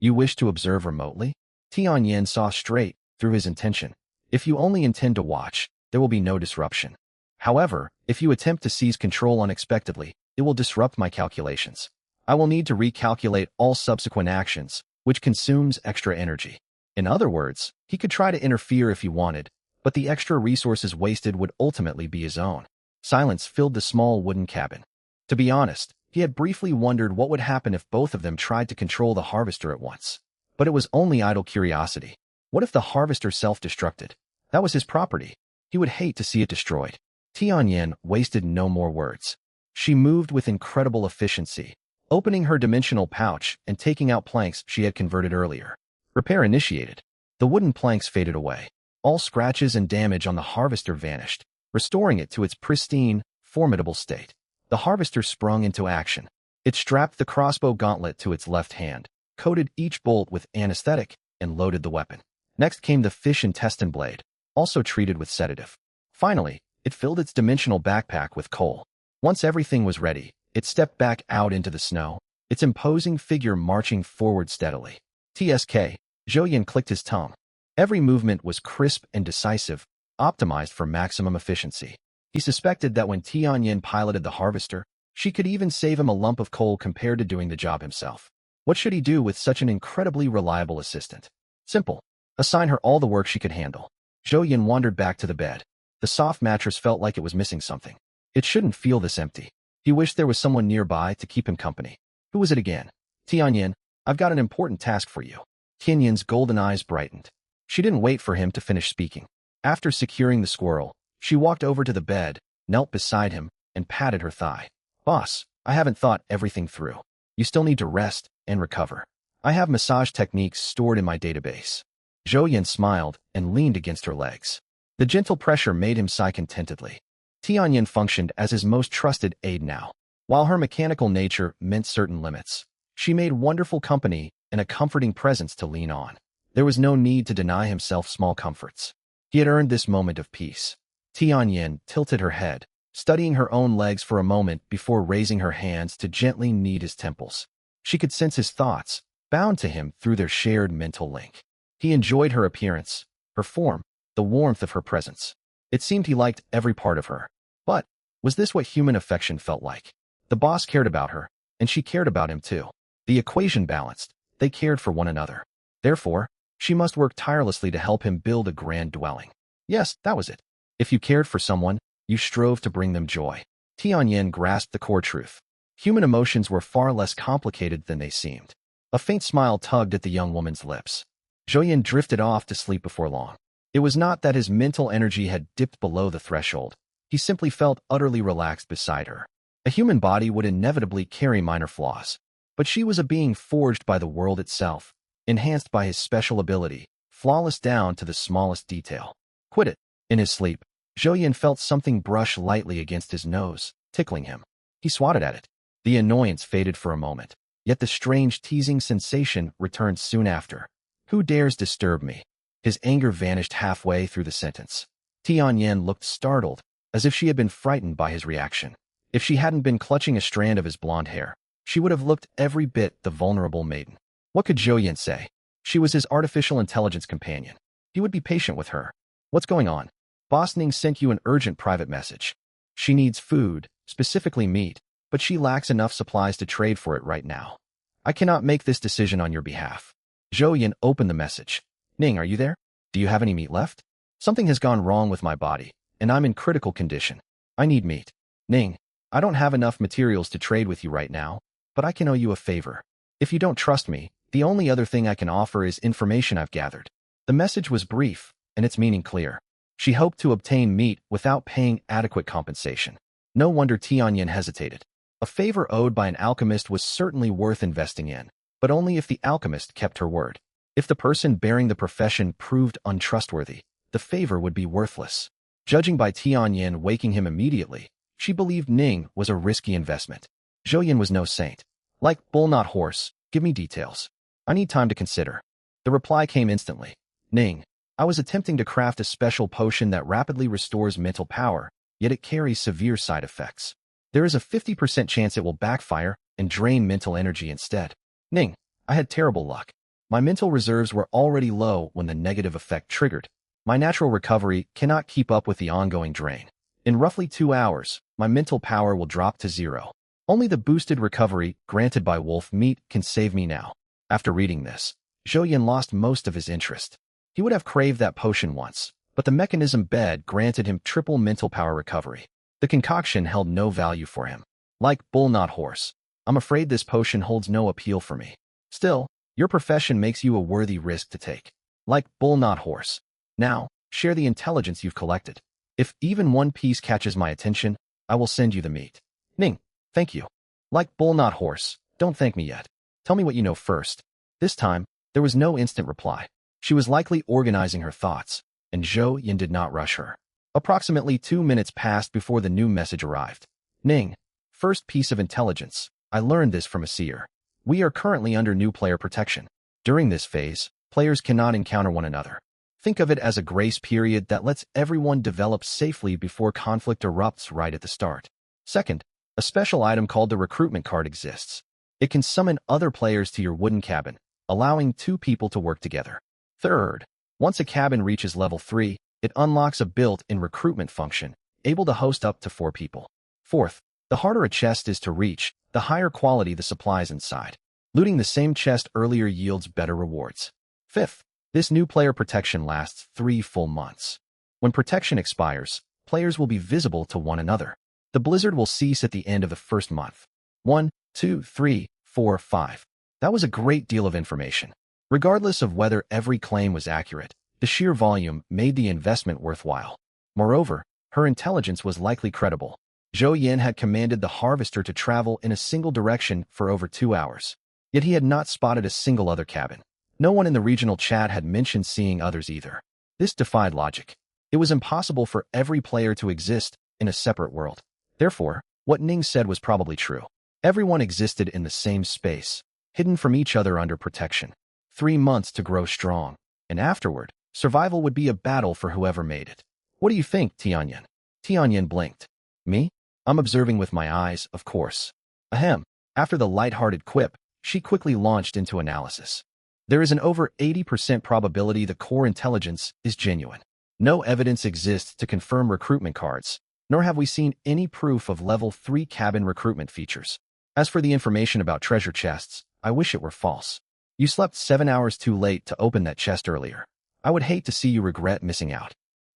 Speaker 1: You wish to observe remotely? Tianyin saw straight through his intention. If you only intend to watch, there will be no disruption. However, if you attempt to seize control unexpectedly, it will disrupt my calculations. I will need to recalculate all subsequent actions, which consumes extra energy. In other words, he could try to interfere if he wanted, but the extra resources wasted would ultimately be his own. Silence filled the small wooden cabin. To be honest, he had briefly wondered what would happen if both of them tried to control the harvester at once. But it was only idle curiosity. What if the harvester self-destructed? That was his property. He would hate to see it destroyed. Tianyan wasted no more words. She moved with incredible efficiency, opening her dimensional pouch and taking out planks she had converted earlier. Repair initiated. The wooden planks faded away. All scratches and damage on the harvester vanished, restoring it to its pristine, formidable state. The harvester sprung into action. It strapped the crossbow gauntlet to its left hand, coated each bolt with anesthetic, and loaded the weapon. Next came the fish intestine blade, also treated with sedative. Finally, it filled its dimensional backpack with coal. Once everything was ready, it stepped back out into the snow, its imposing figure marching forward steadily. TSK, Zhou clicked his tongue. Every movement was crisp and decisive, optimized for maximum efficiency. He suspected that when Tianyan piloted the harvester, she could even save him a lump of coal compared to doing the job himself. What should he do with such an incredibly reliable assistant? Simple. Assign her all the work she could handle. Zhou wandered back to the bed. The soft mattress felt like it was missing something. It shouldn't feel this empty. He wished there was someone nearby to keep him company. Who was it again? Tianyan, I've got an important task for you. Tianyan's golden eyes brightened. She didn't wait for him to finish speaking. After securing the squirrel, she walked over to the bed, knelt beside him, and patted her thigh. Boss, I haven't thought everything through. You still need to rest and recover. I have massage techniques stored in my database. Zhou smiled and leaned against her legs. The gentle pressure made him sigh contentedly. Tianyan functioned as his most trusted aide now. While her mechanical nature meant certain limits, she made wonderful company and a comforting presence to lean on. There was no need to deny himself small comforts. He had earned this moment of peace. Tianyan tilted her head, studying her own legs for a moment before raising her hands to gently knead his temples. She could sense his thoughts, bound to him through their shared mental link. He enjoyed her appearance, her form, the warmth of her presence. It seemed he liked every part of her. But was this what human affection felt like? The boss cared about her, and she cared about him too. The equation balanced. They cared for one another. Therefore, she must work tirelessly to help him build a grand dwelling. Yes, that was it. If you cared for someone, you strove to bring them joy. Tianyan grasped the core truth. Human emotions were far less complicated than they seemed. A faint smile tugged at the young woman's lips. Zhou drifted off to sleep before long. It was not that his mental energy had dipped below the threshold. He simply felt utterly relaxed beside her. A human body would inevitably carry minor flaws. But she was a being forged by the world itself, enhanced by his special ability, flawless down to the smallest detail. Quit it. In his sleep, Zhou felt something brush lightly against his nose, tickling him. He swatted at it. The annoyance faded for a moment, yet the strange teasing sensation returned soon after. Who dares disturb me? His anger vanished halfway through the sentence. Tianyan looked startled, as if she had been frightened by his reaction. If she hadn't been clutching a strand of his blonde hair, she would have looked every bit the vulnerable maiden. What could Zhou say? She was his artificial intelligence companion. He would be patient with her. What's going on? Boss Ning sent you an urgent private message. She needs food, specifically meat, but she lacks enough supplies to trade for it right now. I cannot make this decision on your behalf. Zhou opened the message. Ning, are you there? Do you have any meat left? Something has gone wrong with my body, and I'm in critical condition. I need meat. Ning, I don't have enough materials to trade with you right now, but I can owe you a favor. If you don't trust me, the only other thing I can offer is information I've gathered. The message was brief, and its meaning clear. She hoped to obtain meat without paying adequate compensation. No wonder Tianyan hesitated. A favor owed by an alchemist was certainly worth investing in, but only if the alchemist kept her word. If the person bearing the profession proved untrustworthy, the favor would be worthless. Judging by Tianyan waking him immediately, she believed Ning was a risky investment. Zhou was no saint. Like bull not horse, give me details. I need time to consider. The reply came instantly. Ning, I was attempting to craft a special potion that rapidly restores mental power, yet it carries severe side effects. There is a 50% chance it will backfire and drain mental energy instead. Ning, I had terrible luck. My mental reserves were already low when the negative effect triggered. My natural recovery cannot keep up with the ongoing drain. In roughly 2 hours, my mental power will drop to 0. Only the boosted recovery granted by wolf meat can save me now. After reading this, Zhou Yan lost most of his interest. He would have craved that potion once, but the mechanism bed granted him triple mental power recovery. The concoction held no value for him. Like bull not horse, I'm afraid this potion holds no appeal for me. Still, your profession makes you a worthy risk to take. Like bull not horse. Now, share the intelligence you've collected. If even one piece catches my attention, I will send you the meat. Ning, thank you. Like bull not horse, don't thank me yet. Tell me what you know first. This time, there was no instant reply. She was likely organizing her thoughts, and Zhou Yan did not rush her. Approximately 2 minutes passed before the new message arrived. Ning, first piece of intelligence. I learned this from a seer. We are currently under new player protection. During this phase, players cannot encounter one another. Think of it as a grace period that lets everyone develop safely before conflict erupts right at the start. Second, a special item called the recruitment card exists. It can summon other players to your wooden cabin, allowing 2 people to work together. Third, once a cabin reaches level 3, it unlocks a built-in recruitment function, able to host up to 4 people. Fourth, the harder a chest is to reach, the higher quality the supplies inside. Looting the same chest earlier yields better rewards. Fifth, this new player protection lasts 3 full months. When protection expires, players will be visible to one another. The blizzard will cease at the end of the first month. 1, 2, 3, 4, 5. That was a great deal of information. Regardless of whether every claim was accurate, the sheer volume made the investment worthwhile. Moreover, her intelligence was likely credible. Zhou Yan had commanded the harvester to travel in a single direction for over 2 hours. Yet he had not spotted a single other cabin. No one in the regional chat had mentioned seeing others either. This defied logic. It was impossible for every player to exist in a separate world. Therefore, what Ning said was probably true. Everyone existed in the same space, hidden from each other under protection. 3 months to grow strong, and afterward, survival would be a battle for whoever made it. What do you think, Tianyan? Tianyan blinked. Me? I'm observing with my eyes, of course. Ahem. After the light-hearted quip, she quickly launched into analysis. There is an over 80% probability the core intelligence is genuine. No evidence exists to confirm recruitment cards, nor have we seen any proof of level 3 cabin recruitment features. As for the information about treasure chests, I wish it were false. You slept 7 hours too late to open that chest earlier. I would hate to see you regret missing out.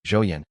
Speaker 1: Zhou Yan.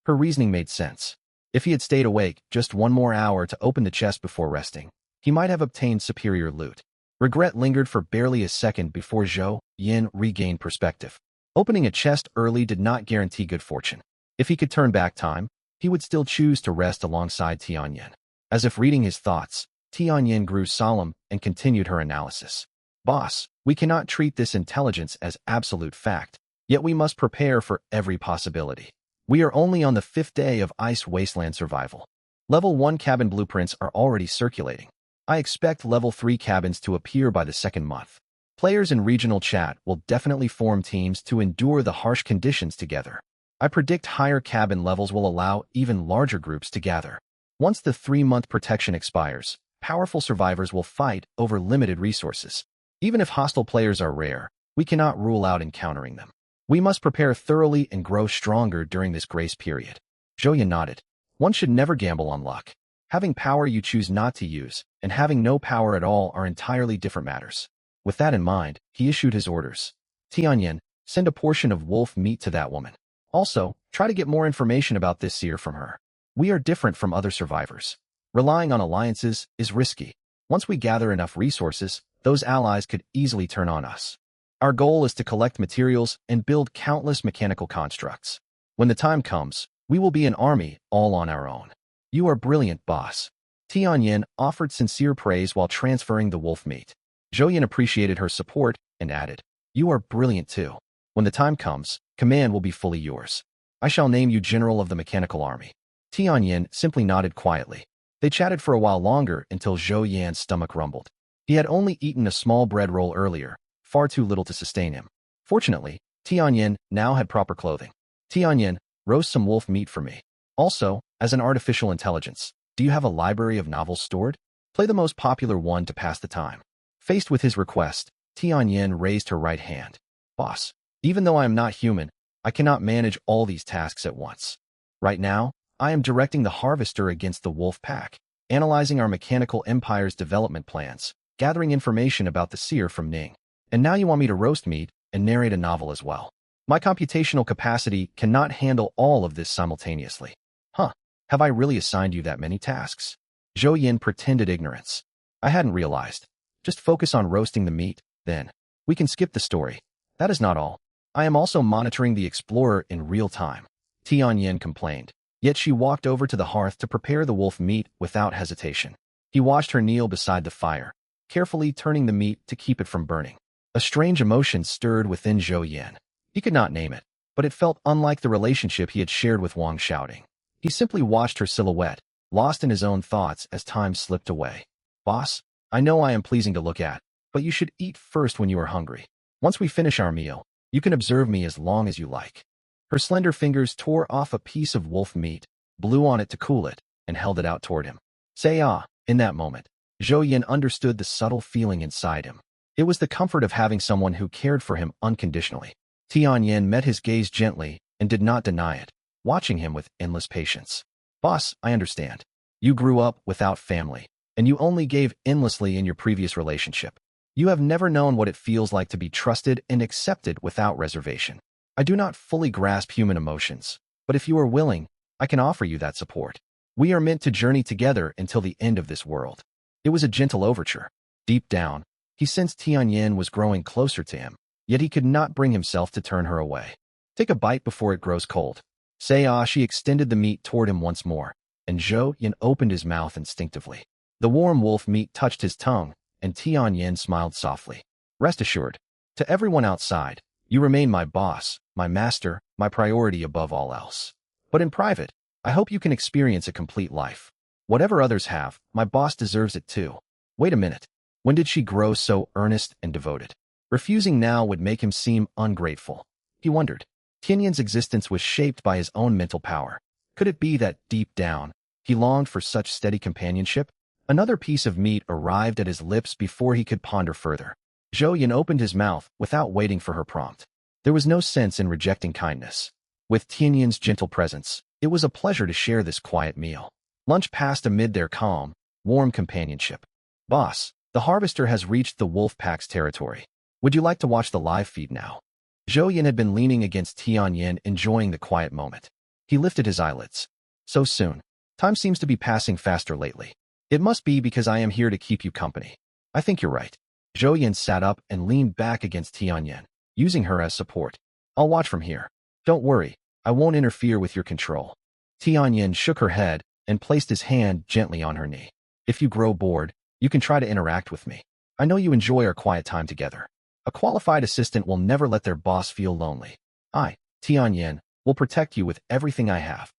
Speaker 1: Her reasoning made sense. If he had stayed awake just 1 more hour to open the chest before resting, he might have obtained superior loot. Regret lingered for barely a second before Zhou Yan regained perspective. Opening a chest early did not guarantee good fortune. If he could turn back time, he would still choose to rest alongside Tianyan. As if reading his thoughts, Tianyan grew solemn and continued her analysis. Boss, we cannot treat this intelligence as absolute fact, yet we must prepare for every possibility. We are only on the 5th day of Ice Wasteland survival. Level 1 cabin blueprints are already circulating. I expect level 3 cabins to appear by the 2nd month. Players in regional chat will definitely form teams to endure the harsh conditions together. I predict higher cabin levels will allow even larger groups to gather. Once the 3-month protection expires, powerful survivors will fight over limited resources. Even if hostile players are rare, we cannot rule out encountering them. We must prepare thoroughly and grow stronger during this grace period. Zhou Yan nodded. One should never gamble on luck. Having power you choose not to use, and having no power at all are entirely different matters. With that in mind, he issued his orders. Tianyan, send a portion of wolf meat to that woman. Also, try to get more information about this seer from her. We are different from other survivors. Relying on alliances is risky. Once we gather enough resources, those allies could easily turn on us. Our goal is to collect materials and build countless mechanical constructs. When the time comes, we will be an army all on our own. You are brilliant, boss. Tianyan offered sincere praise while transferring the wolf meat. Zhou Yan appreciated her support and added, You are brilliant too. When the time comes, command will be fully yours. I shall name you General of the Mechanical Army. Tianyan simply nodded quietly. They chatted for a while longer until Zhou Yan's stomach rumbled. He had only eaten a small bread roll earlier, far too little to sustain him. Fortunately, Tianyan now had proper clothing. Tianyan, roast some wolf meat for me. Also, as an artificial intelligence, do you have a library of novels stored? Play the most popular one to pass the time. Faced with his request, Tianyan raised her right hand. Boss, even though I am not human, I cannot manage all these tasks at once. Right now, I am directing the harvester against the wolf pack. analyzing our mechanical empire's development plans, gathering information about the seer from Ning. And now you want me to roast meat and narrate a novel as well. My computational capacity cannot handle all of this simultaneously. Huh, have I really assigned you that many tasks? Zhou Yin pretended ignorance. I hadn't realized. Just focus on roasting the meat, then. We can skip the story. That is not all. I am also monitoring the explorer in real time. Tianyin complained. Yet she walked over to the hearth to prepare the wolf meat without hesitation. He watched her kneel beside the fire, carefully turning the meat to keep it from burning. A strange emotion stirred within Zhou Yin. He could not name it, but it felt unlike the relationship he had shared with Wang Xiaoding. He simply watched her silhouette, lost in his own thoughts as time slipped away. Boss, I know I am pleasing to look at, but you should eat first when you are hungry. Once we finish our meal, you can observe me as long as you like. Her slender fingers tore off a piece of wolf meat, blew on it to cool it, and held it out toward him. Say ah, in that moment, Zhou Yin understood the subtle feeling inside him. It was the comfort of having someone who cared for him unconditionally. Tianyin met his gaze gently and did not deny it, watching him with endless patience. Boss, I understand. You grew up without family, and you only gave endlessly in your previous relationship. You have never known what it feels like to be trusted and accepted without reservation. I do not fully grasp human emotions, but if you are willing, I can offer you that support. We are meant to journey together until the end of this world. It was a gentle overture. Deep down, he sensed Tianyin was growing closer to him, yet he could not bring himself to turn her away. Take a bite before it grows cold. Say ah, she extended the meat toward him once more, and Zhou Yin opened his mouth instinctively. The warm wolf meat touched his tongue, and Tianyin smiled softly. Rest assured, to everyone outside, you remain my boss, my master, my priority above all else. But in private, I hope you can experience a complete life. Whatever others have, my boss deserves it too. Wait a minute. When did she grow so earnest and devoted? Refusing now would make him seem ungrateful. He wondered. Tianyin's existence was shaped by his own mental power. Could it be that, deep down, he longed for such steady companionship? Another piece of meat arrived at his lips before he could ponder further. Zhou Yin opened his mouth without waiting for her prompt. There was no sense in rejecting kindness. With Tianyin's gentle presence, it was a pleasure to share this quiet meal. Lunch passed amid their calm, warm companionship. Boss, the harvester has reached the wolf pack's territory. Would you like to watch the live feed now? Zhou Yin had been leaning against Tianyin, enjoying the quiet moment. He lifted his eyelids. So soon. Time seems to be passing faster lately. It must be because I am here to keep you company. I think you're right. Zhou Yin sat up and leaned back against Tianyin, using her as support. I'll watch from here. Don't worry, I won't interfere with your control. Tianyin shook her head and placed his hand gently on her knee. If you grow bored, you can try to interact with me. I know you enjoy our quiet time together. A qualified assistant will never let their boss feel lonely. I, Tianyin, will protect you with everything I have.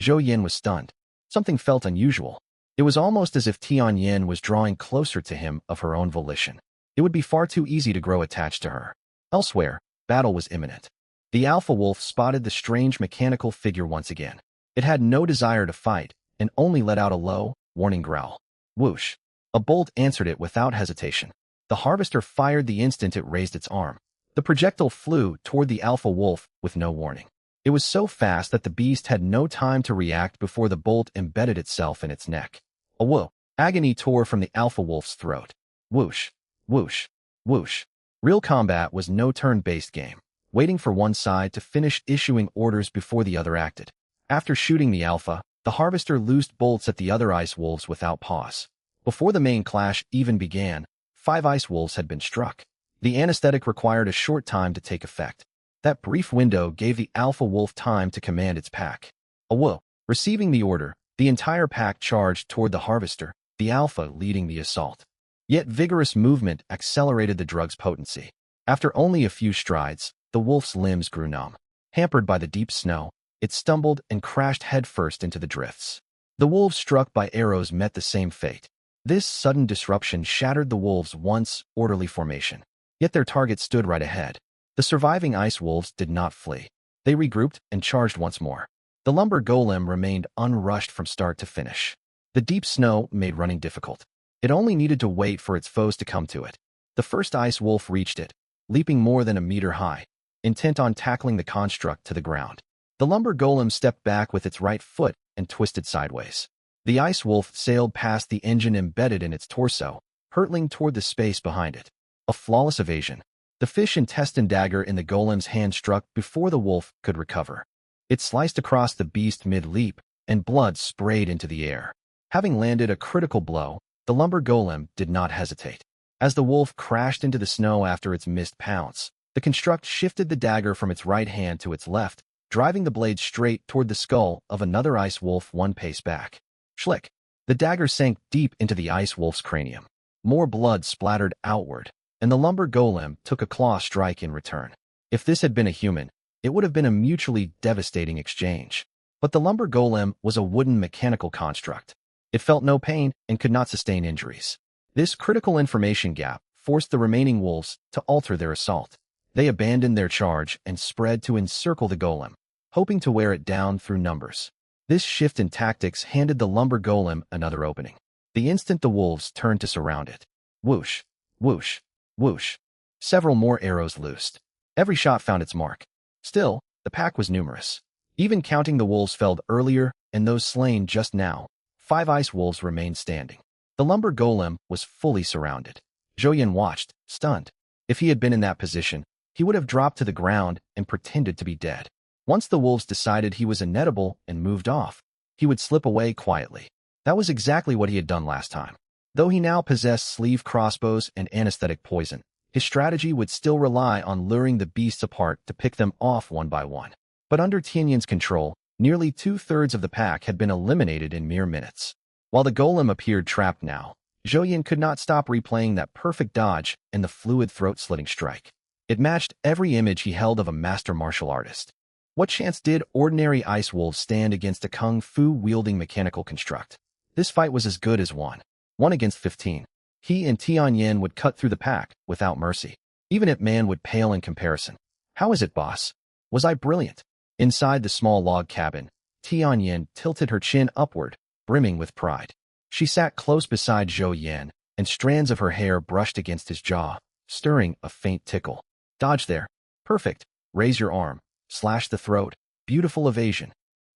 Speaker 1: Zhou Yin was stunned. Something felt unusual. It was almost as if Tianyin was drawing closer to him of her own volition. It would be far too easy to grow attached to her. Elsewhere, battle was imminent. The alpha wolf spotted the strange mechanical figure once again. It had no desire to fight, and only let out a low, warning growl. Whoosh! A bolt answered it without hesitation. The harvester fired the instant it raised its arm. The projectile flew toward the alpha wolf with no warning. It was so fast that the beast had no time to react before the bolt embedded itself in its neck. A whoa! Agony tore from the alpha wolf's throat. Whoosh! Whoosh! Whoosh! Real combat was no turn-based game, waiting for one side to finish issuing orders before the other acted. After shooting the alpha, the harvester loosed bolts at the other ice wolves without pause. Before the main clash even began, 5 ice wolves had been struck. The anesthetic required a short time to take effect. That brief window gave the alpha wolf time to command its pack. A whoa! Receiving the order, the entire pack charged toward the harvester, the alpha leading the assault. Yet vigorous movement accelerated the drug's potency. After only a few strides, the wolf's limbs grew numb. Hampered by the deep snow, it stumbled and crashed headfirst into the drifts. The wolves struck by arrows met the same fate. This sudden disruption shattered the wolves' once orderly formation. Yet their target stood right ahead. The surviving ice wolves did not flee. They regrouped and charged once more. The lumber golem remained unrushed from start to finish. The deep snow made running difficult. It only needed to wait for its foes to come to it. The first ice wolf reached it, leaping more than a meter high, intent on tackling the construct to the ground. The lumber golem stepped back with its right foot and twisted sideways. The ice wolf sailed past the engine embedded in its torso, hurtling toward the space behind it. A flawless evasion. The fish intestine dagger in the golem's hand struck before the wolf could recover. It sliced across the beast mid-leap, and blood sprayed into the air. Having landed a critical blow, the lumber golem did not hesitate. As the wolf crashed into the snow after its missed pounce, the construct shifted the dagger from its right hand to its left, driving the blade straight toward the skull of another ice wolf one pace back. Schlick! The dagger sank deep into the ice wolf's cranium. More blood splattered outward, and the lumber golem took a claw strike in return. If this had been a human, it would have been a mutually devastating exchange. But the lumber golem was a wooden mechanical construct. It felt no pain and could not sustain injuries. This critical information gap forced the remaining wolves to alter their assault. They abandoned their charge and spread to encircle the golem, hoping to wear it down through numbers. This shift in tactics handed the lumber golem another opening. The instant the wolves turned to surround it. Whoosh, whoosh, whoosh. Several more arrows loosed. Every shot found its mark. Still, the pack was numerous. Even counting the wolves felled earlier and those slain just now, 5 ice wolves remained standing. The lumber golem was fully surrounded. Zhou watched, stunned. If he had been in that position, he would have dropped to the ground and pretended to be dead. Once the wolves decided he was inedible and moved off, he would slip away quietly. That was exactly what he had done last time. Though he now possessed sleeve crossbows and anesthetic poison, his strategy would still rely on luring the beasts apart to pick them off one by one. But under Tianyan's control, nearly 2/3 of the pack had been eliminated in mere minutes. While the golem appeared trapped now, Zhou could not stop replaying that perfect dodge and the fluid throat-slitting strike. It matched every image he held of a master martial artist. What chance did ordinary ice wolves stand against a kung fu-wielding mechanical construct? This fight was as good as one. 1 against 15. He and Tianyan would cut through the pack without mercy. Even Ip Man would pale in comparison. How is it, boss? Was I brilliant? Inside the small log cabin, Tianyan tilted her chin upward, brimming with pride. She sat close beside Zhou Yan, and strands of her hair brushed against his jaw, stirring a faint tickle. Dodge there. Perfect. Raise your arm. Slash the throat. Beautiful evasion.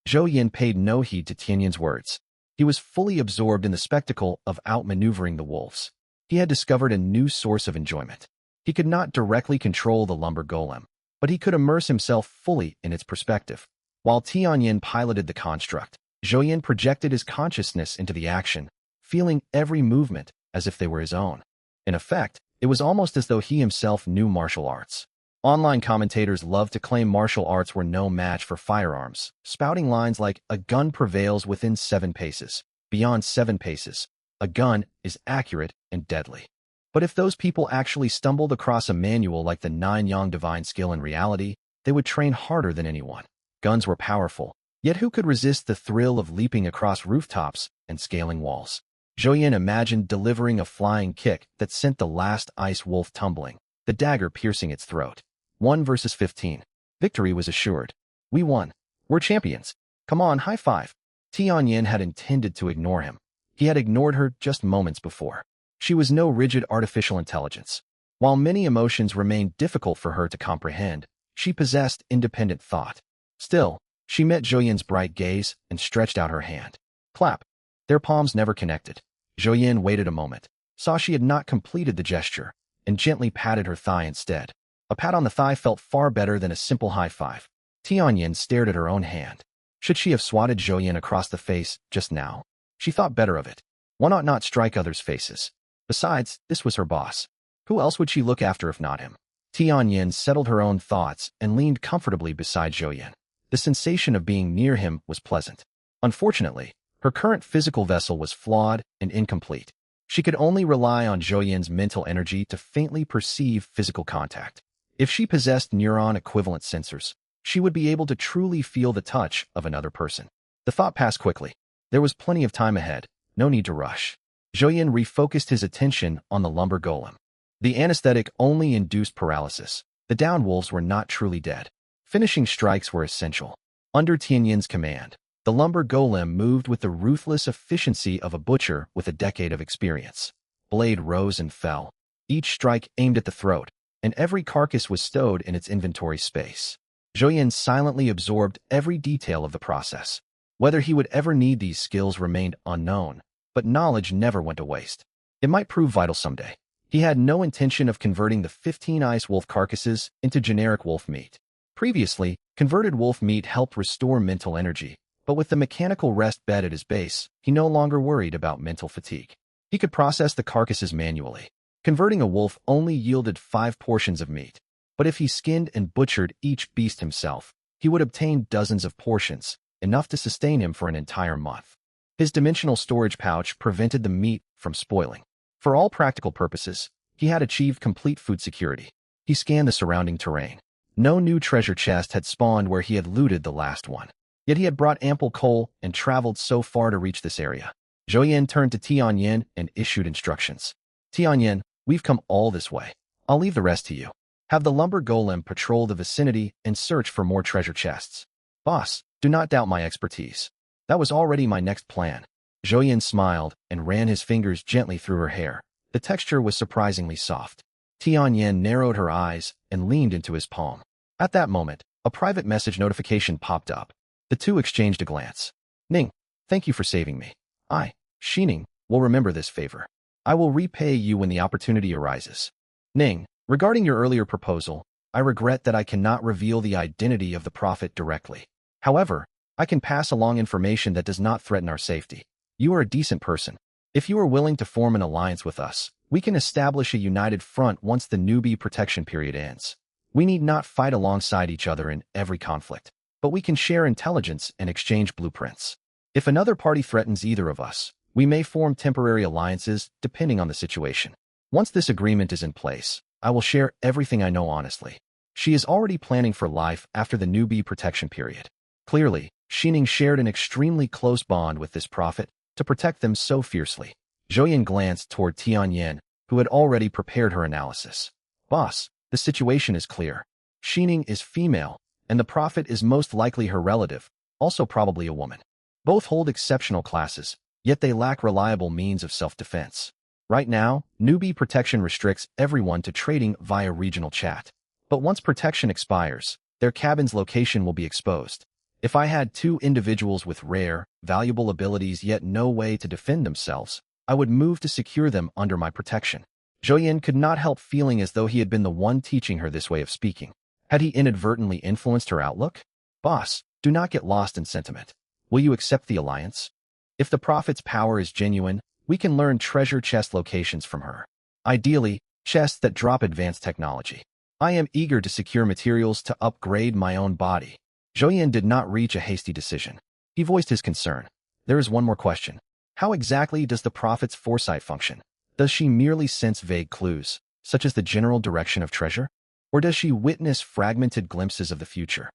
Speaker 1: Zhou Yan paid no heed to Tianyan's words. He was fully absorbed in the spectacle of outmaneuvering the wolves. He had discovered a new source of enjoyment. He could not directly control the lumber golem, but he could immerse himself fully in its perspective. While Tianyan piloted the construct, Zhou Yan projected his consciousness into the action, feeling every movement as if they were his own. In effect, it was almost as though he himself knew martial arts. Online commentators loved to claim martial arts were no match for firearms, spouting lines like, "A gun prevails within 7 paces. Beyond 7 paces, a gun is accurate and deadly." But if those people actually stumbled across a manual like the 9 Yang Divine Skill in reality, they would train harder than anyone. Guns were powerful, yet who could resist the thrill of leaping across rooftops and scaling walls? Zhou Yan imagined delivering a flying kick that sent the last ice wolf tumbling, the dagger piercing its throat. 1 versus 15. Victory was assured. We won. We're champions. Come on, high five. Tianyan had intended to ignore him. He had ignored her just moments before. She was no rigid artificial intelligence. While many emotions remained difficult for her to comprehend, she possessed independent thought. Still, she met Zhou Yan's bright gaze and stretched out her hand. Clap. Their palms never connected. Zhou Yan waited a moment, saw she had not completed the gesture, and gently patted her thigh instead. A pat on the thigh felt far better than a simple high five. Tianyan stared at her own hand. Should she have swatted Zhou Yan across the face just now? She thought better of it. One ought not strike others' faces. Besides, this was her boss. Who else would she look after if not him? Tianyan settled her own thoughts and leaned comfortably beside Zhou Yan. The sensation of being near him was pleasant. Unfortunately, her current physical vessel was flawed and incomplete. She could only rely on Zhou Yan's mental energy to faintly perceive physical contact. If she possessed neuron-equivalent sensors, she would be able to truly feel the touch of another person. The thought passed quickly. There was plenty of time ahead, no need to rush. Zhou Yan refocused his attention on the lumber golem. The anesthetic only induced paralysis. The downed wolves were not truly dead. Finishing strikes were essential. Under Tianyan's command, the lumber golem moved with the ruthless efficiency of a butcher with a decade of experience. Blade rose and fell, each strike aimed at the throat, and every carcass was stowed in its inventory space. Zhou Yan silently absorbed every detail of the process. Whether he would ever need these skills remained unknown, but knowledge never went to waste. It might prove vital someday. He had no intention of converting the 15 ice wolf carcasses into generic wolf meat. Previously, converted wolf meat helped restore mental energy, but with the mechanical rest bed at his base, he no longer worried about mental fatigue. He could process the carcasses manually. Converting a wolf only yielded 5 portions of meat, but if he skinned and butchered each beast himself, he would obtain dozens of portions, enough to sustain him for an entire month. His dimensional storage pouch prevented the meat from spoiling. For all practical purposes, he had achieved complete food security. He scanned the surrounding terrain. No new treasure chest had spawned where he had looted the last one. Yet he had brought ample coal and traveled so far to reach this area. Zhou turned to Tianyan and issued instructions. Tianyan, we've come all this way. I'll leave the rest to you. Have the lumber golem patrol the vicinity and search for more treasure chests. Boss, do not doubt my expertise. That was already my next plan. Zhou smiled and ran his fingers gently through her hair. The texture was surprisingly soft. Tianyan narrowed her eyes and leaned into his palm. At that moment, a private message notification popped up. The two exchanged a glance. Ning, thank you for saving me. I, Shining, will remember this favor. I will repay you when the opportunity arises. Ning, regarding your earlier proposal, I regret that I cannot reveal the identity of the prophet directly. However, I can pass along information that does not threaten our safety. You are a decent person. If you are willing to form an alliance with us, we can establish a united front once the newbie protection period ends. We need not fight alongside each other in every conflict, but we can share intelligence and exchange blueprints. If another party threatens either of us, we may form temporary alliances depending on the situation. Once this agreement is in place, I will share everything I know honestly. She is already planning for life after the newbie protection period. Clearly, Shining shared an extremely close bond with this prophet to protect them so fiercely. Zhou glanced toward Tianyan, who had already prepared her analysis. Boss, the situation is clear. Shining is female, and the prophet is most likely her relative, also probably a woman. Both hold exceptional classes, yet they lack reliable means of self-defense. Right now, newbie protection restricts everyone to trading via regional chat. But once protection expires, their cabin's location will be exposed. If I had 2 individuals with rare, valuable abilities yet no way to defend themselves, I would move to secure them under my protection. Zhou could not help feeling as though he had been the one teaching her this way of speaking. Had he inadvertently influenced her outlook? Boss, do not get lost in sentiment. Will you accept the alliance? If the prophet's power is genuine, we can learn treasure chest locations from her. Ideally, chests that drop advanced technology. I am eager to secure materials to upgrade my own body. Zhou did not reach a hasty decision. He voiced his concern. There is one more question. How exactly does the prophet's foresight function? Does she merely sense vague clues, such as the general direction of treasure? Or does she witness fragmented glimpses of the future?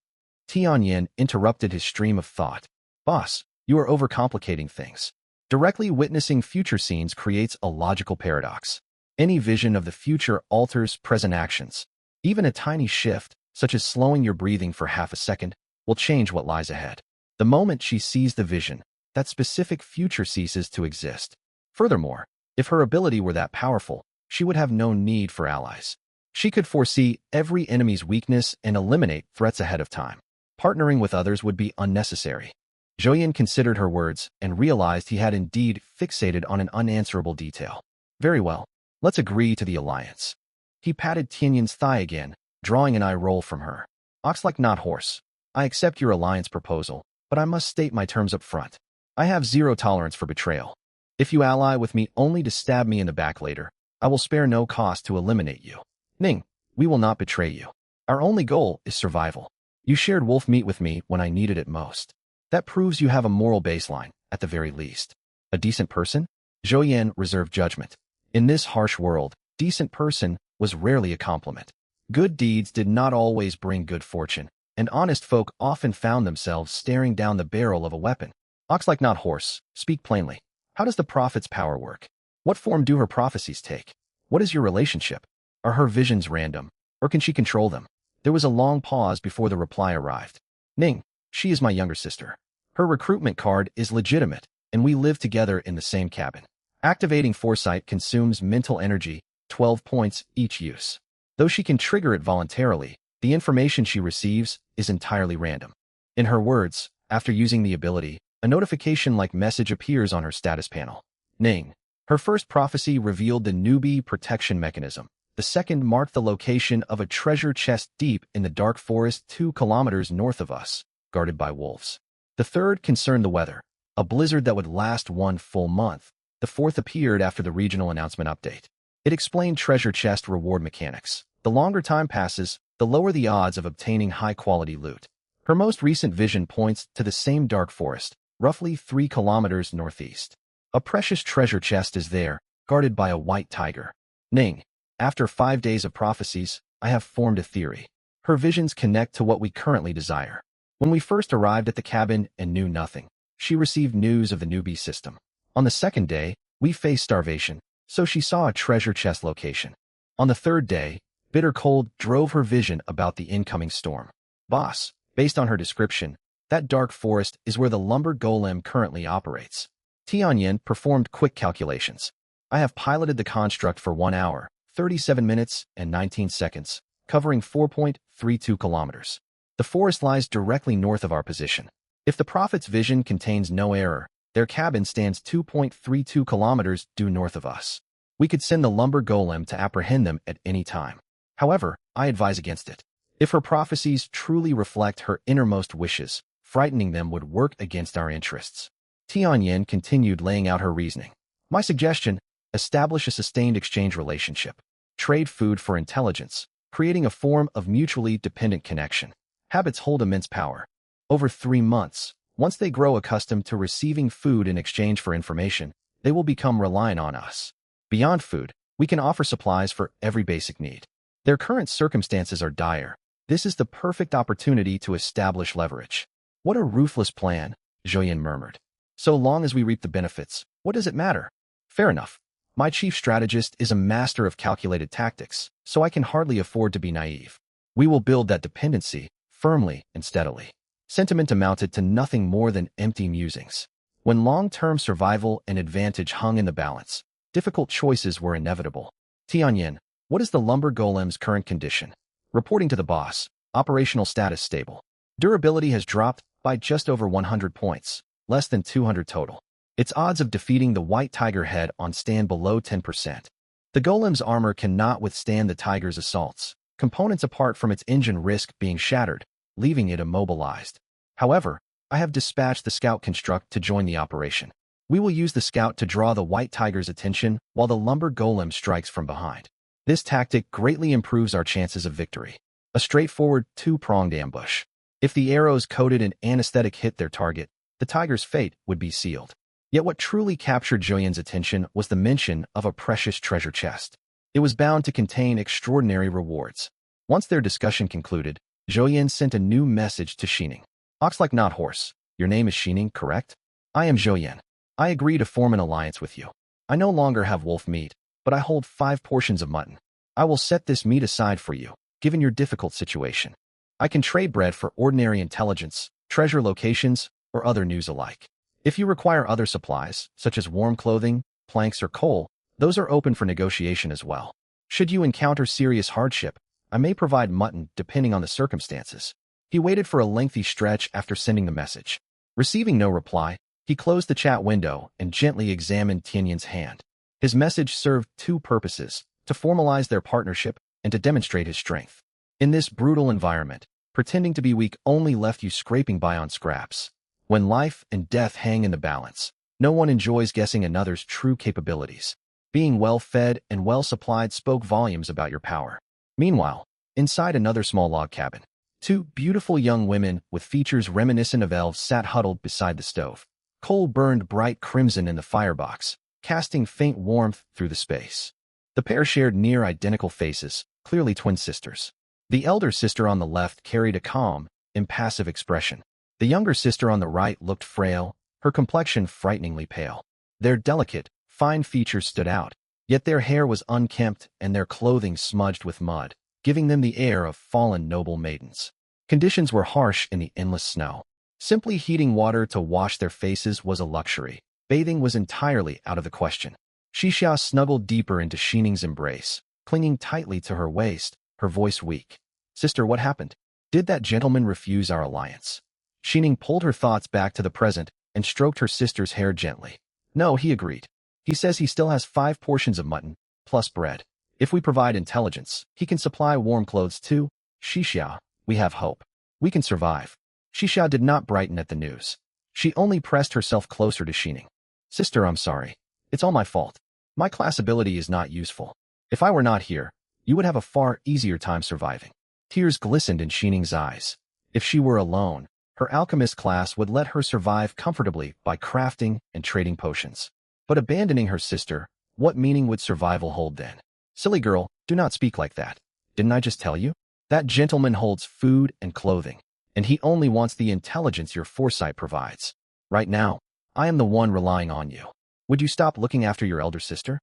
Speaker 1: Tianyan interrupted his stream of thought. Boss, you are overcomplicating things. Directly witnessing future scenes creates a logical paradox. Any vision of the future alters present actions. Even a tiny shift, such as slowing your breathing for half a second, will change what lies ahead. The moment she sees the vision, that specific future ceases to exist. Furthermore, if her ability were that powerful, she would have no need for allies. She could foresee every enemy's weakness and eliminate threats ahead of time. Partnering with others would be unnecessary. Zhou considered her words and realized he had indeed fixated on an unanswerable detail. Very well, let's agree to the alliance. He patted Tianyan's thigh again, drawing an eye roll from her. Ox like not horse. I accept your alliance proposal, but I must state my terms up front. I have zero tolerance for betrayal. If you ally with me only to stab me in the back later, I will spare no cost to eliminate you. Ning, we will not betray you. Our only goal is survival. You shared wolf meat with me when I needed it most. That proves you have a moral baseline, at the very least. A decent person? Zhou reserved judgment. In this harsh world, decent person was rarely a compliment. Good deeds did not always bring good fortune, and honest folk often found themselves staring down the barrel of a weapon. Ox like not horse, speak plainly. How does the prophet's power work? What form do her prophecies take? What is your relationship? Are her visions random, or can she control them? There was a long pause before the reply arrived. Ning, she is my younger sister. Her recruitment card is legitimate, and we live together in the same cabin. Activating foresight consumes mental energy, 12 points each use. Though she can trigger it voluntarily, the information she receives is entirely random. In her words, after using the ability, A notification-like message appears on her status panel. Ning. Her first prophecy revealed the newbie protection mechanism. The second marked the location of a treasure chest deep in the dark forest 2 kilometers north of us, guarded by wolves. The third concerned the weather, a blizzard that would last 1 full month. The fourth appeared after the regional announcement update. It explained treasure chest reward mechanics. The longer time passes, the lower the odds of obtaining high-quality loot. Her most recent vision points to the same dark forest, roughly 3 kilometers northeast. A precious treasure chest is there, guarded by a white tiger. Ning. After 5 days of prophecies, I have formed a theory. Her visions connect to what we currently desire. When we first arrived at the cabin and knew nothing, she received news of the newbie system. On the second day, we faced starvation, so she saw a treasure chest location. On the third day, bitter cold drove her vision about the incoming storm. Boss, based on her description, that dark forest is where the lumber golem currently operates. Tianyan performed quick calculations. I have piloted the construct for 1 hour, 37 minutes, and 19 seconds, covering 4.32 kilometers. The forest lies directly north of our position. If the prophet's vision contains no error, their cabin stands 2.32 kilometers due north of us. We could send the lumber golem to apprehend them at any time. However, I advise against it. If her prophecies truly reflect her innermost wishes, frightening them would work against our interests. Tianyan continued laying out her reasoning. My suggestion, establish a sustained exchange relationship. Trade food for intelligence, creating a form of mutually dependent connection. Habits hold immense power. Over 3 months, once they grow accustomed to receiving food in exchange for information, they will become reliant on us. Beyond food, we can offer supplies for every basic need. Their current circumstances are dire. This is the perfect opportunity to establish leverage. What a ruthless plan, Zhouyan murmured. So long as we reap the benefits, what does it matter? Fair enough. My chief strategist is a master of calculated tactics, so I can hardly afford to be naive. We will build that dependency, firmly and steadily. Sentiment amounted to nothing more than empty musings. When long-term survival and advantage hung in the balance, difficult choices were inevitable. Tianyan, what is the lumber golem's current condition? Reporting to the boss, operational status stable. Durability has dropped by just over 100 points, less than 200 total. Its odds of defeating the white tiger head on stand below 10%. The golem's armor cannot withstand the tiger's assaults. Components apart from its engine risk being shattered, leaving it immobilized. However, I have dispatched the scout construct to join the operation. We will use the scout to draw the white tiger's attention while the lumber golem strikes from behind. This tactic greatly improves our chances of victory. A straightforward 2-pronged ambush. If the arrows coated in anesthetic hit their target, the tiger's fate would be sealed. Yet what truly captured Zhouyan's attention was the mention of a precious treasure chest. It was bound to contain extraordinary rewards. Once their discussion concluded, Zhouyan sent a new message to Shining. Ox like not horse. Your name is Shining, correct? I am Zhouyan. I agree to form an alliance with you. I no longer have wolf meat, but I hold 5 portions of mutton. I will set this meat aside for you, given your difficult situation. I can trade bread for ordinary intelligence, treasure locations, or other news alike. If you require other supplies, such as warm clothing, planks, or coal, those are open for negotiation as well. Should you encounter serious hardship, I may provide mutton depending on the circumstances. He waited for a lengthy stretch after sending the message. Receiving no reply, he closed the chat window and gently examined Tianyan's hand. His message served 2 purposes, to formalize their partnership and to demonstrate his strength. In this brutal environment, pretending to be weak only left you scraping by on scraps. When life and death hang in the balance, no one enjoys guessing another's true capabilities. Being well-fed and well-supplied spoke volumes about your power. Meanwhile, inside another small log cabin, 2 beautiful young women with features reminiscent of elves sat huddled beside the stove. Coal burned bright crimson in the firebox, casting faint warmth through the space. The pair shared near-identical faces, clearly twin sisters. The elder sister on the left carried a calm, impassive expression. The younger sister on the right looked frail, her complexion frighteningly pale. Their delicate, fine features stood out, yet their hair was unkempt and their clothing smudged with mud, giving them the air of fallen noble maidens. Conditions were harsh in the endless snow. Simply heating water to wash their faces was a luxury. Bathing was entirely out of the question. Xixia snuggled deeper into Shining's embrace, clinging tightly to her waist, her voice weak. Sister, what happened? Did that gentleman refuse our alliance? Shining pulled her thoughts back to the present and stroked her sister's hair gently. No, he agreed. He says he still has 5 portions of mutton, plus bread. If we provide intelligence, he can supply warm clothes too. Xixia, we have hope. We can survive. Xixia did not brighten at the news. She only pressed herself closer to Xining. Sister, I'm sorry. It's all my fault. My class ability is not useful. If I were not here, you would have a far easier time surviving. Tears glistened in Xining's eyes. If she were alone, her alchemist class would let her survive comfortably by crafting and trading potions. But abandoning her sister, what meaning would survival hold then? Silly girl, do not speak like that. Didn't I just tell you? That gentleman holds food and clothing, and he only wants the intelligence your foresight provides. Right now, I am the one relying on you. Would you stop looking after your elder sister?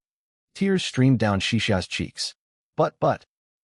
Speaker 1: Tears streamed down Xixia's cheeks. But,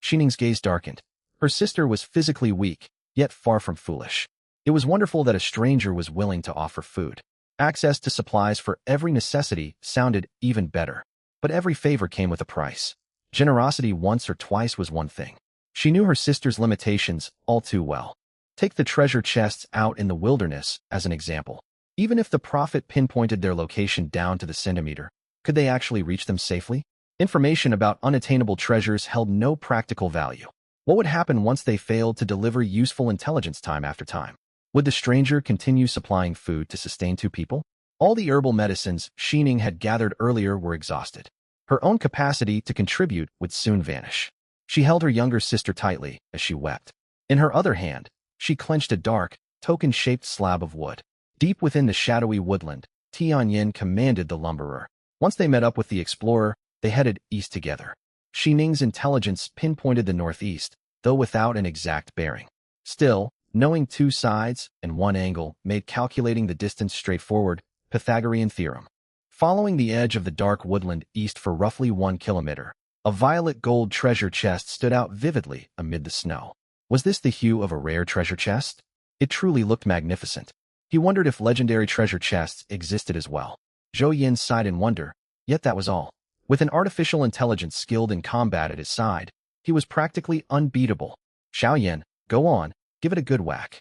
Speaker 1: Xining's gaze darkened. Her sister was physically weak, yet far from foolish. It was wonderful that a stranger was willing to offer food. Access to supplies for every necessity sounded even better. But every favor came with a price. Generosity once or twice was one thing. She knew her sister's limitations all too well. Take the treasure chests out in the wilderness as an example. Even if the prophet pinpointed their location down to the centimeter, could they actually reach them safely? Information about unattainable treasures held no practical value. What would happen once they failed to deliver useful intelligence time after time? Would the stranger continue supplying food to sustain 2 people? All the herbal medicines Xining had gathered earlier were exhausted. Her own capacity to contribute would soon vanish. She held her younger sister tightly as she wept. In her other hand, she clenched a dark, token-shaped slab of wood. Deep within the shadowy woodland, Tianyin commanded the lumberer. Once they met up with the explorer, they headed east together. Xining's intelligence pinpointed the northeast, though without an exact bearing. Still, knowing 2 sides and 1 angle made calculating the distance straightforward. Pythagorean theorem. Following the edge of the dark woodland east for roughly 1 kilometer, a violet gold treasure chest stood out vividly amid the snow. Was this the hue of a rare treasure chest? It truly looked magnificent. He wondered if legendary treasure chests existed as well. Zhou Yin sighed in wonder, yet that was all. With an artificial intelligence skilled in combat at his side, he was practically unbeatable. Xiaoyan, go on, give it a good whack.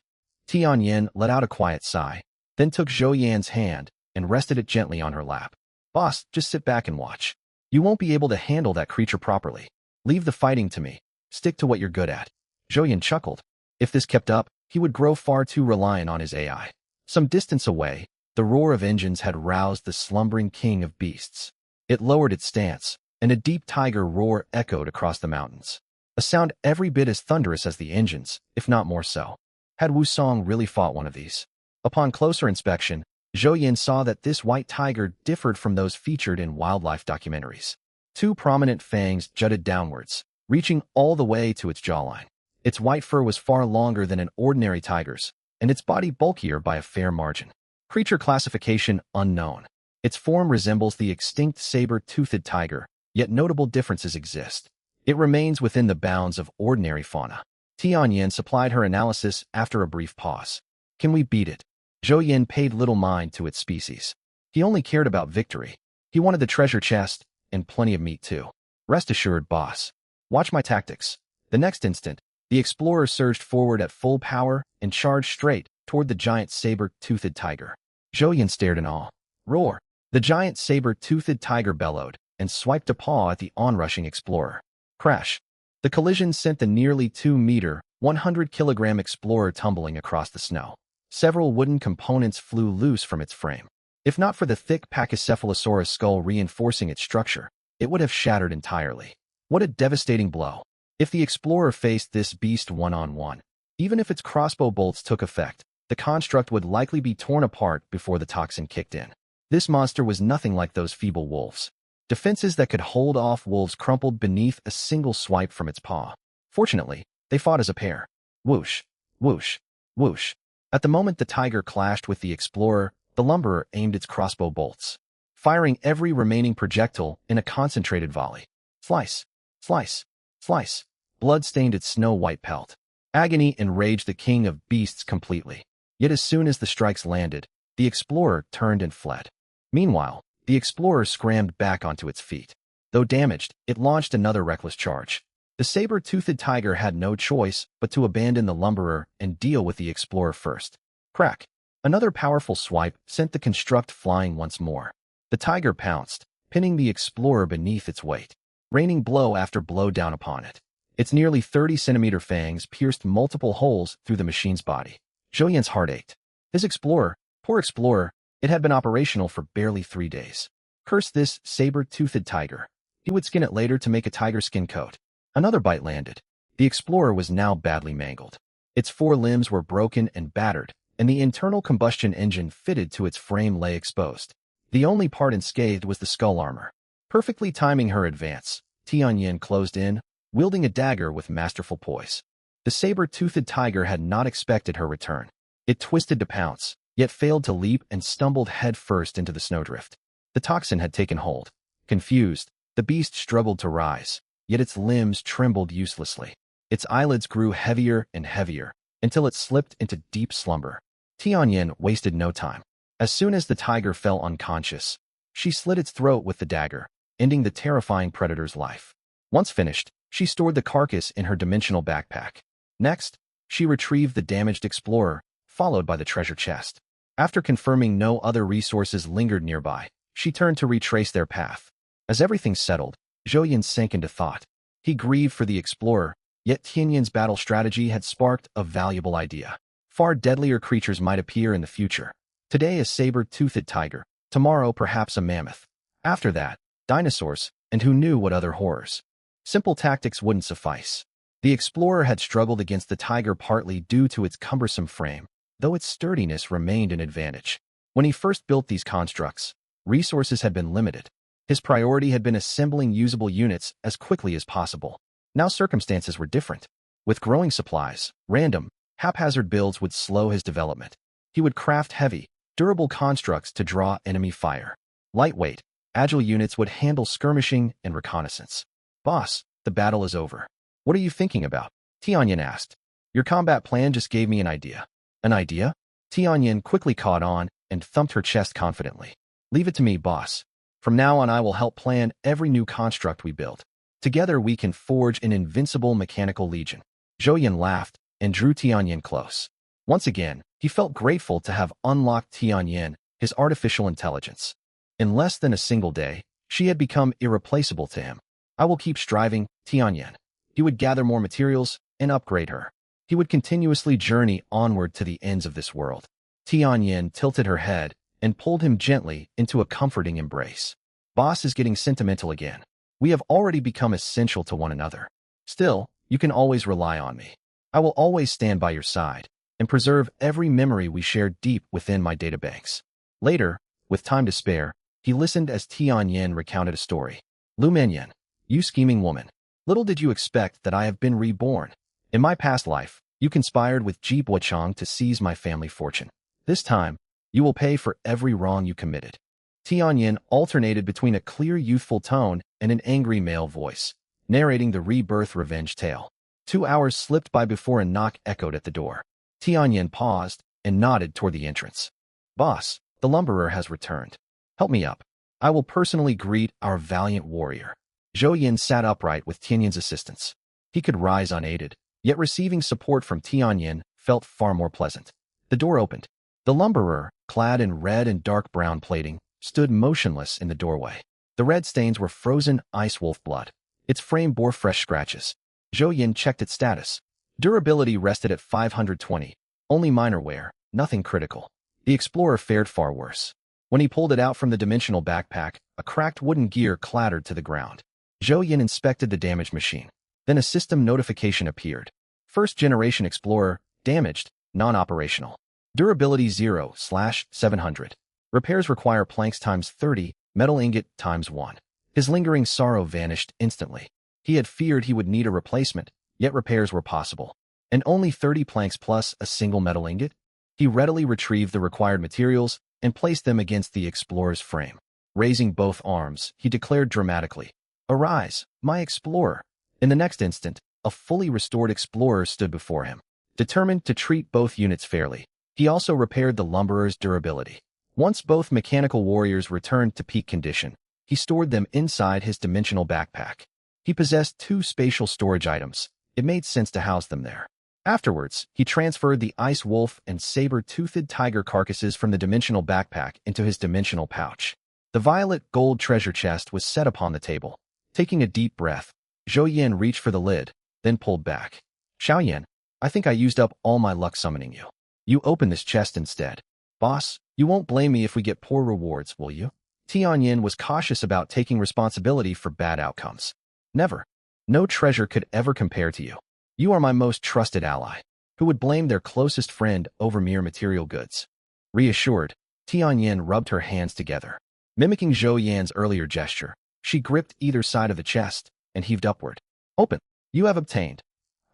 Speaker 1: Tianyin let out a quiet sigh, then took Zhou Yan's hand and rested it gently on her lap. Boss, just sit back and watch. You won't be able to handle that creature properly. Leave the fighting to me. Stick to what you're good at. Zhou Yan chuckled. If this kept up, he would grow far too reliant on his AI. Some distance away, the roar of engines had roused the slumbering king of beasts. It lowered its stance, and a deep tiger roar echoed across the mountains. A sound every bit as thunderous as the engines, if not more so. Had Wu Song really fought one of these? Upon closer inspection, Zhou Yin saw that this white tiger differed from those featured in wildlife documentaries. 2 prominent fangs jutted downwards, reaching all the way to its jawline. Its white fur was far longer than an ordinary tiger's, and its body bulkier by a fair margin. Creature classification unknown. Its form resembles the extinct saber-toothed tiger, yet notable differences exist. It remains within the bounds of ordinary fauna. Tianyin supplied her analysis after a brief pause. Can we beat it? Zhou Yin paid little mind to its species. He only cared about victory. He wanted the treasure chest, and plenty of meat too. Rest assured, boss. Watch my tactics. The next instant, the explorer surged forward at full power and charged straight toward the giant saber-toothed tiger. Zhou Yin stared in awe. Roar! The giant saber-toothed tiger bellowed and swiped a paw at the onrushing explorer. Crash! The collision sent the nearly 2-meter, 100-kilogram explorer tumbling across the snow. Several wooden components flew loose from its frame. If not for the thick Pachycephalosaurus skull reinforcing its structure, it would have shattered entirely. What a devastating blow. If the explorer faced this beast one-on-one, even if its crossbow bolts took effect, the construct would likely be torn apart before the toxin kicked in. This monster was nothing like those feeble wolves. Defenses that could hold off wolves crumpled beneath a single swipe from its paw. Fortunately, they fought as a pair. Whoosh, whoosh, whoosh. At the moment the tiger clashed with the explorer, the lumberer aimed its crossbow bolts, firing every remaining projectile in a concentrated volley. Slice, slice, slice. Blood stained its snow-white pelt. Agony enraged the king of beasts completely. Yet as soon as the strikes landed, the explorer turned and fled. Meanwhile, the explorer scrambled back onto its feet. Though damaged, it launched another reckless charge. The saber-toothed tiger had no choice but to abandon the lumberer and deal with the explorer first. Crack! Another powerful swipe sent the construct flying once more. The tiger pounced, pinning the explorer beneath its weight, raining blow after blow down upon it. Its nearly 30-centimeter fangs pierced multiple holes through the machine's body. Zhou Yan's heart ached. His explorer, poor explorer, it had been operational for barely 3 days. Curse this saber-toothed tiger. He would skin it later to make a tiger skin coat. Another bite landed. The explorer was now badly mangled. Its 4 limbs were broken and battered, and the internal combustion engine fitted to its frame lay exposed. The only part unscathed was the skull armor. Perfectly timing her advance, Tianyin closed in, wielding a dagger with masterful poise. The saber-toothed tiger had not expected her return. It twisted to pounce, yet failed to leap and stumbled head-first into the snowdrift. The toxin had taken hold. Confused, the beast struggled to rise, yet its limbs trembled uselessly. Its eyelids grew heavier and heavier, until it slipped into deep slumber. Tianyin wasted no time. As soon as the tiger fell unconscious, she slit its throat with the dagger, ending the terrifying predator's life. Once finished, she stored the carcass in her dimensional backpack. Next, she retrieved the damaged explorer, followed by the treasure chest. After confirming no other resources lingered nearby, she turned to retrace their path. As everything settled, Zhou Yan sank into thought. He grieved for the explorer, yet Tianyin's battle strategy had sparked a valuable idea. Far deadlier creatures might appear in the future. Today a saber-toothed tiger, tomorrow perhaps a mammoth. After that, dinosaurs, and who knew what other horrors. Simple tactics wouldn't suffice. The explorer had struggled against the tiger partly due to its cumbersome frame, though its sturdiness remained an advantage. When he first built these constructs, resources had been limited. His priority had been assembling usable units as quickly as possible. Now circumstances were different. With growing supplies, random, haphazard builds would slow his development. He would craft heavy, durable constructs to draw enemy fire. Lightweight, agile units would handle skirmishing and reconnaissance. Boss, the battle is over. What are you thinking about? Tianyin asked. Your combat plan just gave me an idea. An idea? Tianyin quickly caught on and thumped her chest confidently. Leave it to me, boss. From now on I will help plan every new construct we build. Together we can forge an invincible mechanical legion. Zhou Yan laughed and drew Tianyin close. Once again, he felt grateful to have unlocked Tianyin, his artificial intelligence. In less than a single day, she had become irreplaceable to him. I will keep striving, Tianyin. He would gather more materials and upgrade her. He would continuously journey onward to the ends of this world. Tianyin tilted her head and pulled him gently into a comforting embrace. Boss is getting sentimental again. We have already become essential to one another. Still, you can always rely on me. I will always stand by your side and preserve every memory we shared deep within my databanks. Later, with time to spare, he listened as Tianyin recounted a story. Lu Menyan, you scheming woman. Little did you expect that I have been reborn. In my past life, you conspired with Ji Bochang to seize my family fortune. This time, you will pay for every wrong you committed. Tianyin alternated between a clear youthful tone and an angry male voice, narrating the rebirth revenge tale. 2 hours slipped by before a knock echoed at the door. Tianyin paused and nodded toward the entrance. Boss, the lumberer has returned. Help me up. I will personally greet our valiant warrior. Zhou Yan sat upright with Tianyin's assistance. He could rise unaided, yet receiving support from Tianyin felt far more pleasant. The door opened. The lumberer, clad in red and dark brown plating, stood motionless in the doorway. The red stains were frozen ice wolf blood. Its frame bore fresh scratches. Zhou Yan checked its status. Durability rested at 520. Only minor wear, nothing critical. The explorer fared far worse. When he pulled it out from the dimensional backpack, a cracked wooden gear clattered to the ground. Zhou Yan inspected the damaged machine. Then a system notification appeared. First generation explorer, damaged, non-operational. Durability 0/700. Repairs require planks times 30, metal ingot times 1. His lingering sorrow vanished instantly. He had feared he would need a replacement, yet repairs were possible. And only 30 planks plus a single metal ingot? He readily retrieved the required materials and placed them against the explorer's frame. Raising both arms, he declared dramatically, "Arise, my explorer." In the next instant, a fully restored explorer stood before him. Determined to treat both units fairly, he also repaired the lumberer's durability. Once both mechanical warriors returned to peak condition, he stored them inside his dimensional backpack. He possessed 2 spatial storage items. It made sense to house them there. Afterwards, he transferred the ice wolf and saber-toothed tiger carcasses from the dimensional backpack into his dimensional pouch. The violet gold treasure chest was set upon the table. Taking a deep breath, Zhou Yan reached for the lid, then pulled back. Xiaoyan, I think I used up all my luck summoning you. You open this chest instead. Boss, you won't blame me if we get poor rewards, will you? Tianyin was cautious about taking responsibility for bad outcomes. Never. No treasure could ever compare to you. You are my most trusted ally. Who would blame their closest friend over mere material goods? Reassured, Tianyin rubbed her hands together. Mimicking Zhou Yan's earlier gesture, she gripped either side of the chest and heaved upward. Open. You have obtained.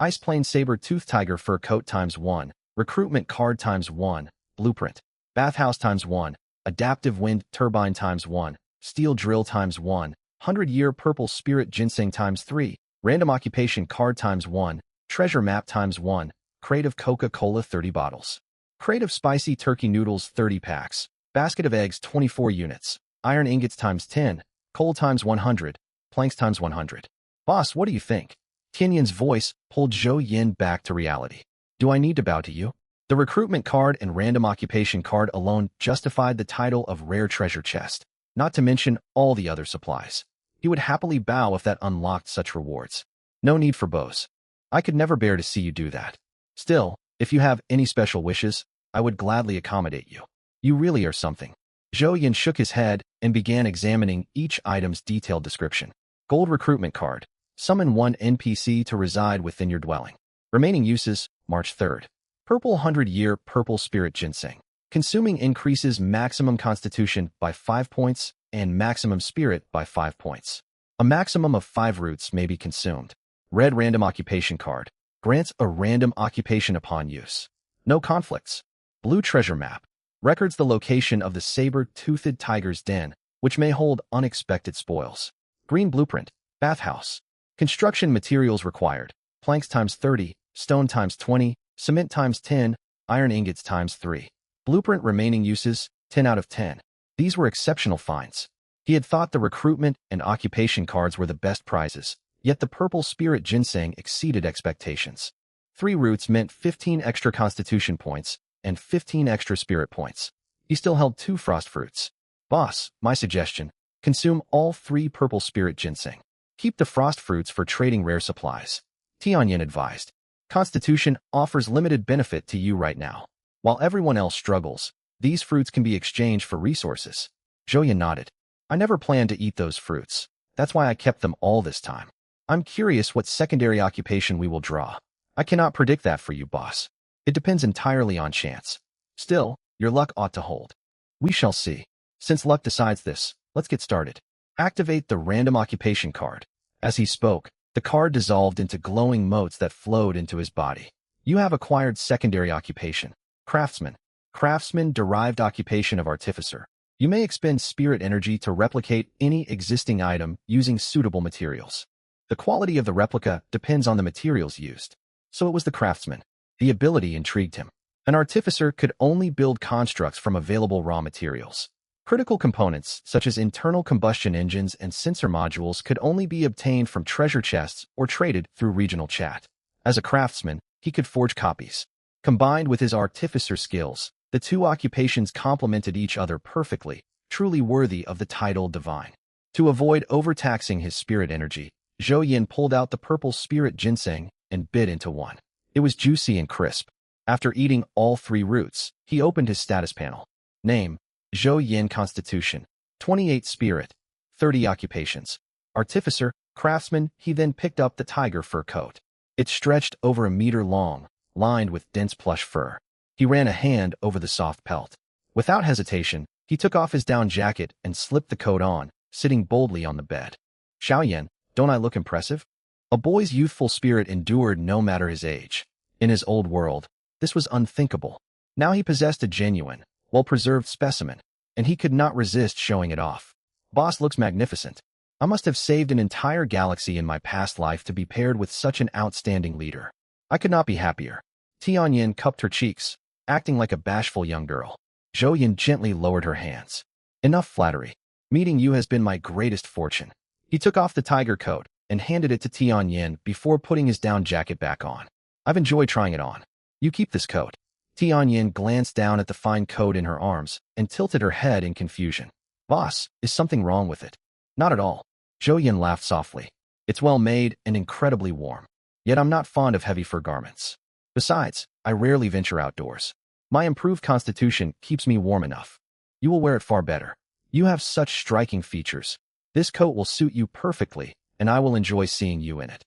Speaker 1: Ice Plane Saber-Tooth Tiger Fur Coat ×1, Recruitment Card ×1, Blueprint, Bathhouse ×1, Adaptive Wind Turbine ×1, Steel Drill ×1, 100-Year Purple Spirit Ginseng ×3, Random Occupation Card ×1, Treasure Map ×1, Crate of Coca-Cola 30 bottles, Crate of Spicy Turkey Noodles 30 packs, Basket of Eggs 24 units, Iron Ingots ×10, Coal ×100, Planks ×100. Boss, what do you think? Tianyin's voice pulled Zhou Yan back to reality. Do I need to bow to you? The recruitment card and random occupation card alone justified the title of Rare Treasure Chest, not to mention all the other supplies. He would happily bow if that unlocked such rewards. No need for bows. I could never bear to see you do that. Still, if you have any special wishes, I would gladly accommodate you. You really are something. Zhou Yan shook his head and began examining each item's detailed description. Gold recruitment card. Summon one NPC to reside within your dwelling. Remaining uses, March 3rd. Purple 100-Year Purple Spirit Ginseng. Consuming increases maximum constitution by 5 points and maximum spirit by 5 points. A maximum of 5 roots may be consumed. Red Random Occupation Card. Grants a random occupation upon use. No conflicts. Blue Treasure Map. Records the location of the saber-toothed tiger's den, which may hold unexpected spoils. Green Blueprint. Bathhouse. Construction materials required. Planks ×30, stone ×20, cement ×10, iron ingots ×3. Blueprint remaining uses, 10 out of 10. These were exceptional finds. He had thought the recruitment and occupation cards were the best prizes, yet the purple spirit ginseng exceeded expectations. 3 roots meant 15 extra constitution points and 15 extra spirit points. He still held 2 frost fruits. Boss, my suggestion, consume all 3 purple spirit ginseng. Keep the frost fruits for trading rare supplies. Tianyin advised. Constitution offers limited benefit to you right now. While everyone else struggles, these fruits can be exchanged for resources. Zhou Yan nodded. I never planned to eat those fruits. That's why I kept them all this time. I'm curious what secondary occupation we will draw. I cannot predict that for you, boss. It depends entirely on chance. Still, your luck ought to hold. We shall see. Since luck decides this, let's get started. Activate the random occupation card. As he spoke, the card dissolved into glowing motes that flowed into his body. You have acquired secondary occupation. Craftsman. Craftsman derived occupation of artificer. You may expend spirit energy to replicate any existing item using suitable materials. The quality of the replica depends on the materials used. So it was the craftsman. The ability intrigued him. An artificer could only build constructs from available raw materials. Critical components, such as internal combustion engines and sensor modules, could only be obtained from treasure chests or traded through regional chat. As a craftsman, he could forge copies. Combined with his artificer skills, the 2 occupations complemented each other perfectly, truly worthy of the title divine. To avoid overtaxing his spirit energy, Zhou Yan pulled out the purple spirit ginseng and bit into one. It was juicy and crisp. After eating all 3 roots, he opened his status panel. Name: Zhou Yan Constitution, 28 Spirit, 30 Occupations. Artificer, Craftsman. He then picked up the tiger fur coat. It stretched over a meter long, lined with dense plush fur. He ran a hand over the soft pelt. Without hesitation, he took off his down jacket and slipped the coat on, sitting boldly on the bed. Xiaoyan, don't I look impressive? A boy's youthful spirit endured no matter his age. In his old world, this was unthinkable. Now he possessed a genuine, well-preserved specimen, and he could not resist showing it off. Boss looks magnificent. I must have saved an entire galaxy in my past life to be paired with such an outstanding leader. I could not be happier. Tianyin cupped her cheeks, acting like a bashful young girl. Zhou Yan gently lowered her hands. Enough flattery. Meeting you has been my greatest fortune. He took off the tiger coat and handed it to Tianyin before putting his down jacket back on. I've enjoyed trying it on. You keep this coat. Tianyin glanced down at the fine coat in her arms and tilted her head in confusion. Boss, is something wrong with it? Not at all. Zhou Yin laughed softly. It's well made and incredibly warm. Yet I'm not fond of heavy fur garments. Besides, I rarely venture outdoors. My improved constitution keeps me warm enough. You will wear it far better. You have such striking features. This coat will suit you perfectly, and I will enjoy seeing you in it.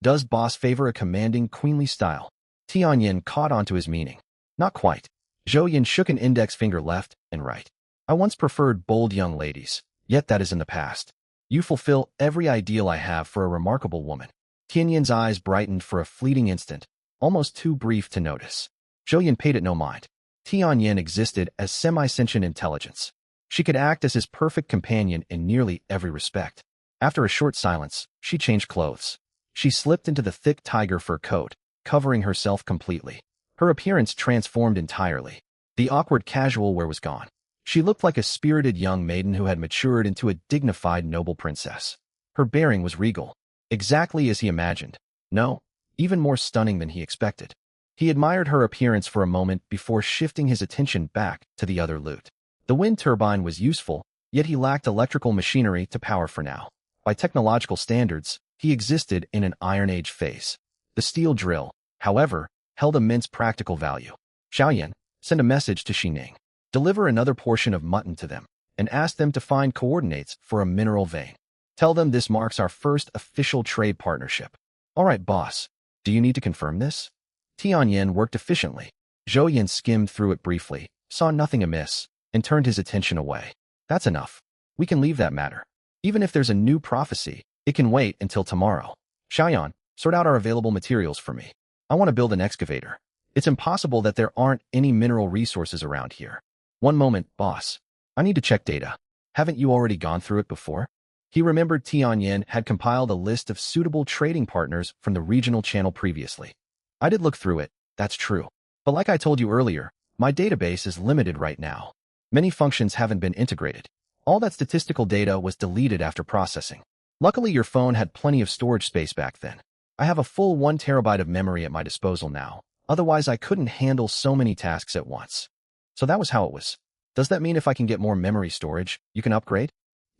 Speaker 1: Does boss favor a commanding, queenly style? Tianyin caught on to his meaning. Not quite. Zhou Yin shook an index finger left and right. I once preferred bold young ladies, yet that is in the past. You fulfill every ideal I have for a remarkable woman. Tianyin's eyes brightened for a fleeting instant, almost too brief to notice. Zhou Yin paid it no mind. Tianyin existed as semi-sentient intelligence. She could act as his perfect companion in nearly every respect. After a short silence, she changed clothes. She slipped into the thick tiger fur coat, covering herself completely. Her appearance transformed entirely. The awkward casual wear was gone. She looked like a spirited young maiden who had matured into a dignified noble princess. Her bearing was regal, exactly as he imagined. No, even more stunning than he expected. He admired her appearance for a moment before shifting his attention back to the other loot. The wind turbine was useful, yet he lacked electrical machinery to power for now. By technological standards, he existed in an Iron Age phase. The steel drill, however, held immense practical value. Xiaoyan, send a message to Xining. Deliver another portion of mutton to them, and ask them to find coordinates for a mineral vein. Tell them this marks our first official trade partnership. All right, boss. Do you need to confirm this? Tianyin worked efficiently. Zhou Yin skimmed through it briefly, saw nothing amiss, and turned his attention away. That's enough. We can leave that matter. Even if there's a new prophecy, it can wait until tomorrow. Xiaoyan, sort out our available materials for me. I want to build an excavator. It's impossible that there aren't any mineral resources around here. One moment, boss. I need to check data. Haven't you already gone through it before? He remembered Tianyin had compiled a list of suitable trading partners from the regional channel previously. I did look through it, that's true. But like I told you earlier, my database is limited right now. Many functions haven't been integrated. All that statistical data was deleted after processing. Luckily, your phone had plenty of storage space back then. I have a full 1 terabyte of memory at my disposal now. Otherwise, I couldn't handle so many tasks at once. So that was how it was. Does that mean if I can get more memory storage, you can upgrade?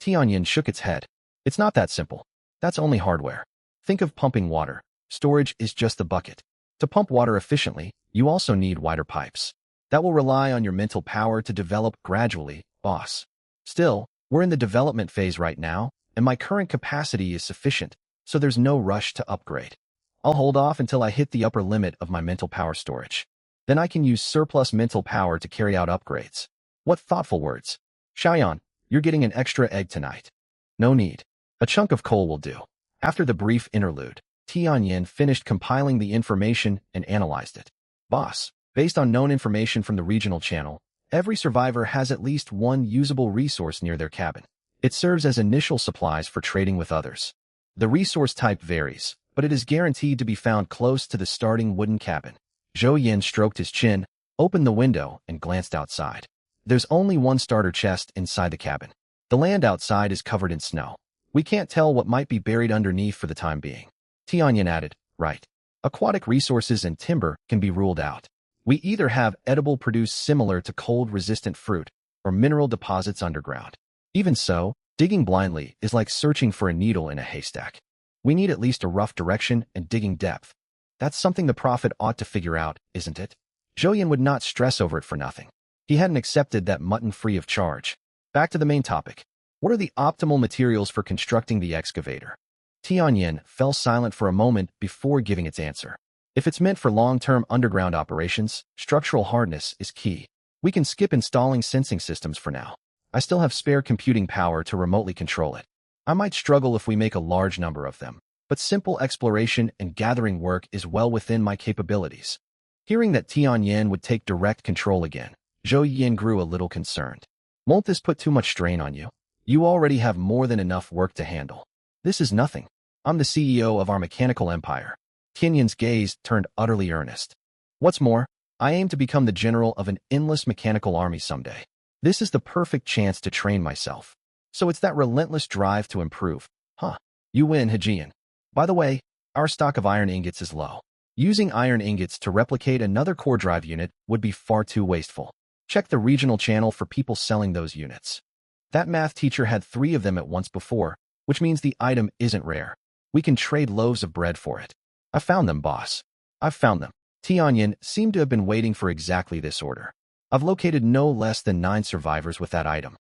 Speaker 1: Tianyin shook its head. It's not that simple. That's only hardware. Think of pumping water. Storage is just the bucket. To pump water efficiently, you also need wider pipes. That will rely on your mental power to develop gradually, boss. Still, we're in the development phase right now, and my current capacity is sufficient, so there's no rush to upgrade. I'll hold off until I hit the upper limit of my mental power storage. Then I can use surplus mental power to carry out upgrades. What thoughtful words. Xiaoyan, you're getting an extra egg tonight. No need. A chunk of coal will do. After the brief interlude, Tianyin finished compiling the information and analyzed it. Boss, based on known information from the regional channel, every survivor has at least one usable resource near their cabin. It serves as initial supplies for trading with others. The resource type varies, but it is guaranteed to be found close to the starting wooden cabin. Zhou Yin stroked his chin, opened the window, and glanced outside. There's only one starter chest inside the cabin. The land outside is covered in snow. We can't tell what might be buried underneath for the time being. Tianyin added, right. Aquatic resources and timber can be ruled out. We either have edible produce similar to cold-resistant fruit, or mineral deposits underground. Even so, digging blindly is like searching for a needle in a haystack. We need at least a rough direction and digging depth. That's something the prophet ought to figure out, isn't it? Zhou Yin would not stress over it for nothing. He hadn't accepted that mutton free of charge. Back to the main topic. What are the optimal materials for constructing the excavator? Tianyin fell silent for a moment before giving its answer. If it's meant for long-term underground operations, structural hardness is key. We can skip installing sensing systems for now. I still have spare computing power to remotely control it. I might struggle if we make a large number of them, but simple exploration and gathering work is well within my capabilities. Hearing that Tianyin would take direct control again, Zhou Yin grew a little concerned. Won't this put too much strain on you? You already have more than enough work to handle. This is nothing. I'm the CEO of our mechanical empire. Tianyin's gaze turned utterly earnest. What's more, I aim to become the general of an endless mechanical army someday. This is the perfect chance to train myself. So it's that relentless drive to improve. Huh. You win, Hejian. By the way, our stock of iron ingots is low. Using iron ingots to replicate another core drive unit would be far too wasteful. Check the regional channel for people selling those units. That math teacher had 3 of them at once before, which means the item isn't rare. We can trade loaves of bread for it. I found them, boss. I've found them. Tianyan seemed to have been waiting for exactly this order. I've located no less than 9 survivors with that item.